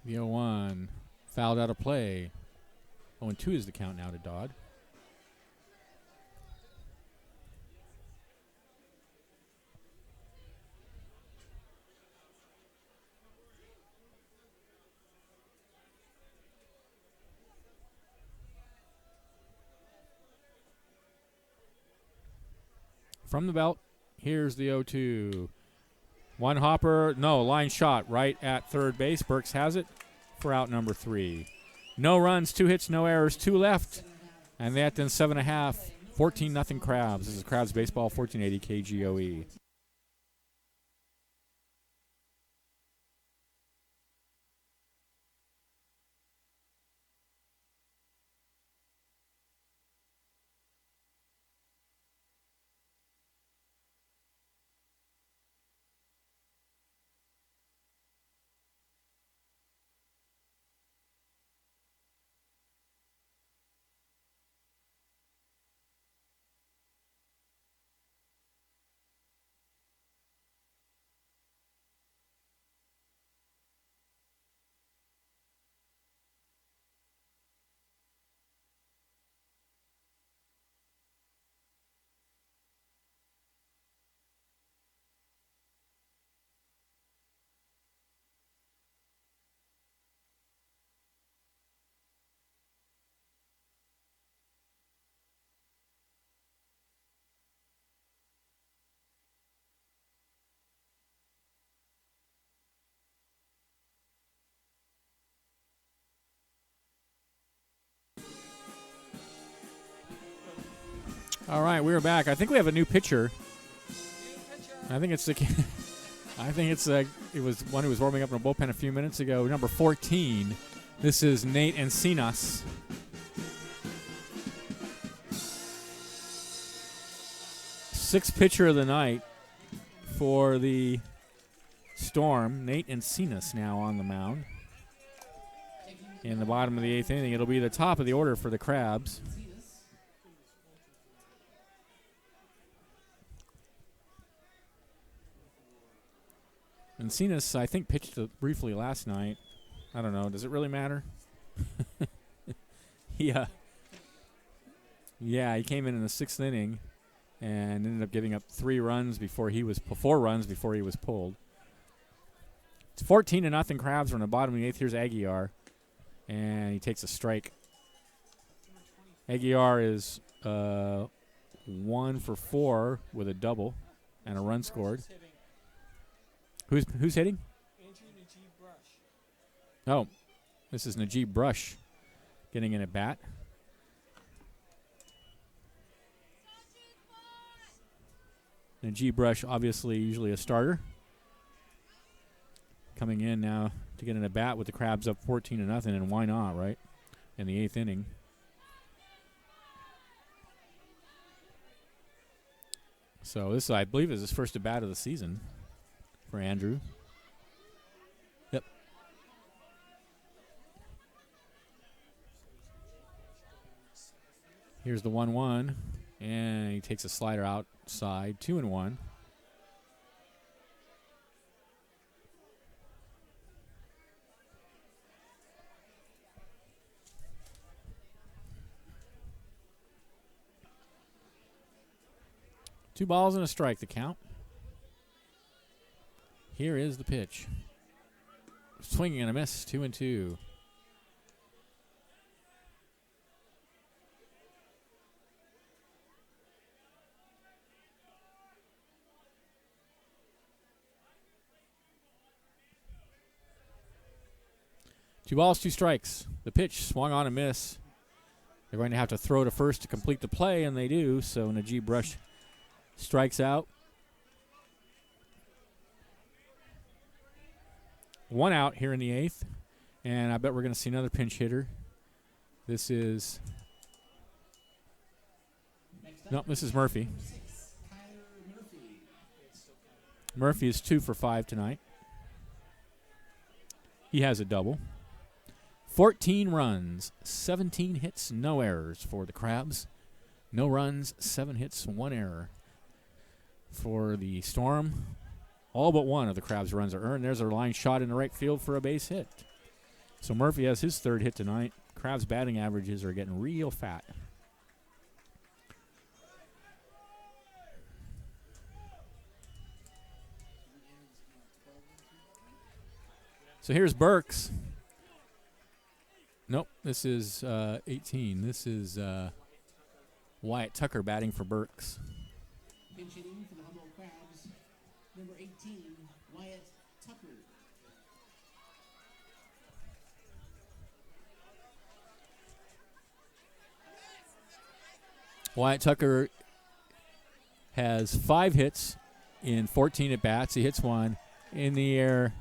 The 0-1 fouled out of play. 0-2 is the count now to Dodd. From the belt, here's the 0-2. One hopper, no, line shot right at third base. Burks has it for out number 3. No runs, 2 hits, no errors, 2 left. And that then 7.5, 14-0 Crabs. This is Crabs Baseball, 1480 KGOE. All right, we're back. I think we have a new pitcher. I think it's the. It was one who was warming up in a bullpen a few minutes ago. Number 14. This is Nate Encinas. Sixth pitcher of the night for the Storm. Nate Encinas now on the mound. In the bottom of the 8th inning, it'll be the top of the order for the Crabs. Encinas, I think, pitched briefly last night. I don't know. Does it really matter? Yeah, he came in the 6th inning and ended up giving up 4 runs before he was pulled. It's 14-0 Crabs from the bottom of the 8th. Here's Aguiar, and he takes a strike. Aguiar is 1 for 4 with a double and a run scored. Who's hitting? Andrew Najib Brush. Oh, this is Najib Brush getting in at bat. Najib Brush, obviously, usually a starter. Coming in now to get in at bat with the Crabs up 14-0, and why not, right? In the 8th inning. So this, I believe, is his first at bat of the season for Andrew. Yep. Here's the 1-1, and he takes a slider outside, 2-1. Two balls and a strike, the count. Here is the pitch. Swinging and a miss, 2-2. Two balls, two strikes. The pitch swung on a miss. They're going to have to throw to first to complete the play, and they do. So Najib Brush strikes out. One out here in the eighth, and I bet we're going to see another pinch hitter. This is Murphy. Murphy is 2 for 5 tonight. He has a double. 14 runs, 17 hits, no errors for the Crabs. No runs, 7 hits, 1 error. For the Storm, all but one of the Crabs' runs are earned. There's a line shot in the right field for a base hit. So Murphy has his third hit tonight. Crabs' batting averages are getting real fat. So here's Burks. Nope, this is 18. This is Wyatt Tucker batting for Burks. Pinch hitting for the Humboldt Crabs, number 18, Wyatt Tucker. Wyatt Tucker has 5 hits in 14 at-bats. He hits one in the air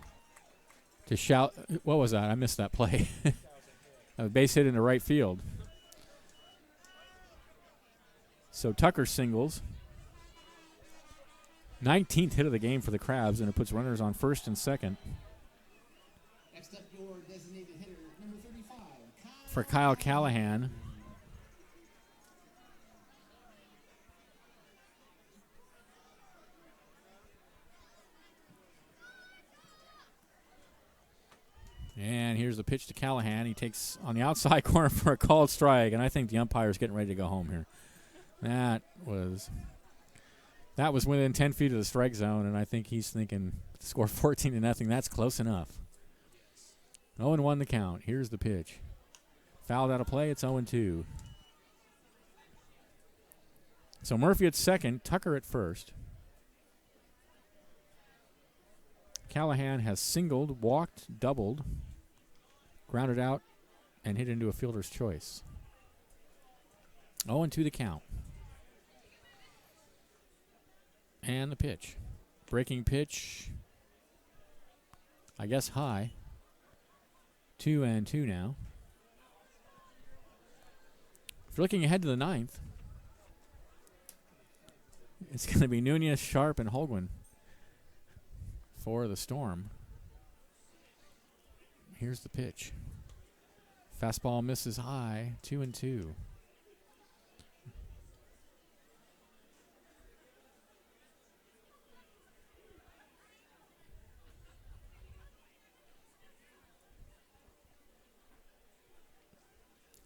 to shout. What was that? I missed that play. A base hit into right field. So Tucker singles. 19th hit of the game for the Crabs, and it puts runners on first and second. Next up, your designated hitter, number 35, for Kyle Callahan. And here's the pitch to Callahan. He takes on the outside corner for a called strike, and I think the umpire's getting ready to go home here. That was within 10 feet of the strike zone, and I think he's thinking, score 14-0, that's close enough. 0-1 the count. Here's the pitch. Fouled out of play, it's 0-2. So Murphy at second, Tucker at first. Callahan has singled, walked, doubled, grounded out, and hit into a fielder's choice. 0-2 the count. And the pitch. Breaking pitch. I guess high. 2-2 now. If you're looking ahead to the ninth, it's going to be Nunez, Sharp, and Holguin for the Storm. Here's the pitch. Fastball misses high. 2-2.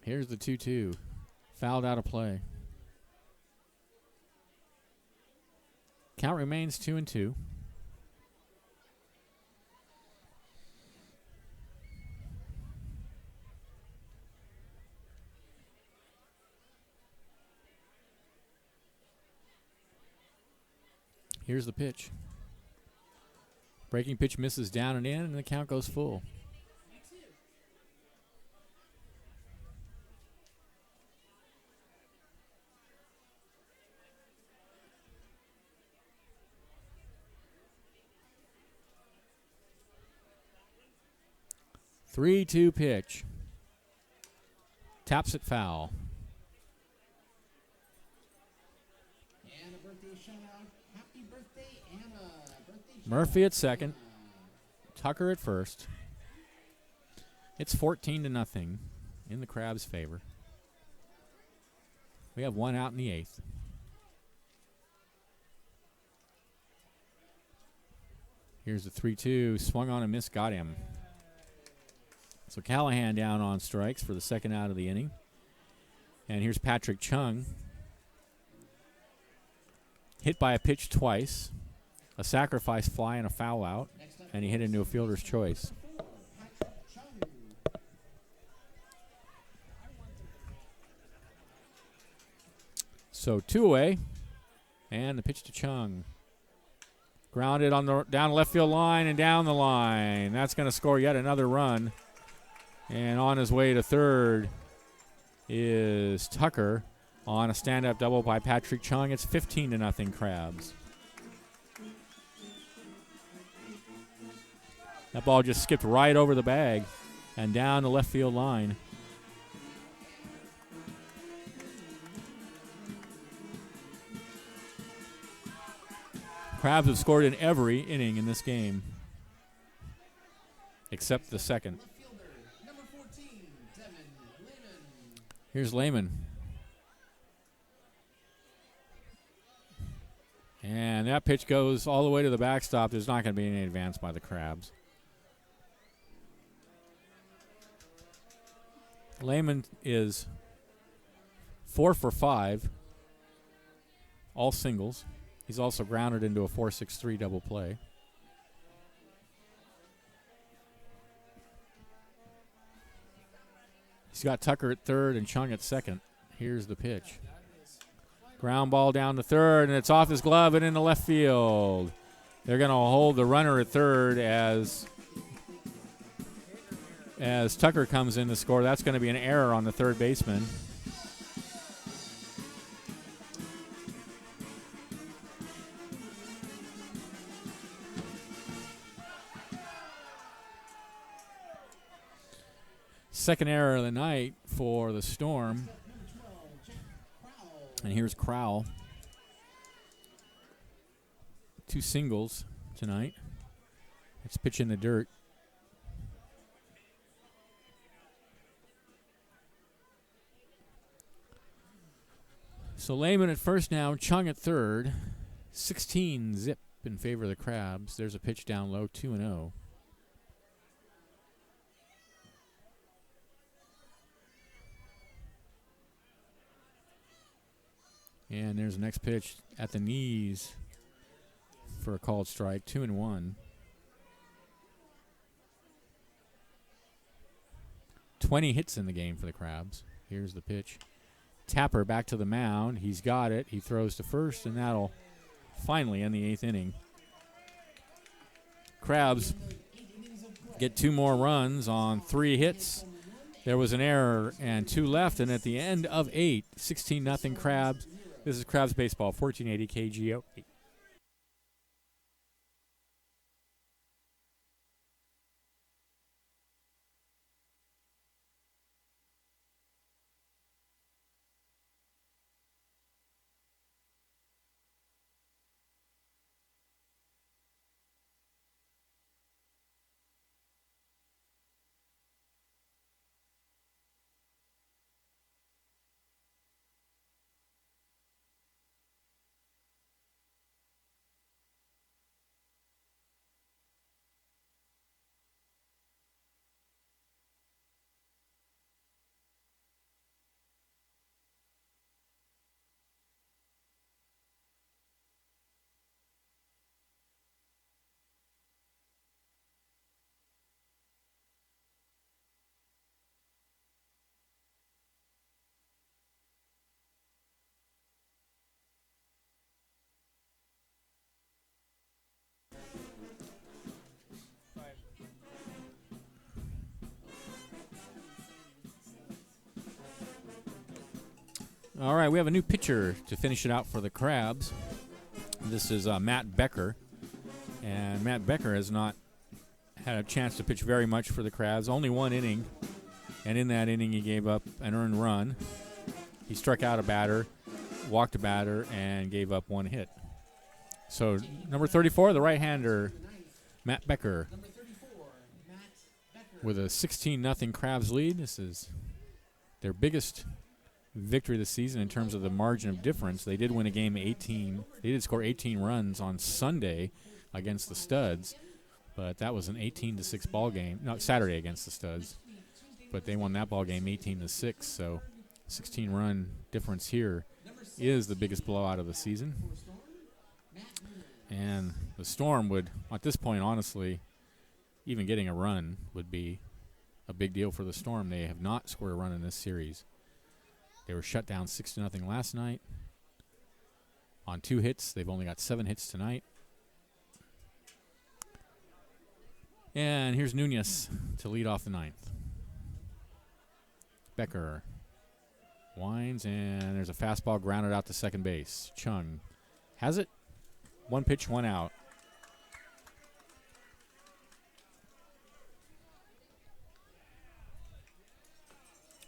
Here's the 2-2. Fouled out of play. Count remains 2-2. Here's the pitch. Breaking pitch misses down and in, and the count goes full. Three-two pitch. Taps it foul. And a birthday shout out. Happy birthday, Anna. Murphy at second. Tucker at first. It's 14-0 in the Crabs' favor. We have one out in the 8th. Here's the 3-2. Swung on and missed. Got him. So Callahan down on strikes for the second out of the inning. And here's Patrick Chung. Hit by a pitch twice. A sacrifice fly and a foul out. And he hit into a fielder's choice. So 2 away. And the pitch to Chung. Grounded on the down left field line and down the line. That's going to score yet another run. And on his way to third is Tucker on a stand-up double by Patrick Chung. It's 15-0 Crabs. That ball just skipped right over the bag and down the left field line. Crabs have scored in every inning in this game, except the second. Here's Lehman. And that pitch goes all the way to the backstop. There's not going to be any advance by the Crabs. Lehman is 4 for 5, all singles. He's also grounded into a 4-6-3 double play. He's got Tucker at third and Chung at second. Here's the pitch. Ground ball down to third, and it's off his glove and into left field. They're going to hold the runner at third as Tucker comes in to score. That's going to be an error on the third baseman. Second error of the night for the Storm. And here's Crowell. 2 singles tonight. It's pitch in the dirt. So Lehman at first now, Chung at third. 16 zip in favor of the Crabs. There's a pitch down low, 2-0. And there's the next pitch at the knees for a called strike, 2-1. 20 hits in the game for the Crabs. Here's the pitch. Tapper back to the mound. He's got it. He throws to first, and that'll finally end the 8th inning. Crabs get 2 more runs on 3 hits. There was an error and 2 left, and at the end of 8, 16-0 Crabs. This is Crabs Baseball, 1480 KGO. All right, we have a new pitcher to finish it out for the Crabs. This is Matt Becker. And Matt Becker has not had a chance to pitch very much for the Crabs. Only 1 inning. And in that inning, he gave up an earned run. He struck out a batter, walked a batter, and gave up 1 hit. So, number 34, the right-hander, Matt Becker. With a 16-0 Crabs lead. This is their biggest victory of the season in terms of the margin of difference. They did win a game 18. They did score 18 runs on Sunday against the Studs, but that was an 18-6 ball game. No, Saturday against the Studs, but they won that ball game 18-6. So 16-run difference here is the biggest blowout of the season. And the Storm would, at this point, honestly, even getting a run would be a big deal for the Storm. They have not scored a run in this series. They were shut down 6-0 last night on 2 hits. They've only got 7 hits tonight. And here's Nunez to lead off the 9th. Becker winds, and there's a fastball grounded out to second base. Chung has it. 1 pitch, 1 out.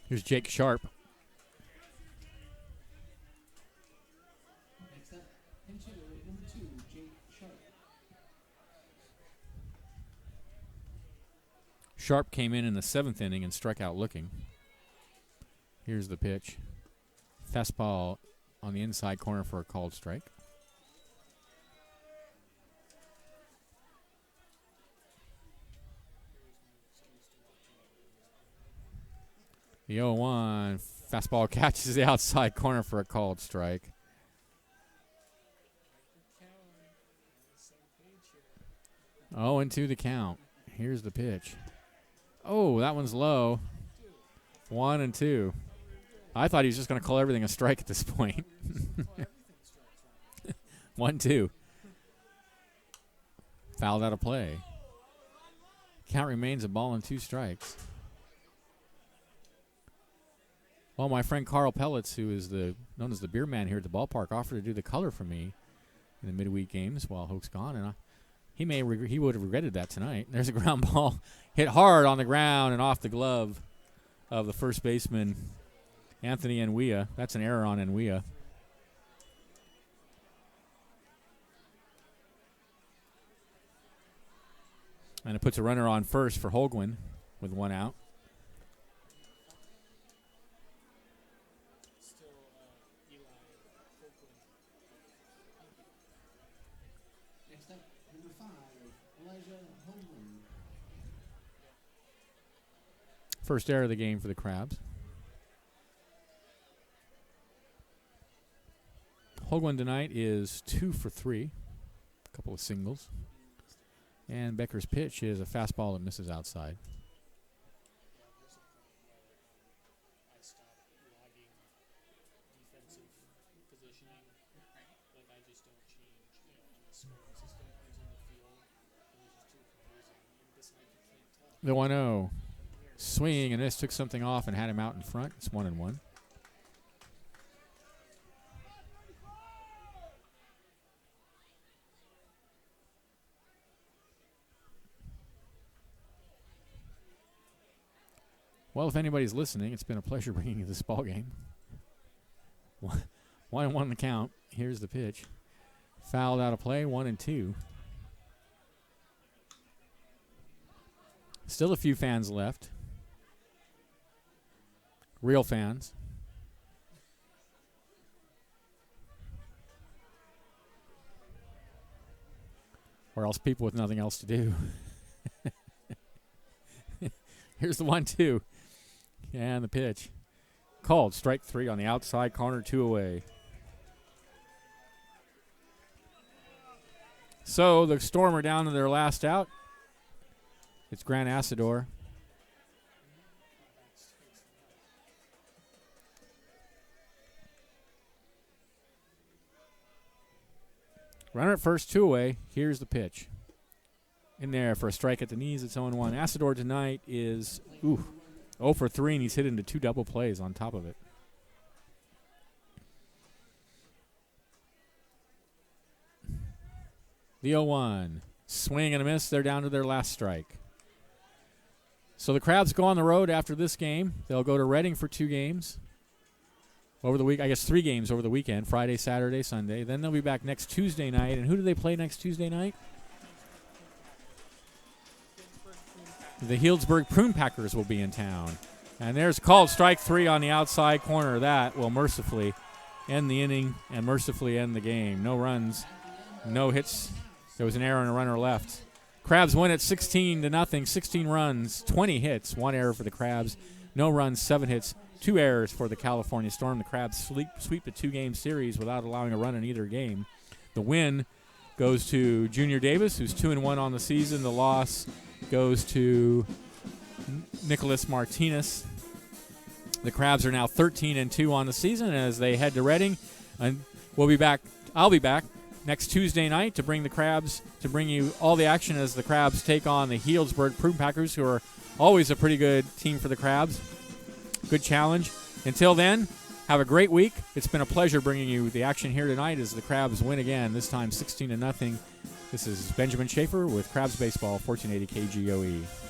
Here's Jake Sharp. Next up, pinch hitter, number 2, Jake Sharp. Sharp came in the 7th inning and struck out looking. Here's the pitch. Fastball on the inside corner for a called strike. The 0-1 fastball catches the outside corner for a called strike. Oh, into the count. Here's the pitch. Oh, that one's low. 1-2. I thought he was just going to call everything a strike at this point. 1-2. Fouled out of play. Count remains a ball and 2 strikes. Well, my friend Carl Pellets, who is known as the beer man here at the ballpark, offered to do the color for me in the midweek games while Hoke's gone, and he would have regretted that tonight. There's a ground ball hit hard on the ground and off the glove of the first baseman, Anthony Enwia. That's an error on Enwia. And it puts a runner on first for Holguin with 1 out. Next up, number 5, Elijah Holman. First error of the game for the Crabs. Holguin tonight is 2 for 3. A couple of singles. And Becker's pitch is a fastball that misses outside. The 1-0. Swinging and miss, took something off and had him out in front. It's 1-1. Well, if anybody's listening, it's been a pleasure bringing you this ball game. 1-1 the count. Here's the pitch. Fouled out of play, 1-2. Still a few fans left. Real fans. Or else people with nothing else to do. Here's the 1-2. And the pitch. Called. Strike 3 on the outside corner, 2 away. So the Storm are down to their last out. It's Grant Asador. Runner at first, 2 away. Here's the pitch. In there for a strike at the knees. It's 0-1. Asador tonight is 0 for 3, and he's hit into 2 double plays on top of it. The 0-1. Swing and a miss. They're down to their last strike. So the Crabs go on the road after this game. They'll go to Reading for 2 games over the week. I guess 3 games over the weekend, Friday, Saturday, Sunday. Then they'll be back next Tuesday night. And who do they play next Tuesday night? The Healdsburg Prune Packers will be in town. And there's called strike 3 on the outside corner. That will mercifully end the inning and mercifully end the game. No runs, no hits. There was an error and a runner left. Crabs win at 16-0, 16 runs, 20 hits, 1 error for the Crabs. No runs, 7 hits, 2 errors for the California Storm. The Crabs sweep the 2-game series without allowing a run in either game. The win goes to Junior Davis, who's 2-1 on the season. The loss goes to Nicholas Martinez. The Crabs are now 13-2 on the season as they head to Reading. And we'll be back. I'll be back next Tuesday night to bring you all the action as the Crabs take on the Healdsburg Prune Packers, who are always a pretty good team for the Crabs. Good challenge. Until then, have a great week. It's been a pleasure bringing you the action here tonight as the Crabs win again, this time 16-0. This is Benjamin Schaefer with Crabs Baseball, 1480 KGOE.